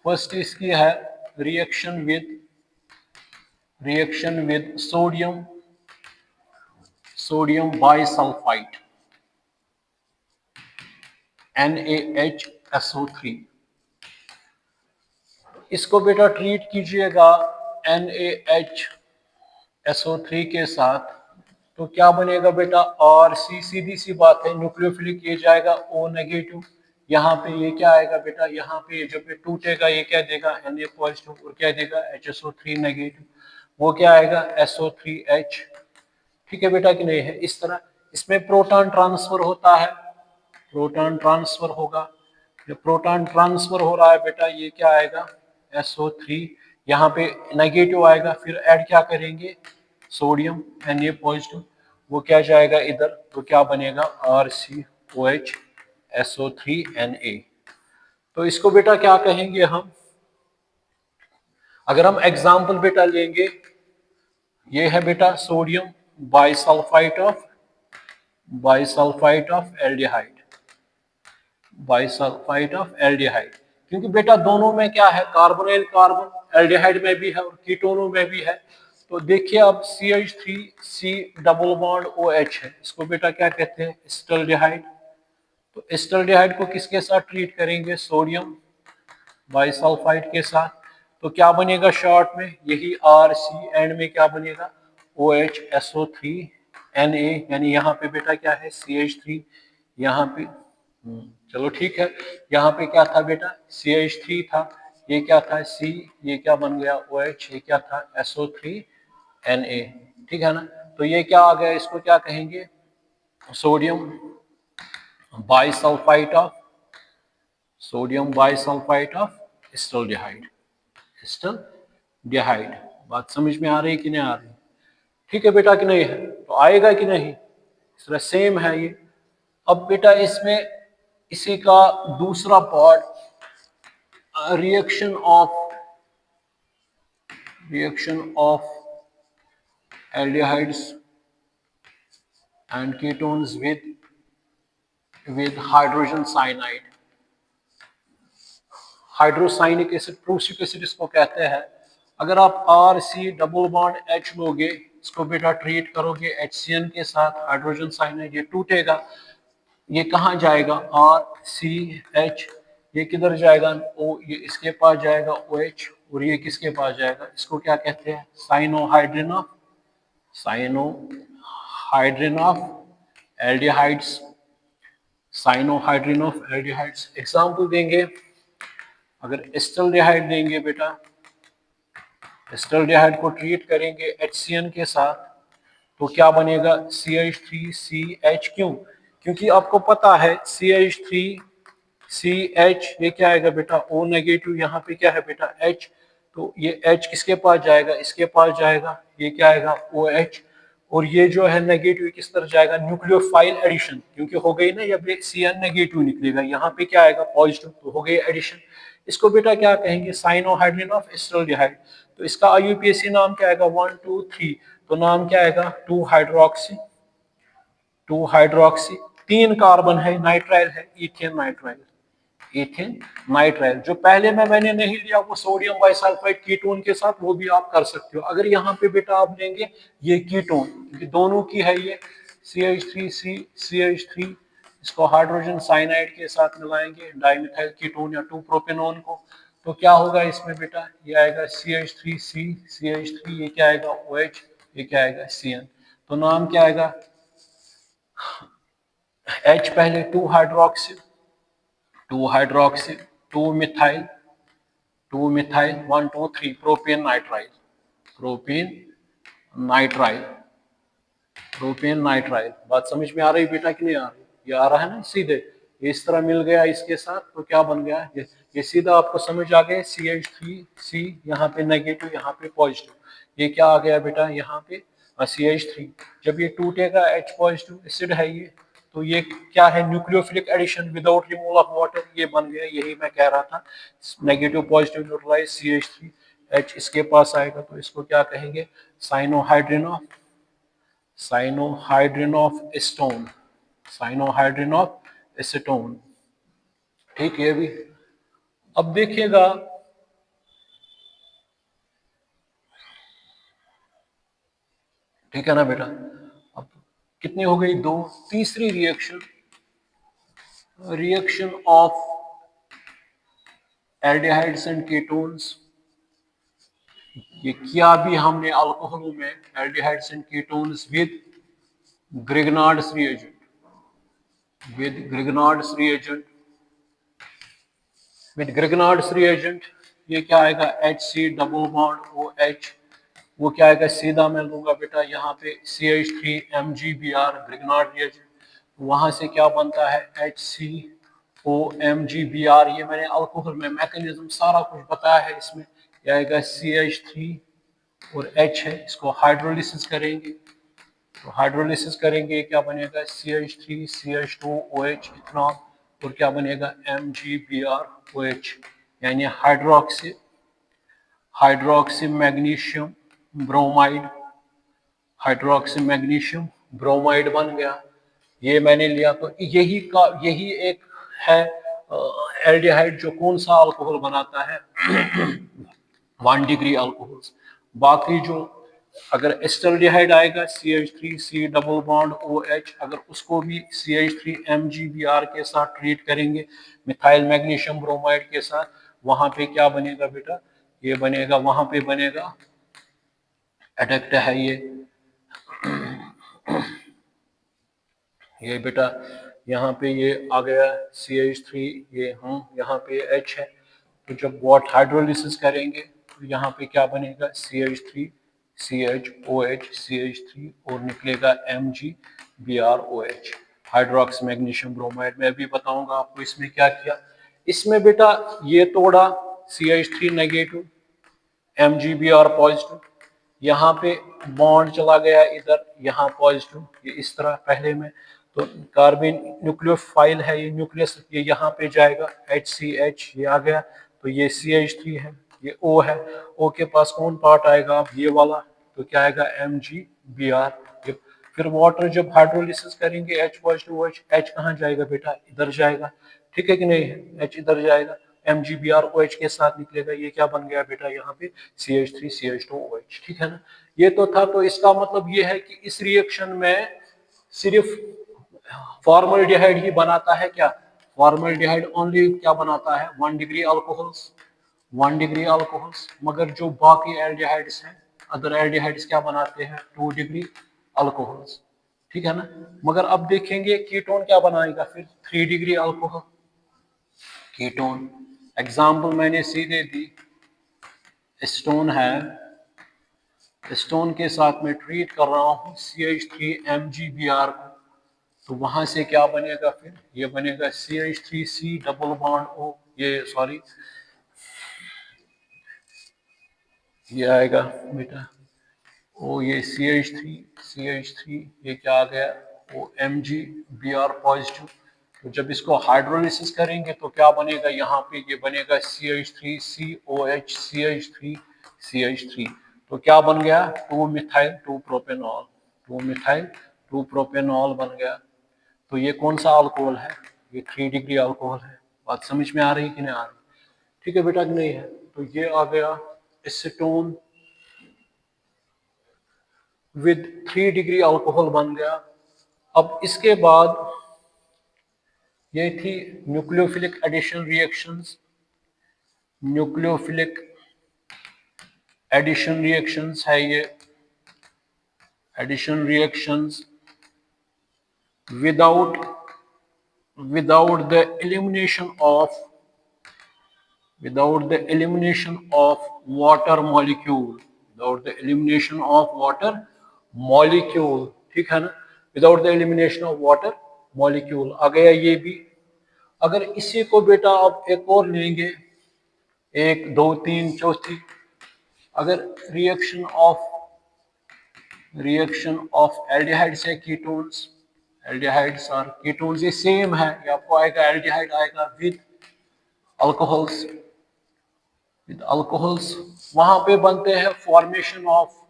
फर्स्ट इसकी है reaction with sodium bisulphide NaHSO3। इसको बेटा ट्रीट कीजिएगा NaHSO3 के साथ, तो क्या बनेगा बेटा, RC, सीधी सी बात है, न्यूक्लियोफिलिक ये जाएगा O नेगेटिव, यहाँ पे ये क्या आएगा बेटा, यहाँ पे जब ये टूटेगा ये क्या देगा Na पॉजिटिव, और क्या देगा HSO3 नेगेटिव, वो क्या आएगा SO3H। ठीक है बेटा कि नहीं है। इस तरह इसमें प्रोटॉन ट्रांसफर होता है, प्रोटॉन ट्रांसफर होगा, जो प्रोटॉन ट्रांसफर हो रहा है बेटा ये क्या आएगा SO3, यहाँ पे नेगेटिव आएगा, फिर ऐड क्या करेंगे सोडियम Na पॉजिटिव, वो क्या जाएगा इधर, तो क्या बनेगा RCOH SO3Na। तो इसको बेटा क्या कहेंगे हम, अगर हम एग्जाम्पल बेटा लेंगे, ये है बेटा सोडियम बाइसल्फाइड ऑफ एल्डिहाइड, क्योंकि बेटा दोनों में क्या है, कार्बोनाइल कार्बन, एल्डिहाइड में भी है और कीटोनों में भी है। तो देखिए अब CH3C डबल बॉन्ड OH है, इसको बेटा क्या कहते हैं, एसिटाल्डिहाइड। तो एसिटाल्डिहाइड को किसके साथ ट्रीट करेंगे, सोडियम बाइसल्फाइड के साथ, तो क्या बनेगा शॉर्ट में, यही RC, एंड में क्या बनेगा OH SO3Na, यानी यहाँ पे बेटा क्या है CH3, यहाँ पे चलो ठीक है, यहाँ पे क्या था बेटा CH3 था, ये क्या था C, ये क्या बन गया OH, ये क्या था SO3Na। ठीक है ना, तो ये क्या आ गया, इसको क्या कहेंगे, सोडियम बाइसल्फाइड ऑफ एसिटाल्डिहाइड। बात समझ में आ रही है कि नहीं आ रही, ठीक है बेटा कि नहीं है, तो आएगा कि नहीं, इस तरह सेम है ये। अब बेटा इसमें इसी का दूसरा part reaction of reaction of aldehydes and ketones with hydrogen cyanide. Hydrocyanic acid, prussic acid इसको कहते हैं। अगर आप R C double bond H लोगे, इसको बेटा ट्रीट करोगे HCN के साथ, हाइड्रोजन साइनाइड, ये टूटेगा, ये कहाँ जाएगा, आर सी एच, ये किधर जाएगा, ओ, ये इसके पास जाएगा OH, और ये किसके पास जाएगा, इसको क्या कहते हैं, cyanohydrin of aldehydes, cyanohydrin of aldehydes. Example देंगे, अगर एस्टल्डिहाइड देंगे बेटा, एस्टल्डिहाइड को ट्रीट करेंगे HCN के साथ, तो क्या बनेगा, CH3CH। क्यों, क्योंकि आपको पता है CH3CH ये क्या आएगा बेटा, O नेगेटिव, यहाँ पे क्या है बेटा H, तो ये H किसके पास जाएगा, इसके पास जाएगा, ये क्या आएगा OH, और ये जो है नेगेटिव किस तरह जाएगा, न्यूक्लियोफाइल एडिशन, क्योंकि हो गई ना, जब CN नेगेटिव निकलेगा, यहाँ पे क्या आएगा पॉजिटिव, तो हो गई एडिशन। इसको बेटा क्या कहेंगे, साइनोहाइड्रिन ऑफ एस्टल्डिहाइड। तो इसका IUPAC नाम क्या आएगा, 1 2 3, तो नाम क्या आएगा, 2 हाइड्रोक्सी, 3 कार्बन है, नाइट्राइल है, इथेन नाइट्राइल। जो पहले में मैंने नहीं लिया वो सोडियम बाइसल्फाइड कीटोन के साथ, वो भी आप कर सकते हो। अगर यहाँ पे बेटा आप लेंगे ये कीटोन, दोनों की है ये CH3, इसको हाइड्रोजन साइनाइड के साथ मिलाएंगे, डाइमिथाइल कीटोन या 2 प्रोपेनोन को, तो क्या होगा इसमें बेटा, ये आएगा CH3, ये क्या आएगा OH, ये क्या आएगा CN, तो नाम क्या आएगा, H पहले 2 हाइड्रोक्सी, 2 मिथाइल, 1 2 3 प्रोपेन नाइट्राइल। बात समझ में आ रही बेटा कि नहीं आ रही, ये आ रहा है ना सीधे, ये इस तरह मिल गया इसके साथ, तो क्या बन गया, ये सीधा आपको समझ आ गया, CH3C, यहाँ पे नेगेटिव, यहाँ पे पॉजिटिव, ये क्या आ गया बेटा, यहाँ पे CH3, जब ये टूटेगा H पॉजिटिव एसिड है ये, तो ये क्या है, nucleophilic addition without removal of water, ये बन गया, यही मैं कह रहा था, negative positive neutralise CH3, H इसके पास आएगा, तो इसको क्या कहेंगे, साइनोहाइड्रिन ऑफ एसीटोन। ठीक है भी। अब देखिएगा, ठीक है ना बेटा, अब कितनी हो गई, 2। तीसरी reaction of aldehydes and ketones, ये किया भी हमने अल्कोहलों में, aldehydes and ketones with Grignard's reagent, ये क्या आएगा, HC डबल बॉन्ड OH, वो क्या आएगा, सीधा मैं लूंगा बेटा यहाँ पे CH3MgBr ग्रिग्नार्ड रिएजेंट, वहां से क्या बनता है HCOMgBr, ये मैंने अल्कोहल में मैकेनिज्म सारा कुछ बताया है, इसमें क्या आएगा CH3 और H है, इसको हाइड्रोलिसिस करेंगे, तो हाइड्रोलिसिस करेंगे क्या बनेगा, CH3 CH2OH इथेनॉल, और क्या बनेगा MgBrOH, यानी हाइड्रोक्सी मैग्नीशियम ब्रोमाइड बन गया, ये मैंने लिया। तो यही एक है एल्डिहाइड, जो कौन सा अल्कोहल बनाता है 1 डिग्री अल्कोहल्स। बाकी जो अगर एस्टल्डिहाइड आएगा CH3C डबल बॉन्ड OH, अगर उसको भी CH3MgBr के साथ ट्रीट करेंगे मिथाइल मैग्नीशियम ब्रोमाइड के साथ, वहां पे क्या बनेगा बेटा, ये बनेगा, वहां पे बनेगा एडेक्ट है ये बेटा, यहाँ पे ये आ गया CH3, ये यहाँ पे H है, तो जब वाट हाइड्रोलिसिस करेंगे तो यहाँ पे क्या बनेगा CH3 CHOH CH3 और निकलेगा MgBrOH, हाइड्रोक्सी मैग्नीशियम ब्रोमाइड। मैं भी बताऊंगा आपको इसमें क्या किया। इसमें बेटा ये तोड़ा CH3 नेगेटिव MgBr पॉजिटिव, यहाँ पे बॉन्ड चला गया इधर, यहाँ पॉजिटिव, ये इस तरह पहले में, तो कार्बन न्यूक्लियोफाइल है, ये न्यूक्लियस, ये यहाँ पे जाएगा HCH, ये आ गया, तो ये CH3 है, ये O है, O के पास कौन पार्ट आएगा, अब ये वाला, तो क्या आएगा MgBr। फिर वाटर जब हाइड्रोलिसिस करेंगे H पॉजिटिव OH, H कहाँ जाएगा बेटा, इधर जाएगा, ठीक है कि नहीं है, H इधर जाएगा, MgBr OH के साथ निकलेगा, ये क्या बन गया बेटा यहाँ पे CH3CH2OH, ठीक है ना। ये तो था, तो इसका मतलब ये है कि इस रिएक्शन में सिर्फ फॉर्मल्डिहाइड ही बनाता है क्या, फॉर्मल्डिहाइड ओनली क्या बनाता है 1 डिग्री अल्कोहल्स, 1 डिग्री अल्कोहल्स, मगर जो बाकी एल्डिहाइड्स हैं, अदर एल्डिहाइड्स क्या बनाते हैं 2 डिग्री अल्कोहल्स, ठीक है ना। मगर अब देखेंगे कीटोन क्या बनाएगा फिर 3 डिग्री अल्कोहल कीटोन। एग्जाम्पल मैंने सीधे दी, स्टोन है, स्टोन के साथ मैं ट्रीट कर रहा हूँ CH3MgBr को, तो वहां से क्या बनेगा फिर, ये बनेगा CH3C डबल बॉन्ड O, ये सॉरी ये आएगा बेटा ओ, ये CH3 ये क्या आ गया ओ MgBr पॉजिटिव। तो जब इसको हाइड्रोलिसिस करेंगे तो क्या बनेगा यहाँ पे, ये बनेगा CH3COH CH3 तो क्या बन गया 2 मिथाइल 2 प्रोपेनॉल, 2 मिथाइल 2 प्रोपेनॉल बन गया। तो ये कौन सा अल्कोहल है, ये 3 डिग्री अल्कोहल है। बात समझ में आ रही कि नहीं आ रही, ठीक है बेटा कि नहीं है। तो ये आ गया एसीटोन विद 3 डिग्री अल्कोहल बन गया। अब इसके बाद ये थी nucleophilic addition reactions, nucleophilic addition reactions है ये, addition reactions without the elimination of water molecule, ठीक है ना, without the elimination of water molecule आ गया ये भी। अगर इसी को बेटा आप एक और लेंगे, 1 2 3 चौथी, अगर रिएक्शन ऑफ एल्डिहाइड्स है कीटोन्स, एल्डिहाइड्स और कीटोन्स ये सेम है, ये आपको आएगा एल्डिहाइड आएगा विद अल्कोहल्स, वहां पे बनते हैं फॉर्मेशन ऑफ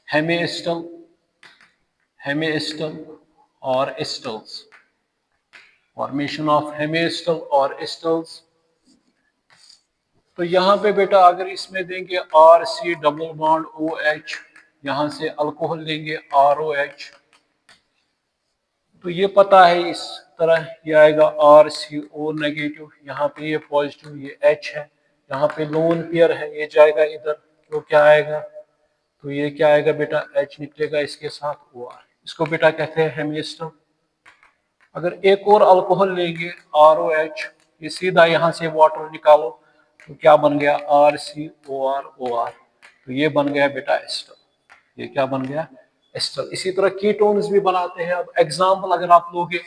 हेमिएस्टल और एस्टल्स, फॉर्मेशन ऑफ हेमिएस्टल और एस्टल्स। तो यहाँ पे बेटा अगर इसमें देंगे RC डबल बॉन्ड OH, यहाँ से अल्कोहल लेंगे ROH, तो ये पता है इस तरह ये आएगा RCO नेगेटिव, यहाँ पे ये पॉजिटिव ये H है, यहाँ पे लोन पेयर है, ये जाएगा इधर, तो क्या आएगा, तो ये क्या आएगा बेटा H निकलेगा इसके साथ OR, इसको बेटा कहते हैं हेमिएस्टल। अगर एक और अल्कोहल लेंगे ROH, ये सीधा यहाँ से वाटर निकालो, तो क्या बन गया RCOR, तो ये बन गया बेटा एस्टर, ये क्या बन गया एस्टर। इसी तरह कीटोन्स भी बनाते हैं। अब एग्जांपल अगर आप लोगे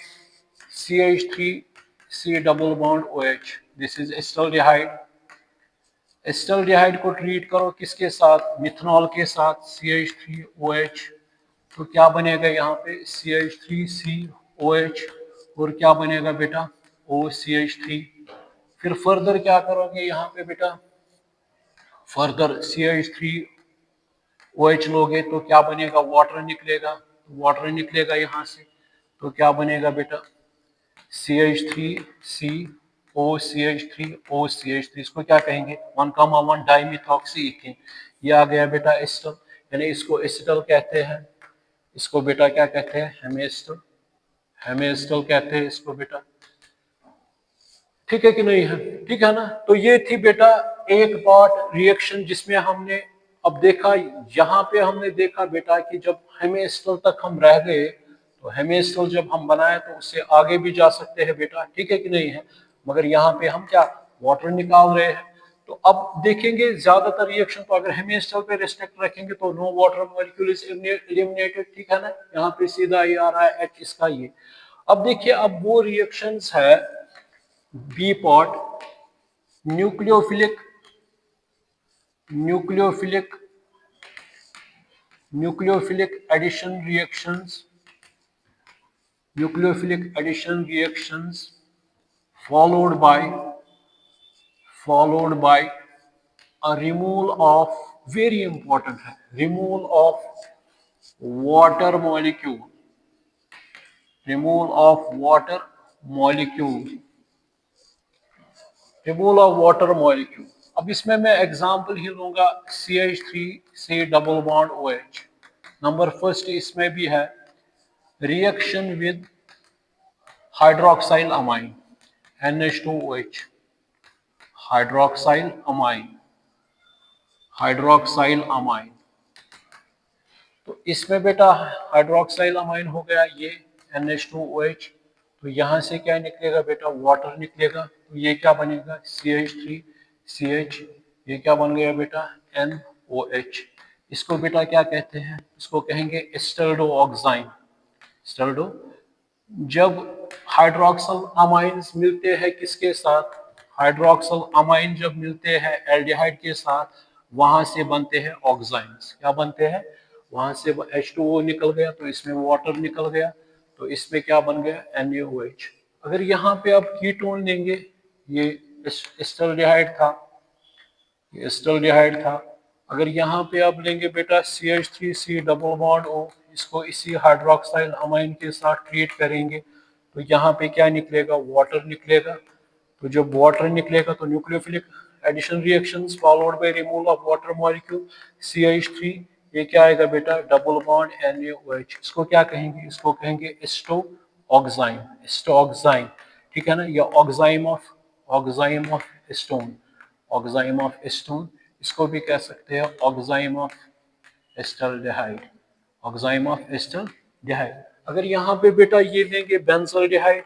CH3C double bond OH, this is acetaldehyde, acetaldehyde को ट्रीट करो किसके साथ, मिथनॉल के साथ CH3OH, तो क्या बनेगा यहाँ पे CH3COH और क्या बनेगा बेटा OCH3। फिर फर्दर क्या करोगे यहाँ पे बेटा, फर्दर CH3OH लोगे तो क्या बनेगा, वाटर निकलेगा यहाँ से, तो क्या बनेगा बेटा CH3COCH3OCH3, इसको क्या कहेंगे 1,1 डाइमिथॉक्सी इथेन, ये आ गया बेटा एस्टर, यानी इसको एसिटल कहते हैं, इसको बेटा क्या कहते हैं हेमिएस्टल कहते हैं इसको बेटा, ठीक है कि नहीं है, ठीक है ना। तो ये थी बेटा एक पार्ट रिएक्शन जिसमें हमने अब देखा, यहाँ पे हमने देखा बेटा कि जब हेमिएस्टल तक हम रह गए, तो हेमिएस्टल जब हम बनाए तो उससे आगे भी जा सकते हैं बेटा, ठीक है कि नहीं है, मगर यहाँ पे हम क्या वाटर निकाल रहे हैं। तो अब देखेंगे ज्यादातर रिएक्शन तो अगर हेमिएस्टल पे रेस्ट्रिक्ट रखेंगे तो no water molecule is eliminated, ठीक है ना, यहाँ पे सीधा ये आ रहा है H इसका ये। अब देखिए अब वो रिएक्शंस है B part, nucleophilic addition reactions, followed by followed by a removal of, very important है, removal of water molecule, removal of water molecule, removal of water molecule. अब इसमें मैं एग्जांपल ही लूंगा CH3 से double bond OH। Number first इसमें भी है reaction with hydroxyl amine NH2OH, hydroxyl amine, hydroxyl amine. तो इसमें बेटा हाइड्रोक्साइल अमाइन हो गया ये NH2OH। तो यहाँ से क्या निकलेगा बेटा, वाटर निकलेगा। तो ये क्या बनेगा CH3CH, ये क्या बन गया बेटा NOH। इसको बेटा क्या कहते हैं, इसको कहेंगे स्टर्डोऑक्साइन। स्टर्डो, जब हाइड्रोक्सल अमाइंस मिलते हैं किसके साथ, हाइड्रोक्सल अमाइन जब मिलते हैं एल्डिहाइड के साथ, वहां से बनते हैं ऑक्साइंस। क्या बनते हैं, वहां से H2O निकल गया तो इसमें वाटर निकल गया, तो इसमें क्या बन गया NaOH। अगर यहाँ पे आप कीटोन लेंगे, ये एस्टल्डिहाइड था, ये एस्टल्डिहाइड था। अगर यहाँ पे आप लेंगे बेटा CH3C डबल बॉन्ड O, इसको इसी हाइड्रोक्साइल अमाइन के साथ ट्रीट करेंगे तो यहाँ पे क्या निकलेगा, वाटर निकलेगा। तो जब वाटर निकलेगा तो nucleophilic addition reactions followed by removal of water molecule CH3, ये क्या आएगा बेटा डबल बॉन्ड NaOH। इसको क्या कहेंगे, इसको कहेंगे स्टोऑक्साइन, स्टोऑक्साइन, ठीक है ना, या oxime of stone, oxime of stone. इसको भी कह सकते हैं oxime of acetaldehyde, oxime of acetaldehyde. अगर यहाँ पे बेटा ये लेंगे बेंजल्डिहाइड,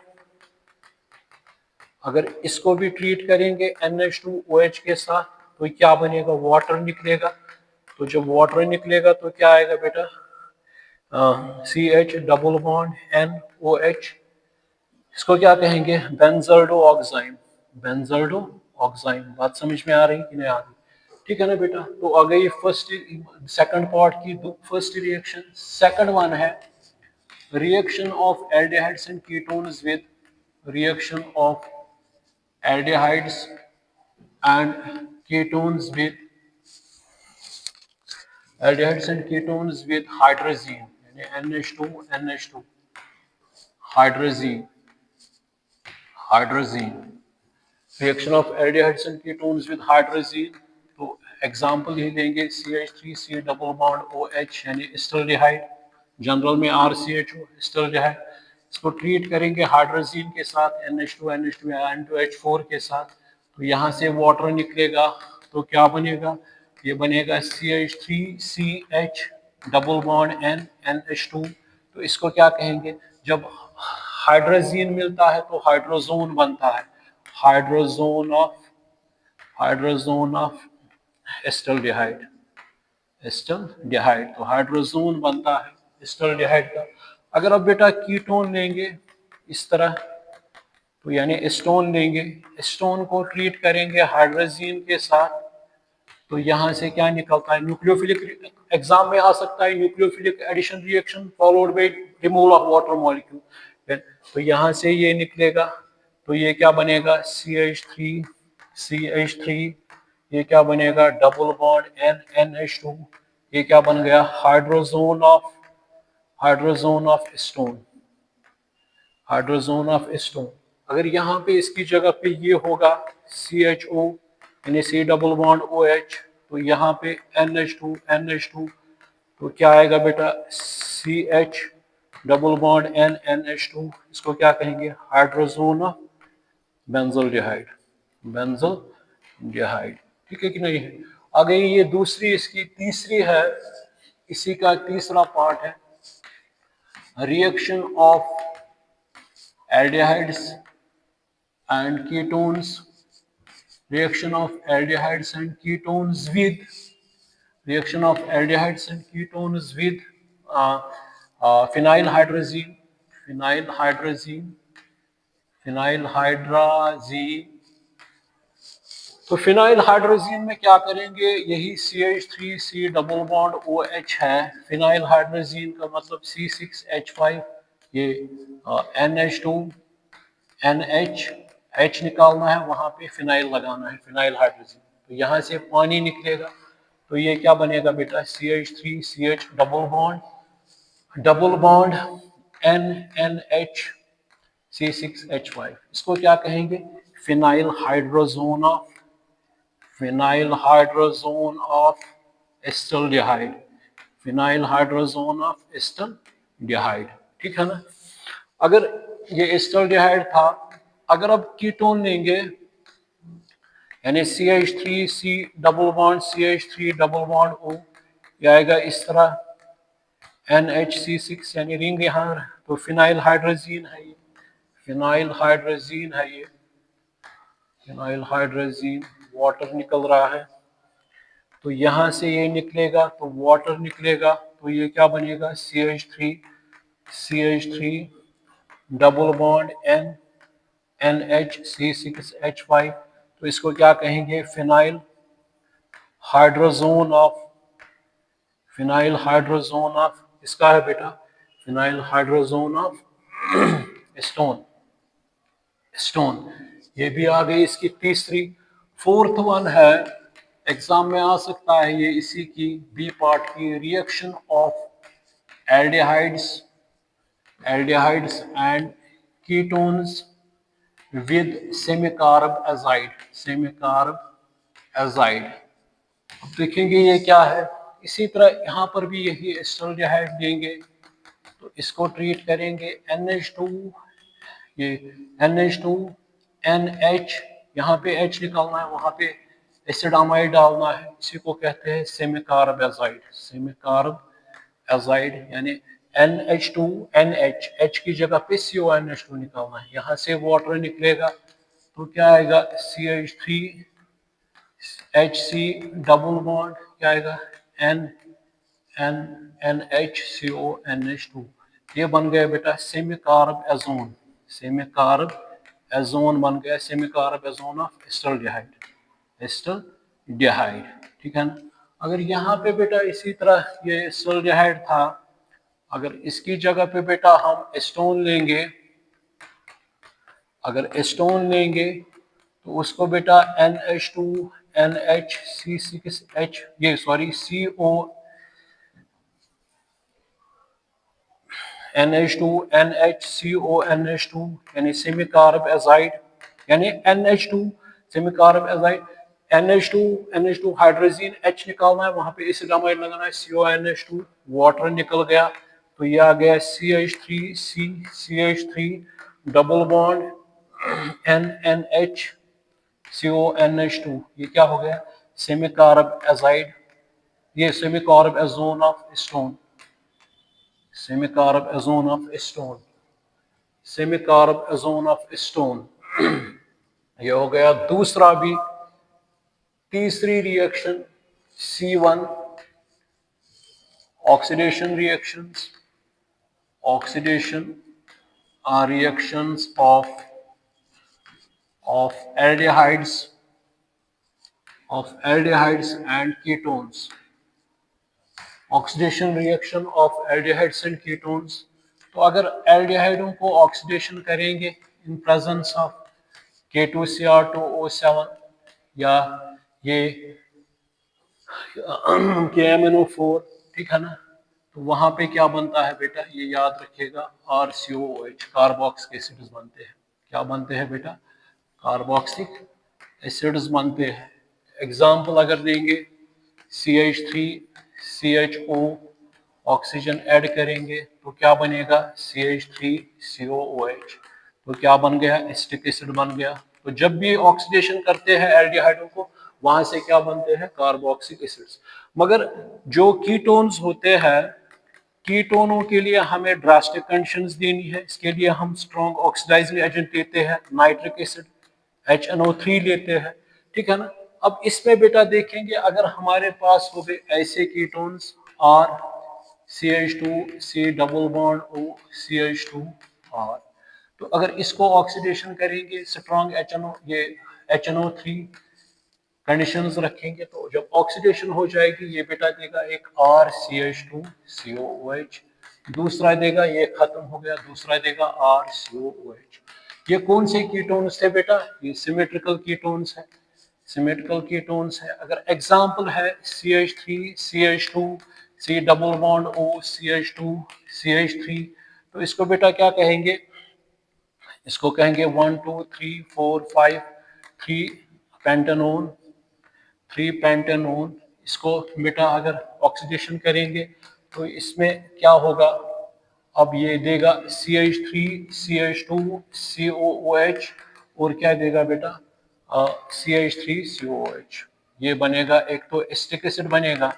अगर इसको भी ट्रीट करेंगे NH2OH के साथ तो क्या बनेगा, वाटर निकलेगा। तो जब वाटर निकलेगा तो क्या आएगा बेटा CH डबल बॉन्ड NOH। इसको क्या कहेंगे बेंजल्डोऑक्साइम, बेंजल्डोऑक्साइम। बात समझ में आ रही कि नहीं आ रही, ठीक है ना बेटा। तो आ गई फर्स्ट, सेकंड पार्ट की फर्स्ट रिएक्शन। सेकंड वन है reaction of aldehydes and ketones with, reaction of aldehydes and ketones with, aldehydes and ketones with hydrazine, यानी NH2 hydrazine, hydrazine, reaction of aldehydes and ketones with hydrazine। तो example ही लेंगे CH3C double bond OH यानी acetaldehyde, general में RCHO acetaldehyde. इसको treat करेंगे hydrazine के साथ NH2 N2H4 के साथ। तो यहाँ से वाटर निकलेगा तो क्या बनेगा, ये बनेगा CH3CH डबल बॉन्ड NH2। तो इसको क्या कहेंगे, जब हाइड्रोजीन मिलता है तो हाइड्रोजोन बनता है, हाइड्रोजोन ऑफ एस्टल्डिहाइड, एस्टल्डिहाइड। तो हाइड्रोजोन बनता है एस्टल्डिहाइड का। अगर आप बेटा कीटोन लेंगे इस तरह, तो यानी स्टोन लेंगे, स्टोन को ट्रीट करेंगे हाइड्रोजीन के साथ, तो यहाँ से क्या निकलता है, न्यूक्लियोफिलिक, एग्जाम में आ सकता है nucleophilic addition reaction followed by removal of water molecule. तो यहाँ से ये निकलेगा तो ये क्या बनेगा CH3, ये क्या बनेगा डबल बॉन्ड NH2, ये क्या बन गया hydrazone of stone, hydrazone of stone. अगर यहाँ पे इसकी जगह पे ये होगा CHO यानी C डबल बॉन्ड OH, तो यहाँ पे NH2, तो क्या आएगा बेटा CH डबल बॉन्ड NH2। इसको क्या कहेंगे हाइड्रोजोन ऑफ बेंजल्डिहाइड, बेंजल्डिहाइड, ठीक है कि नहीं है। आ गई ये दूसरी, इसकी तीसरी है, इसी का तीसरा पार्ट है reaction of aldehydes and ketones, reaction of aldehydes and ketones with, reaction of aldehydes and ketones with phenylhydrazine, phenylhydrazine, phenylhydrazine। तो फिनाइल हाइड्रोजीन में क्या करेंगे, यही CH3C डबल बॉन्ड OH है, फिनाइल हाइड्रोजीन का मतलब C6H5, ये NH2 NH H निकालना है, वहां पे फिनाइल लगाना है, फिनाइल हाइड्रोजन। तो यहाँ से पानी निकलेगा, तो ये क्या बनेगा बेटा, CH3CH double bond NNH C6H5। इसको क्या कहेंगे, phenyl hydrazone of acetaldehyde, phenyl hydrazone of acetaldehyde. ठीक है ना। अगर ये एस्टल्डिहाइड था, अगर अब कीटोन लेंगे, यानी CH3C double bond CH3 double bond O, ये आएगा इस तरह NHC6, यानी रिंग यहाँ, तो फिनाइल हाइड्रोजीन है ये, फिनाइल हाइड्रोजीन है ये, फिनाइल हाइड्रोजीन, वाटर निकल रहा है। तो यहाँ से ये निकलेगा, तो वाटर निकलेगा, तो ये क्या बनेगा, CH3 डबल बॉन्ड NHC6H5। तो इसको क्या कहेंगे, phenyl hydrazone of, phenyl hydrazone of, इसका है बेटा फिनाइल हाइड्रोजोन ऑफ स्टोन। ये भी आ गई इसकी तीसरी। फोर्थ वन है, एग्जाम में आ सकता है ये इसी की बी पार्ट की, reaction of aldehydes and ketones with semicarbazide. अब देखेंगे ये क्या है। इसी तरह यहाँ पर भी यही एस्टल्डिहाइड देंगे, तो इसको ट्रीट करेंगे NH2, ये NH2 NH, यहाँ पे H निकालना है, वहाँ पे एसिडामाइड डालना है, इसी को कहते हैं सेमीकार्ब एजाइड, यानी NH2 NH, H की जगह पे CONH2 निकालना है, यहाँ से वाटर निकलेगा, तो क्या आएगा, CH3 HC डबल बॉन्ड, क्या आएगा, NHCONH2। ये बन गया बेटा सेमीकार्ब एजोन बन गया, सेमीकार्ब एजोन ऑफ एस्टल्डिहाइड। ठीक है ना। अगर यहाँ पे बेटा इसी तरह ये एस्टल्डिहाइड था, अगर इसकी जगह पे बेटा हम एस्टोन लेंगे, अगर एस्टोन लेंगे तो उसको बेटा NH2 NHC6H, ये सॉरी NH2 NHCONH2, यानी सेमीकार्ब एजाइड, यानी NH2 सेमीकार्ब azide, NH2 hydrogen, H निकालना है, वहां पे एसिडामाइड लगाना है, CONH2, वाटर निकल गया, तो ये आ गया CH3 डबल बॉन्ड NNHCONH2। ये क्या हो गया, सेमीकार्ब एजाइड, ये semicarbazone of stone, semicarbazone of stone, semicarbazone of stone. ये हो गया दूसरा भी। तीसरी reaction C1, oxidation reactions, reactions of aldehydes and ketones, oxidation reaction of aldehydes and ketones. तो अगर एल्डिहाइडों को ऑक्सीडेशन करेंगे इन प्रेजेंस ऑफ K2Cr2O7 या ये KMNO4, ठीक है ना, तो वहां पे क्या बनता है बेटा, ये याद रखिएगा, RCOOH, कार्बोक्सिक एसिड्स बनते हैं। क्या बनते हैं बेटा, कार्बोक्सिक एसिड्स बनते हैं। एग्जाम्पल अगर देंगे, CH3CHO, ऑक्सीजन ऐड करेंगे तो क्या बनेगा, CH3COOH, तो क्या बन गया, एसिटिक एसिड बन गया। तो जब भी ऑक्सीडेशन करते हैं एल्डिहाइडों को, वहां से क्या बनते हैं, कार्बोक्सिक एसिड्स। मगर जो कीटोन्स होते हैं, कीटोनों के लिए हमें ड्रास्टिक कंडीशंस देनी है। इसके लिए हम स्ट्रॉन्ग ऑक्सीडाइजिंग एजेंट लेते हैं, नाइट्रिक एसिड HNO3 लेते हैं, ठीक है ना। अब इसमें बेटा देखेंगे, अगर हमारे पास हो गए ऐसे ketones R CH2 C double bond O CH2R, तो अगर इसको ऑक्सीडेशन करेंगे, स्ट्रॉन्ग HNO3 कंडीशंस रखेंगे, तो जब ऑक्सीडेशन हो जाएगी, ये बेटा देगा एक RCH2COOH, दूसरा देगा, ये खत्म हो गया, दूसरा देगा RCOOH। ये कौन से कीटोन्स थे बेटा? ये सिमेट्रिकल कीटोन्स है, सिमेट्रिकल कीटोन्स है। अगर एग्जांपल है CH3 CH2 C double bond O CH2 CH3, तो इसको बेटा क्या कहेंगे? इसको कहेंगे 1 2 3 4 5 3 पेंटानोन, 3 पेंटानोन। इसको बेटा अगर ऑक्सीडेशन करेंगे तो इसमें क्या होगा? अब ये देगा CH3 CH2 COOH, और क्या देगा बेटा? CH3 COOH। ये बनेगा, एक तो एसिटिक एसिड बनेगा,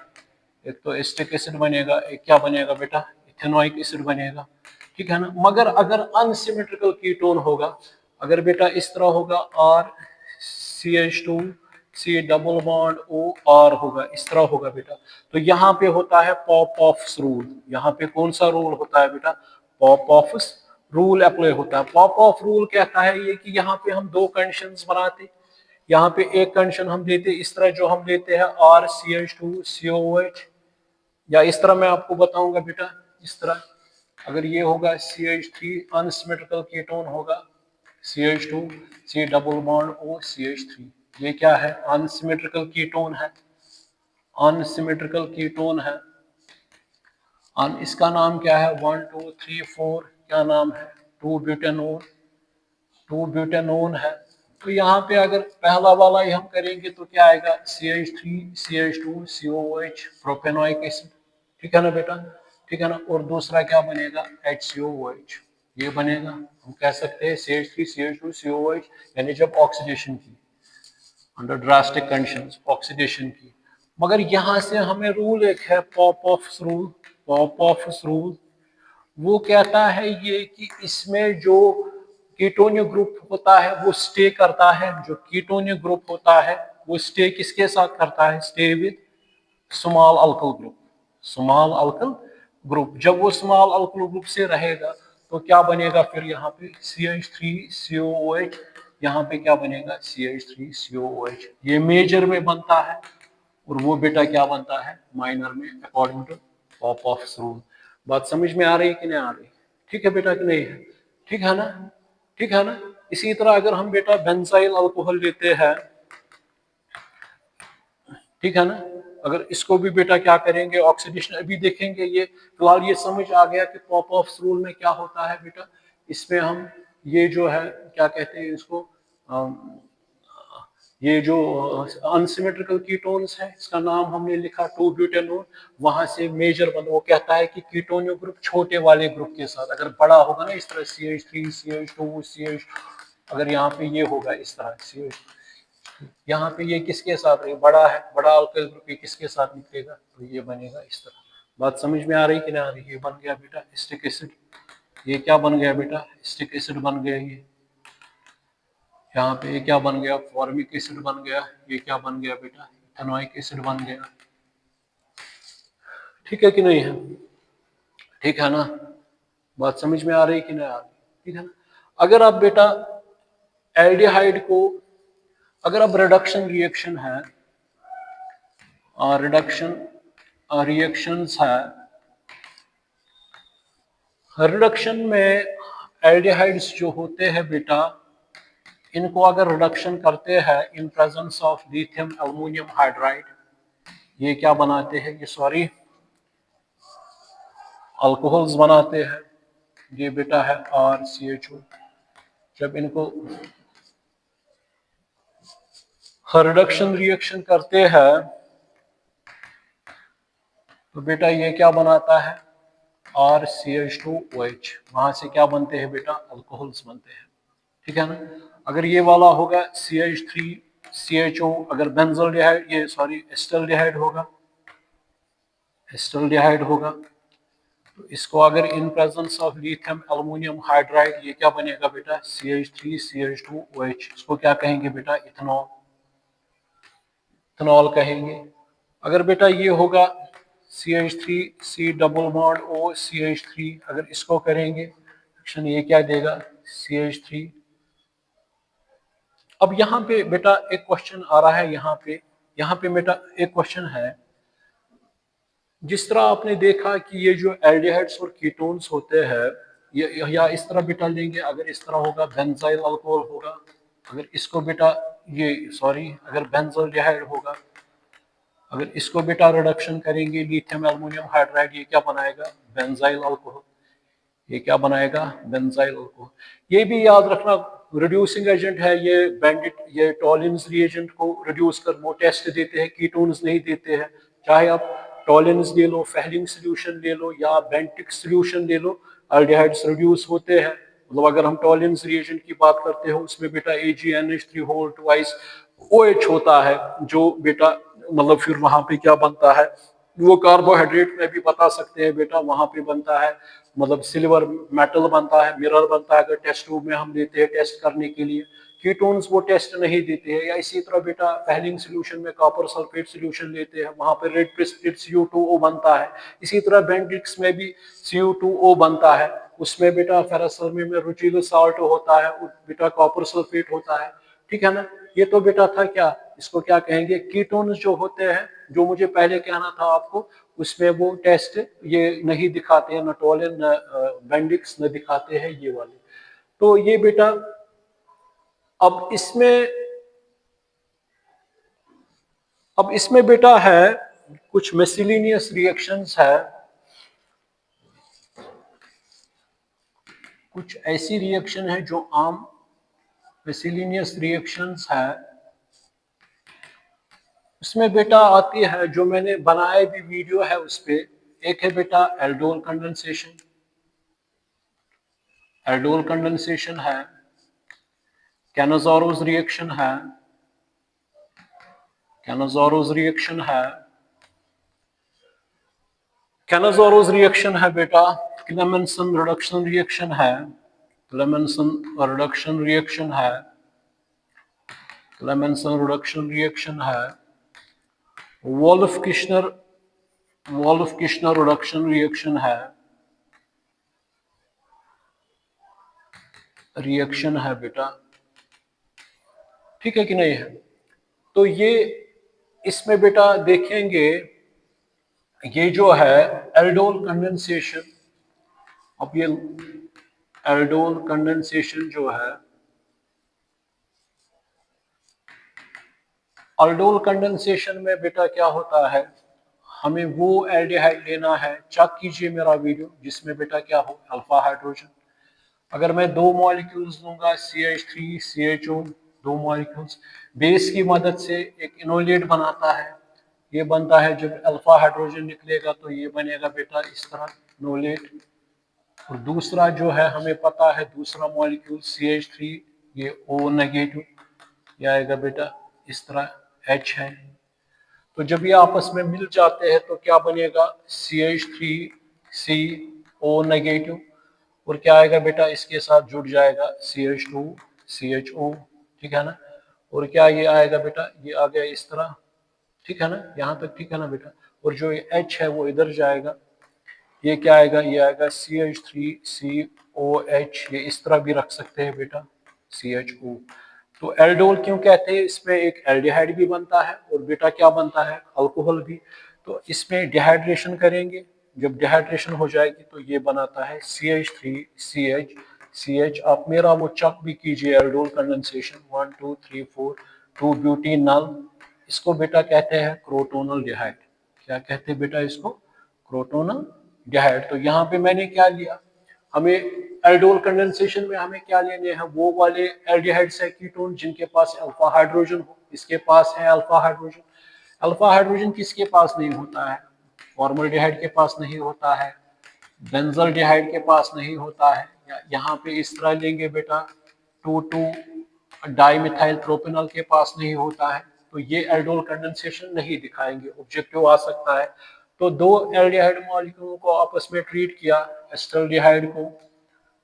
एक तो एसिटिक एसिड बनेगा, एक क्या बनेगा बेटा? इथेनोइक एसिड बनेगा। ठीक है ना? मगर अगर अनसिमेट्रिकल कीटोन होगा, अगर बेटा इस तरह होगा R CH2 C double bond OR होगा, इस तरह होगा बेटा, तो यहाँ पे होता है पॉप-ऑफ रूल। यहाँ पे कौन सा रूल होता है बेटा? पॉप-ऑफ रूल अप्लाई होता है। पॉप-ऑफ रूल कहता है ये कि यहाँ पे हम दो कंडीशंस बनाते, यहाँ पे एक कंडीशन हम देते इस तरह, जो हम देते हैं RCH2 COOH, या इस तरह मैं आपको बताऊंगा बेटा, इस तरह अगर ये होगा CH3 अनसिमेट्रिकल कीटोन होगा, CH2 C double bond O CH3, ये क्या है? अनसिमेट्रिकल कीटोन है, अनसिमेट्रिकल कीटोन है। इसका नाम क्या है? 1 2 3 4, क्या नाम है? 2 ब्यूटेनोन, 2 ब्यूटेनोन है। तो यहाँ पे अगर पहला वाला ही हम करेंगे तो क्या आएगा? CH3 CH2 COOH, propanoic acid. ठीक है ना बेटा? ठीक है ना? और दूसरा क्या बनेगा? HCOOH, ये बनेगा। हम कह सकते हैं CH3 CH2 COOH, यानी जब ऑक्सीडेशन की, अंडर ड्रास्टिक कंडीशंस ऑक्सीडेशन की। मगर यहाँ से हमें रूल एक है, पॉप-ऑफ रूल। पॉप-ऑफ रूल वो कहता है ये कि इसमें जो कीटोनिक ग्रुप होता है वो स्टे करता है, जो कीटोनिक ग्रुप होता है वो स्टे किसके साथ करता है? Stay with small alkyl group, small alkyl group. जब वो स्मॉल अल्किल ग्रुप से रहेगा तो क्या बनेगा फिर? यहाँ पे CH3 COOH, यहाँ पे क्या बनेगा? CH3 COOH। ये मेजर में बनता है और वो बेटा क्या बनता है? माइनर में, अकॉर्डिंग टू पॉप-ऑफ रूल। बात समझ में आ रही कि नहीं आ रही? ठीक है बेटा कि नहीं है? ठीक है ना? ठीक है ना? इसी तरह अगर हम बेटा बेंजाइल अल्कोहल लेते हैं, ठीक है ना, अगर इसको भी बेटा क्या करेंगे? ऑक्सीडेशन अभी देखेंगे। ये फिलहाल ये समझ आ गया कि पॉप-ऑफ रूल में क्या होता है बेटा। इसमें हम ये जो है क्या कहते हैं इसको, ये जो अनसिमेट्रिकल कीटोन्स है, इसका नाम हमने लिखा 2 ब्यूटेनोन। वहां से मेजर बन, वो कहता है कि कीटोनिक ग्रुप छोटे वाले ग्रुप के साथ, अगर बड़ा होगा ना इस तरह CH3 CH2 CH, अगर यहाँ पे ये होगा इस तरह CH, यहाँ पे ये किसके साथ है? बड़ा है, बड़ा अल्काइल ग्रुप, ये किसके साथ निकलेगा? तो ये बनेगा इस तरह। बात समझ में आ रही कि नहीं आ रही? ये बन गया बेटा एसिटिक एसिड। ये क्या बन गया बेटा? एसिटिक एसिड बन गया। ये यहाँ पे ये क्या बन गया? फॉर्मिक एसिड बन गया। ये क्या बन गया बेटा? इथेनोइक एसिड बन गया। ठीक है कि नहीं है? ठीक है ना? बात समझ में आ रही कि नहीं आ रही? ठीक है ना? अगर आप बेटा एल्डिहाइड को, अगर अब रिडक्शन रिएक्शन है, रिडक्शन रिएक्शंस है, रिडक्शन में एल्डिहाइड्स जो होते हैं बेटा, इनको अगर रिडक्शन करते हैं इन presence of lithium aluminium hydride, ये क्या बनाते हैं? ये सॉरी अल्कोहल्स बनाते हैं। ये बेटा है RCHO। जब इनको रिडक्शन रिएक्शन करते हैं तो बेटा ये क्या बनाता है? RCH2OH। वहां से क्या बनते हैं बेटा? अल्कोहल्स बनते हैं। ठीक है ना? अगर ये वाला होगा CH3 CHO, अगर बेंजोल्डिहाइड, ये सॉरी एस्टल्डिहाइड होगा, एस्टल्डिहाइड होगा, तो इसको अगर इन presence of lithium aluminium hydride, ये क्या बनेगा बेटा? CH3 CH2OH। इसको क्या कहेंगे बेटा? इथेनॉल, इथेनॉल कहेंगे। अगर बेटा ये होगा CH3 C double bond O CH3, अगर इसको करेंगे एक्शन, ये क्या देगा? CH3। अब यहाँ पे बेटा एक क्वेश्चन आ रहा है, यहाँ पे बेटा एक क्वेश्चन है। जिस तरह आपने देखा कि ये जो एल्डिहाइड्स और कीटोन्स होते हैं, या इस तरह बेटा लेंगे, अगर इस तरह होगा बेंजाइल अल्कोहल होगा। अगर इसको बेटा ये सॉरी अगर बेंजोल्डिहाइड होगा, अगर इसको बेटा रिडक्शन करेंगे लिथियम एल्युमिनियम हाइड्राइड, ये क्या बनाएगा? Benzyl alcohol. ये क्या बनाएगा? Benzyl alcohol. ये भी याद रखना रिड्यूसिंग एजेंट है ये बैंडिट, ये टॉलिन्स रिएजेंट को रिड्यूस कर वो टेस्ट देते हैं, कीटोन्स नहीं देते हैं। चाहे आप टॉलिन्स ले लो, फेहलिंग सोल्यूशन ले लो या बेंटिक सोल्यूशन ले लो, एल्डिहाइड्स रिड्यूस होते हैं। मतलब अगर हम टॉलिन्स रिएजेंट की बात करते हो उसमें बेटा AgNH3 होल ट्वाइस OH होता है, जो बेटा मतलब फिर वहां पे क्या बनता है, वो कार्बोहाइड्रेट में भी बता सकते हैं बेटा, वहां पे बनता है मतलब सिल्वर मेटल बनता है, मिरर बनता है। अगर टेस्ट ट्यूब में हम लेते हैं टेस्ट करने के लिए, कीटोन्स वो टेस्ट नहीं देते हैं। या इसी तरह बेटा फेहलिंग सोल्यूशन में कॉपर सल्फेट सोल्यूशन लेते हैं, वहां पर रेड प्रेसिपिटेट CO2O बनता है। इसी तरह बेंटिक्स में भी CO2O बनता है, उसमें बेटा फेरसल्फेट में रुचिल साल्ट होता है, बेटा कॉपर सल्फेट होता है। ठीक है ना? ये तो बेटा था क्या, इसको क्या कहेंगे, कीटोन्स जो होते हैं, जो मुझे पहले कहना था आपको, उसमें वो टेस्ट ये नहीं दिखाते हैं, न टोलिन न बेंडिक्स न दिखाते हैं ये वाले। तो ये बेटा अब इसमें बेटा है कुछ मिसलिनियस रिएक्शंस है, कुछ ऐसी रिएक्शन है जो आम मिसलिनियस रिएक्शंस है। उसमें बेटा आती है, जो मैंने बनाया भी वीडियो है उस पे, एक है बेटा एल्डोल कंडेंसेशन, एल्डोल कंडेंसेशन है, कैनाज़ारोस रिएक्शन है, कैनाज़ारोस रिएक्शन है, कैनाज़ारोस रिएक्शन है बेटा, क्लेमेंसन रिडक्शन रिएक्शन है, क्लेमेंसन रिडक्शन रिएक्शन है, क्लेमेंसन रिडक्शन रिएक्शन है, वोल्फ किश्नर रिडक्शन रिएक्शन है, बेटा। ठीक है कि नहीं है? तो ये इसमें बेटा देखेंगे, ये जो है एल्डोल कंडेंसेशन, अब ये एल्डोल कंडेंसेशन जो है, एल्डोल कंडेंसेशन में बेटा क्या होता है, हमें वो एल्डिहाइड लेना है, चेक कीजिए मेरा वीडियो, जिसमें बेटा क्या हो, अल्फा हाइड्रोजन। अगर मैं दो मॉलिक्यूल्स लूंगा CH3 CHO, दो मॉलिक्यूल्स बेस की मदद से एक इनोलेट बनाता है, ये बनता है, जब अल्फा हाइड्रोजन निकलेगा तो ये बनेगा बेटा इस तरह इनोलेट। और दूसरा जो है हमें पता है, दूसरा मॉलिक्यूल CH3, ये O नेगेटिव, ये आएगा बेटा इस तरह H है। तो जब ये आपस में मिल जाते हैं तो क्या बनेगा, CH3CO नेगेटिव, और क्या आएगा बेटा, इसके साथ जुड़ जाएगा CH2 CHO। ठीक है ना? और क्या ये आएगा बेटा, ये आ गया इस तरह। ठीक है ना? यहाँ तक ठीक है ना बेटा? और जो ये H है वो इधर जाएगा, ये क्या आएगा, ये आएगा CH3COH, ये इस तरह भी रख सकते हैं बेटा CHO। तो एल्डोल क्यों कहते हैं, इसमें एक एल्डिहाइड भी बनता है और बेटा क्या बनता है, अल्कोहल भी। तो इसमें डिहाइड्रेशन करेंगे, जब डिहाइड्रेशन हो जाएगी तो ये बनाता है CH3CH। आप मेरा वो चेक भी कीजिए, एल्डोल कंडेंसेशन 1 2 3 4, 2 ब्यूटेनॉल, इसको बेटा कहते हैं क्रोटोनल डिहाइड। क्या कहते हैं बेटा इसको, क्रोटोनल डिहाइड। तो यहाँ पे मैंने क्या लिया, हमें एल्डोल कंडेंसेशन में हमें क्या लेने हैं, वो वाले एल्डिहाइड्स है कीटोन जिनके पास अल्फा हाइड्रोजन हो। इसके पास है अल्फा हाइड्रोजन। अल्फा हाइड्रोजन किसके पास नहीं होता है, फॉर्मल्डिहाइड के पास नहीं होता है, बेंजल्डिहाइड के पास नहीं होता है। यहाँ पे इस तरह लेंगे बेटा, 2 डाइमिथाइल प्रोपेनॉल के पास नहीं होता है। तो ये एल्डोल कंडेंसेशन नहीं दिखाएंगे, ऑब्जेक्टिव आ सकता है। तो दो एल्डिहाइड मॉलिक्यूल को आपस में ट्रीट किया, एस्टल्डिहाइड को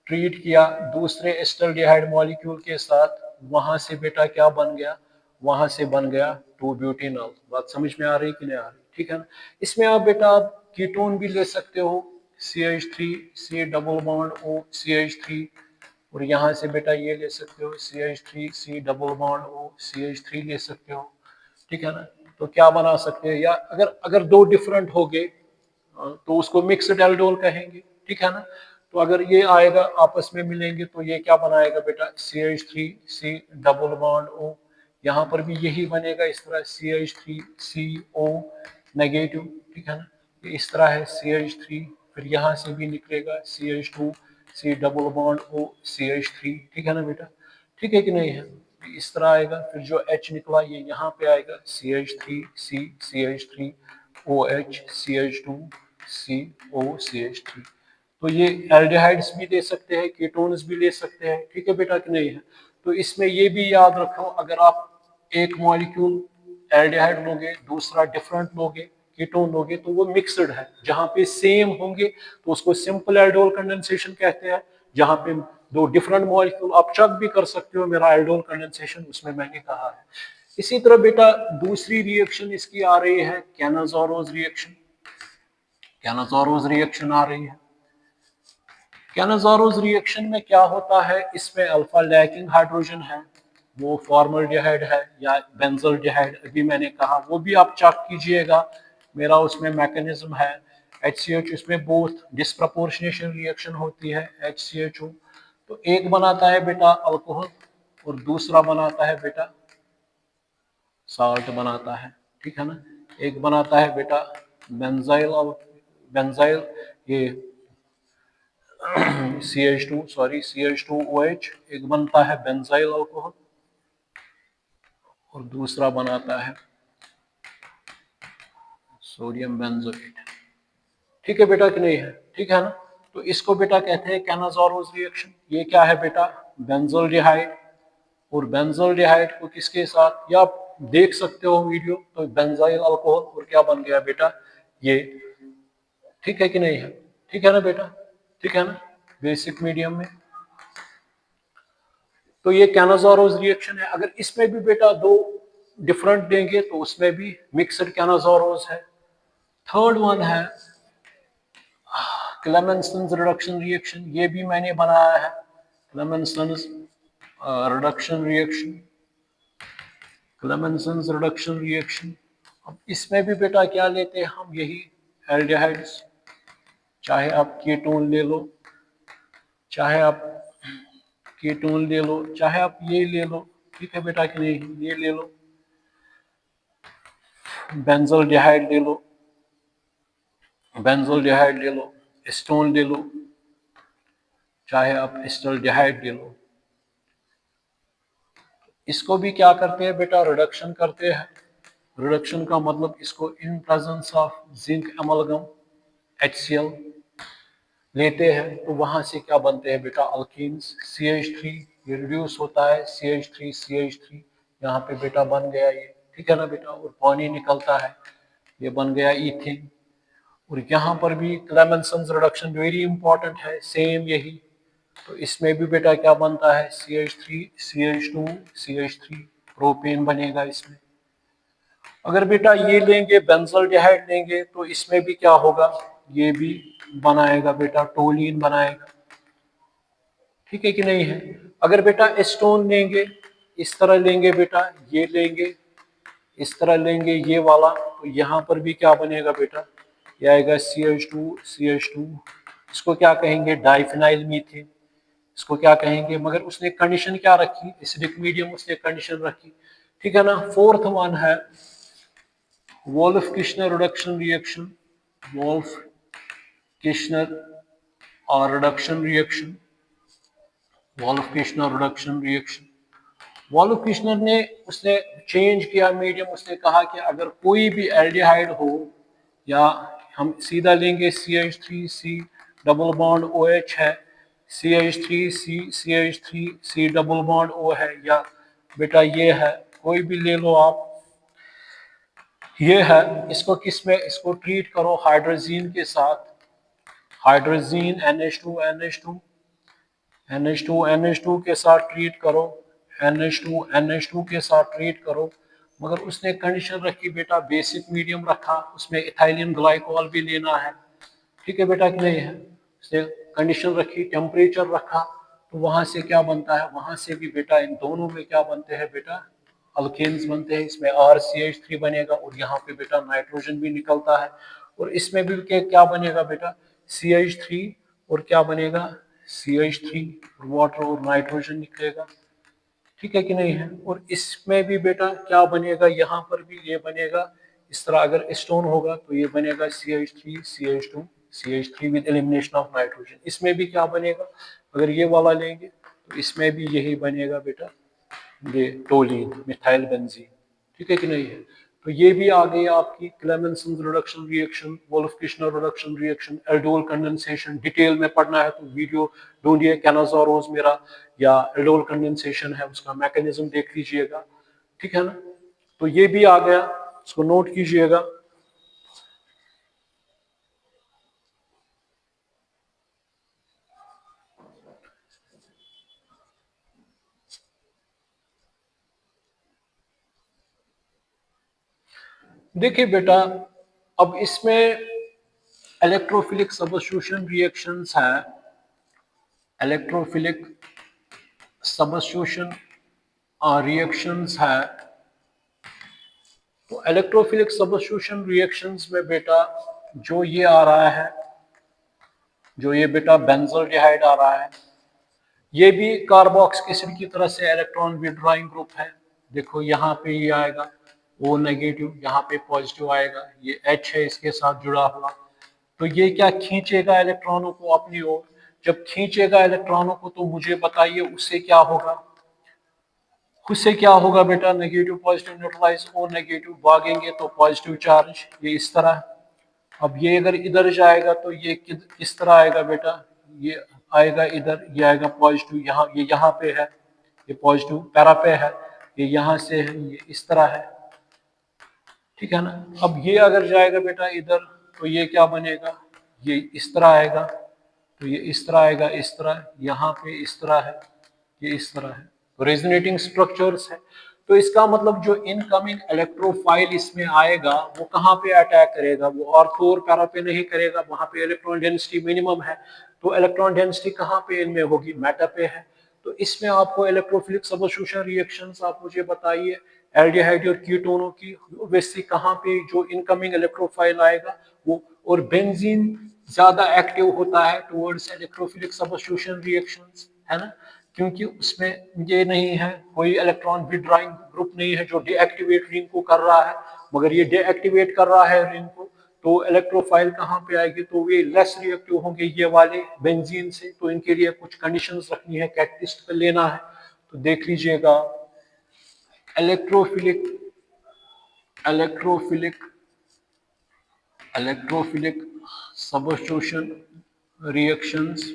ट्रीट किया दूसरे एस्टल्डिहाइड मॉलिक्यूल के साथ, वहां से बेटा क्या बन गया, वहां से बन गया 2 ब्यूटेनॉल। बात समझ में आ रही कि नहीं आ रही? ठीक है ना? इसमें आप बेटा आप कीटोन भी ले सकते हो, CH3 C double bond O CH3, और यहाँ से बेटा ये ले सकते हो CH3 C double bond O CH3 ले सकते हो। ठीक है ना? तो क्या बना सकते हैं, या अगर अगर दो डिफरेंट हो गए तो उसको मिक्स्ड एल्डोल कहेंगे। ठीक है ना? तो अगर ये आएगा आपस में मिलेंगे तो ये क्या बनाएगा बेटा, CH3C डबल बॉन्ड O। यहाँ पर भी यही बनेगा इस तरह, CH3CO नेगेटिव, ठीक है ना। ये इस तरह है CH3, फिर यहाँ से भी निकलेगा CH2C double bond O CH3, ठीक है ना बेटा, ठीक है कि नहीं है। इस तरह आएगा, फिर जो H निकला ये यहाँ पे आएगा, CH3C CH3OH CH2CO CH3। तो ये एल्डिहाइड्स भी ले सकते हैं, कीटोन्स भी ले सकते हैं, ठीक है बेटा कि नहीं है। तो इसमें ये भी याद रखो, अगर आप एक मॉलिक्यूल एल्डिहाइड लोगे, दूसरा डिफरेंट लोगे, कीटोन लोगे, तो वो मिक्सड है। जहां पे सेम होंगे तो उसको सिंपल एल्डोल कंडेंसेशन कहते हैं। जहां पे दो डिफरेंट मॉलिक्यूल, आप चेक भी कर सकते हो मेरा एल्डोल कंडेंसेशन उसमें मैंने कहा है। इसी तरह बेटा दूसरी रिएक्शन इसकी आ रही है कैनाज़ारोस रिएक्शन। कैनाज़ारोस रिएक्शन आ रही है। कैनाज़ारोस रिएक्शन में क्या होता है, इसमें अल्फा लैकिंग हाइड्रोजन है, वो फॉर्मल्डिहाइड है या बेंजल्डिहाइड, अभी मैंने कहा, वो भी आप चेक कीजिएगा, मेरा उसमें मैकेनिज्म है। HCH इसमें बोथ डिस्प्रपोर्शनेशन रिएक्शन होती है HCHO। तो एक बनाता है बेटा अल्कोहल और दूसरा बनाता है बेटा साल्ट बनाता है, ठीक है ना। एक बनाता है बेटा बेंजाइल बेंजाइल ये CH2OH, एक बनता है बेंजाइल अल्कोहल और दूसरा बनाता है सोडियम बेंजोएट, ठीक है बेटा कि नहीं है, ठीक है ना। तो इसको बेटा कहते हैं कैनाज़ारोस रिएक्शन। ये क्या है बेटा, बेंजोल्डिहाइड, और बेंजोल्डिहाइड को किसके साथ, या आप देख सकते हो वीडियो, तो बेंजाइल अल्कोहल और क्या बन गया बेटा ये, ठीक है कि नहीं है, ठीक है ना बेटा, ठीक है ना, बेसिक मीडियम में। तो ये कैनाज़ारोस रिएक्शन है। अगर इसमें भी बेटा दो डिफरेंट देंगे तो उसमें भी मिक्सड कैनाज़ारोस है। थर्ड वन है क्लेमेंसन्स रिडक्शन रिएक्शन, ये भी मैंने बनाया है, क्लेमेंसन्स रिडक्शन रिएक्शन, क्लेमेंसन्स रिडक्शन रिएक्शन। अब इसमें भी बेटा क्या लेते हैं हम, यही एल्डिहाइड्स, चाहे आप कीटोन ले लो, चाहे आप कीटोन ले लो, चाहे आप ये ले लो, ठीक है बेटा कि नहीं, ये ले लो, बेंजोल्डिहाइड ले लो, बेंजोल्डिहाइड ले लो, एस्टोन ले लो, चाहे आप एस्टल्डिहाइड ले लो। इसको भी क्या करते हैं बेटा, रिडक्शन करते हैं। रिडक्शन का मतलब इसको इन presence of zinc amalgam HCl लेते हैं, तो वहां से क्या बनते हैं बेटा, अल्कीन्स, CH3, ये रिड्यूस होता है CH3 यहाँ पे बेटा बन गया ये, ठीक है ना बेटा, और पानी निकलता है, ये बन गया ईथेन। और यहाँ पर भी क्लेमेंसन्स रिडक्शन वेरी इंपॉर्टेंट है, सेम यही। तो इसमें भी बेटा क्या बनता है, CH3 CH2 CH3, प्रोपेन बनेगा इसमें। अगर बेटा ये लेंगे बेंजल्डिहाइड लेंगे तो इसमें भी क्या होगा, ये भी बनाएगा बेटा, टोलीन बनाएगा, ठीक है कि नहीं है। अगर बेटा एस्टोन लेंगे, इस तरह लेंगे बेटा, ये लेंगे, इस तरह लेंगे ये वाला, तो यहाँ पर भी क्या बनेगा बेटा, ये आएगा CH2, इसको क्या कहेंगे, डाइफिनाइल मीथेन, इसको क्या कहेंगे, मगर उसने कंडीशन क्या रखी, एसिडिक मीडियम उसने कंडीशन रखी, ठीक है ना। फोर्थ वन है Wolff Kishner reduction reaction, Wolff Kishner और reduction reaction, Wolff Kishner reduction reaction. Wolff Kishner ने उसने चेंज किया मीडियम, उसने कहा कि अगर कोई भी एल्डिहाइड हो, या हम सीधा लेंगे CH3C डबल बॉन्ड OH है, CH3C डबल बॉन्ड O है, या बेटा ये है, कोई भी ले लो आप, ये है, इसको किस में, इसको ट्रीट करो हाइड्रोजीन के साथ, हाइड्रोजीन NH2 के साथ ट्रीट करो, NH2 के साथ ट्रीट करो। मगर उसने कंडीशन रखी बेटा, बेसिक मीडियम रखा, उसमें इथाइलिन ग्लाइकोल भी लेना है, ठीक है बेटा कि नहीं है। उसने कंडीशन रखी, टेम्परेचर रखा, तो वहां से क्या बनता है, वहां से भी बेटा इन दोनों में क्या बनते हैं बेटा, अल्केन्स बनते हैं। इसमें RCH3 बनेगा और यहाँ पे बेटा नाइट्रोजन भी निकलता है, और इसमें भी क्या बनेगा बेटा, CH3 और क्या बनेगा CH3, वाटर और नाइट्रोजन निकलेगा। ठीक है कि नहीं है। और इसमें भी बेटा क्या बनेगा, यहाँ पर भी ये बनेगा इस तरह, अगर स्टोन होगा तो ये बनेगा CH3 CH2 CH3 with elimination of nitrogen. इसमें भी क्या बनेगा, अगर ये वाला लेंगे तो इसमें भी यही बनेगा बेटा, ये टोलीन मिथाइल बेंजीन। ठीक है कि नहीं है। तो ये भी आ गई आपकी Clemmensen reduction reaction, Wolff-Kirchner reduction reaction, aldol condensation. Detail में पढ़ना है तो वीडियो ढूंढिए कैनाज़ारोस मेरा, या एल्डोल कंडेंसेशन है उसका मैकेनिज्म देख लीजिएगा। ठीक है ना। तो ये भी आ गया, इसको नोट कीजिएगा। देखिए बेटा, अब इसमें इलेक्ट्रोफिलिक सबस्टिट्यूशन रिएक्शंस है, इलेक्ट्रोफिलिक सबस्टिट्यूशन रिएक्शंस है। तो इलेक्ट्रोफिलिक सबस्टिट्यूशन रिएक्शंस में बेटा जो ये आ रहा है, जो ये बेटा बेंजोल्डिहाइड आ रहा है, ये भी कार्बोक्सिलिक एसिड की तरह से इलेक्ट्रॉन विड्रॉइंग ग्रुप है। देखो यहाँ पे ये आएगा O नेगेटिव, यहाँ पे पॉजिटिव आएगा, ये H है इसके साथ जुड़ा हुआ। तो ये क्या खींचेगा इलेक्ट्रॉनों को अपनी ओर। जब खींचेगा इलेक्ट्रॉनों को तो मुझे बताइए उससे क्या होगा, उससे क्या होगा बेटा, negative positive neutralize, O negative भागेंगे तो पॉजिटिव चार्ज, ये इस तरह। अब ये अगर इधर जाएगा तो ये किस तरह आएगा बेटा, ये आएगा इधर, ये आएगा पॉजिटिव, यहाँ ये यहाँ पे है, ये पॉजिटिव पैरा पे है, ये यहाँ से है, ये इस तरह है। ठीक है ना। अब ये अगर जाएगा बेटा इधर तो ये क्या बनेगा, ये इस तरह आएगा, तो ये इस तरह आएगा, इस तरह, यहाँ पे इस तरह है, ये इस तरह है। तो रेजोनेटिंग स्ट्रक्चर्स है। तो इसका मतलब जो इनकमिंग इलेक्ट्रोफाइल इसमें आएगा वो कहाँ पे अटैक करेगा, वो ऑर्थो और पैरा पे नहीं करेगा, वहां पे इलेक्ट्रॉन डेंसिटी मिनिमम है। तो इलेक्ट्रॉन डेंसिटी कहाँ पे इनमें होगी, मेटा पे है। तो इसमें आपको इलेक्ट्रोफिलिक सबस्टिट्यूशन रिएक्शंस आप मुझे बताइए एल्डिहाइड और कीटोनों की, वैसे कहाँ पे जो इनकमिंग इलेक्ट्रोफाइल आएगा वो। और बेंजीन ज्यादा एक्टिव होता है टुवर्ड्स इलेक्ट्रोफिलिक सबस्टिट्यूशन रिएक्शंस, है ना, क्योंकि उसमें ये नहीं है, कोई इलेक्ट्रॉन विड्रॉइंग ग्रुप नहीं है जो डीएक्टिवेट रिंग को कर रहा है। मगर ये डीएक्टिवेट कर रहा है रिंग को, तो इलेक्ट्रोफाइल कहाँ पे आएगी, तो ये लेस रिएक्टिव होंगे ये वाले बेंजीन से। तो इनके लिए कुछ कंडीशंस रखनी है, कैटलिस्ट पे लेना है। तो देख लीजिएगा electrophilic electrophilic electrophilic substitution reactions.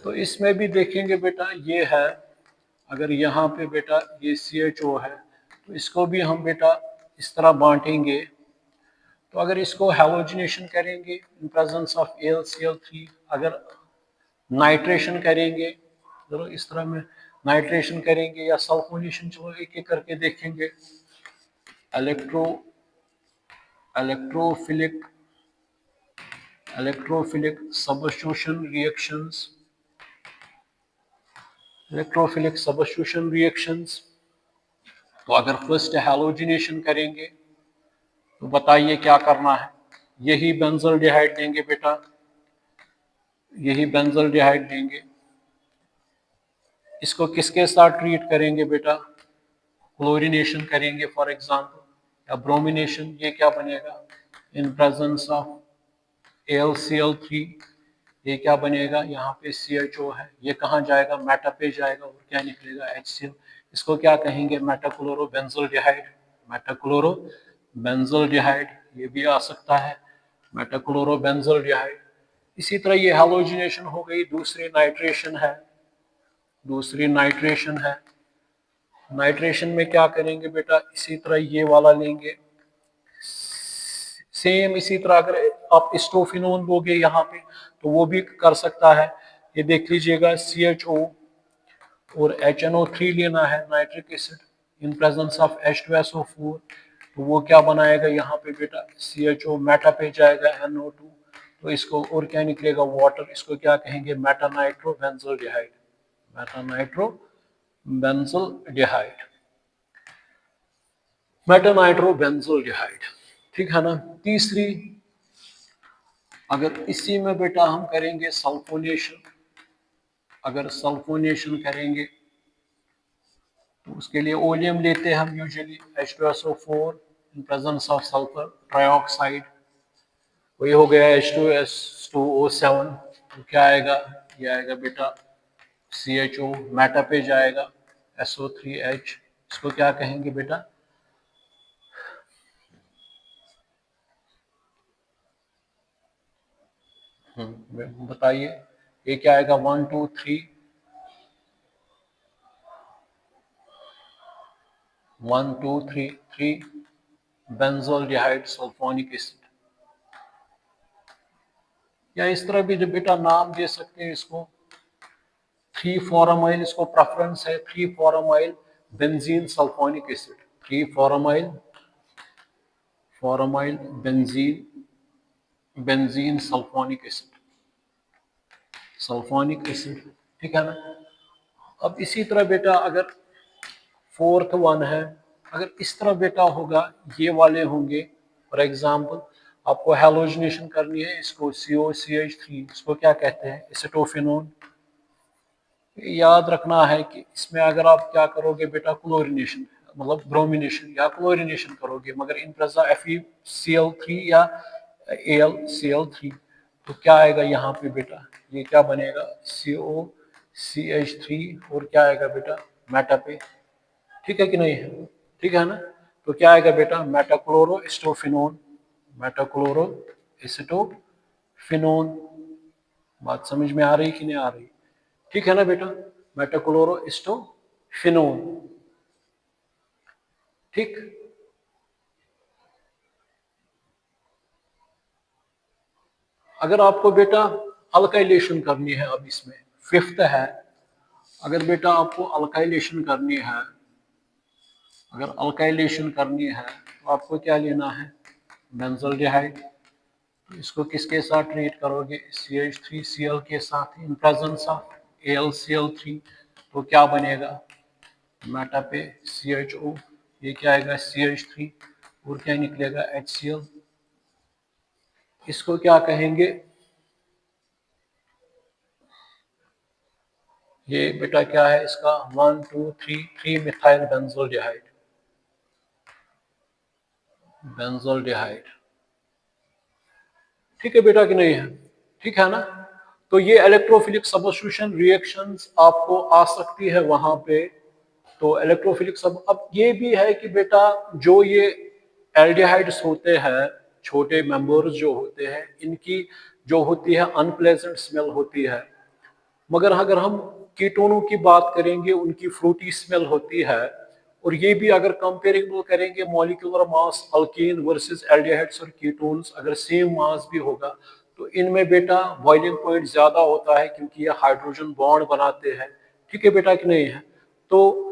तो इसमें भी देखेंगे बेटा ये है, अगर यहाँ पे बेटा ये CHO है तो इसको भी हम बेटा इस तरह बांटेंगे। तो अगर इसको हैलोजिनेशन करेंगे इन प्रेजेंस ऑफ AlCl3, अगर नाइट्रेशन करेंगे, चलो इस तरह में नाइट्रेशन करेंगे या सल्फोनेशन, चलो एक एक करके देखेंगे। Electrophilic substitution reactions, electrophilic substitution reactions. तो अगर फर्स्ट हैलोजिनेशन करेंगे तो बताइए क्या करना है। यही बेंजोल्डिहाइड देंगे बेटा, यही बेंजोल्डिहाइड देंगे। इसको किसके साथ ट्रीट करेंगे बेटा, क्लोरीनेशन करेंगे फॉर एग्जांपल, या ब्रोमिनेशन। ये क्या बनेगा, इन प्रेजेंस ऑफ AlCl3, ये क्या बनेगा, यहाँ पे CHO है, ये कहाँ जाएगा, मेटा पे जाएगा, और क्या निकलेगा HCl। इसको क्या कहेंगे, मेटाक्लोरो बेंजोल्डिहाइड, मेटाक्लोरो बेंजोल्डिहाइड, ये भी आ सकता है मेटाक्लोरो बेंजोल्डिहाइड। इसी तरह ये हैलोजिनेशन हो गई। दूसरी नाइट्रेशन है, दूसरी नाइट्रेशन है। नाइट्रेशन में क्या करेंगे बेटा, इसी तरह ये वाला लेंगे, सेम इसी तरह। अगर आप स्टोफिनोन लोगे यहाँ पे तो वो भी कर सकता है। ये देख लीजिएगा CHO और HNO3 लेना है, nitric acid, in presence of H2SO4। तो वो क्या बनाएगा यहाँ पे बेटा, CHO मेटा पे जाएगा NO2, तो इसको और क्या निकलेगा, वाटर। इसको क्या कहेंगे, मेटानाइट्रो बेंजोल्डिहाइड, मेटानाइट्रो बेंजोल्डिहाइड, मेटानाइट्रो बेंजोल्डिहाइड। ठीक है ना। तीसरी अगर इसी में बेटा हम करेंगे सल्फोनेशन, अगर सल्फोनेशन करेंगे तो उसके लिए ओलियम लेते हैं हम usually H2SO4 in presence of sulphur trioxide, वही हो गया H2S2O7, तो क्या आएगा, ये आएगा बेटा CHO, मेटा पे जाएगा SO3H, इसको क्या कहेंगे बेटा, बताइए, ये क्या आएगा 1 2 3 1 2 3 3 बेंजोल्डिहाइड सल्फोनिक एसिड, या इस तरह भी जो बेटा नाम दे सकते हैं इसको 3 फॉरमाइल, इसको प्रेफरेंस है 3 formyl benzene sulphonic acid, 3 formyl formyl benzene benzene sulphonic acid, sulphonic acid, ठीक है ना। अब इसी तरह बेटा अगर फोर्थ वन है, अगर इस तरह बेटा होगा, ये वाले होंगे फॉर एग्जांपल, आपको हैलोजिनेशन करनी है इसको COCH3, इसको क्या कहते हैं, एसिटोफिनोन। याद रखना है कि इसमें अगर आप क्या करोगे बेटा क्लोरिनेशन, मतलब ब्रोमिनेशन या क्लोरिनेशन करोगे, मगर इन प्रेजा FeCl3 या AlCl3, तो क्या आएगा यहाँ पे बेटा, ये क्या बनेगा COCH3 और क्या आएगा बेटा मेटा पे, ठीक है कि नहीं है, ठीक है ना। तो क्या आएगा बेटा मेटाक्लोरो एस्टोफिनोन, मेटाक्लोरो एसिटोफिनोन, बात समझ में आ रही कि नहीं आ रही, ठीक है ना बेटा, मेटाक्लोरो एस्टोफिनोन, ठीक। अगर आपको बेटा अल्काइलेशन करनी है, अब इसमें फिफ्थ है, अगर बेटा आपको अल्काइलेशन करनी है, अगर अल्काइलेशन करनी है तो आपको क्या लेना है, बेंजोल्डिहाइड, तो इसको किसके साथ ट्रीट करोगे, CH3Cl के साथ इन प्रेजेंस ऑफ AlCl3, तो क्या बनेगा मेटा पे CHO, ये क्या आएगा CH3 और क्या निकलेगा HCl, इसको क्या कहेंगे, ये बेटा क्या है इसका 1 2 3 3 मिथाइल बेंजोल्डिहाइड, बेंजोल्डिहाइड, ठीक है बेटा कि नहीं है, ठीक है ना। तो ये इलेक्ट्रोफिलिक सब्स्टिट्यूशन रिएक्शंस आपको आ सकती है वहां पे, तो इलेक्ट्रोफिलिक सब, अब ये भी है कि बेटा जो ये एल्डिहाइड्स होते हैं, छोटे मेंबर्स जो होते हैं, इनकी जो होती है अनप्लेजेंट स्मेल होती है, मगर अगर हम कीटोनों की बात करेंगे उनकी फ्रूटी स्मेल होती है, और ये भी अगर कंपेरेबल करेंगे molecular mass alkyne versus aldehydes और कीटोन्स, अगर सेम मास भी होगा तो इनमें बेटा बॉइलिंग पॉइंट ज्यादा होता है क्योंकि ये हाइड्रोजन बॉन्ड बनाते हैं, ठीक है बेटा कि नहीं है। तो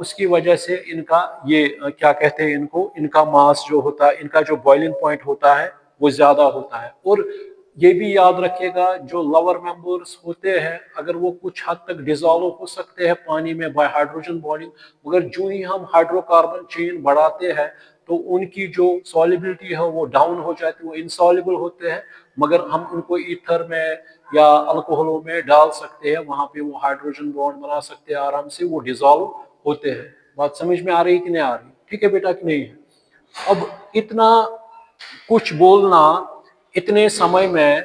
उसकी वजह से इनका ये क्या कहते हैं इनको, इनका मास जो होता है, इनका जो बॉइलिंग पॉइंट होता है वो ज्यादा होता है। और ये भी याद रखिएगा जो लोअर मेंबर्स होते हैं अगर वो कुछ हद तक डिजोल्व हो सकते हैं पानी में बाय हाइड्रोजन बॉन्डिंग, मगर जो ही हम हाइड्रोकार्बन चेन बढ़ाते हैं तो उनकी जो सॉल्युबिलिटी है वो डाउन हो जाती है, वो इनसॉल्युबल होते हैं, मगर हम उनको ईथर में या अल्कोहलों में डाल सकते हैं, वहां पे वो हाइड्रोजन बॉन्ड बना सकते हैं आराम से, वो डिजोल्व होते हैं। बात समझ में आ रही कि नहीं आ रही, ठीक है बेटा कि नहीं है। अब इतना कुछ बोलना इतने समय में,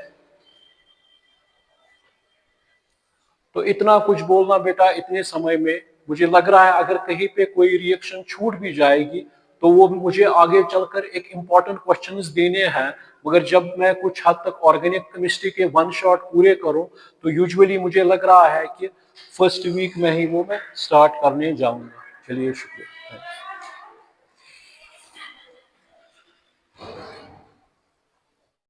तो इतना कुछ बोलना बेटा इतने समय में, मुझे लग रहा है अगर कहीं पे कोई रिएक्शन छूट भी जाएगी तो वो मुझे आगे चलकर एक इम्पॉर्टेंट क्वेश्चंस देने हैं, मगर जब मैं कुछ हद तक ऑर्गेनिक केमिस्ट्री के 1 शॉट पूरे करूं तो यूजुअली मुझे लग रहा है कि फर्स्ट वीक में ही वो मैं स्टार्ट करने जाऊंगा। चलिए शुक्रिया।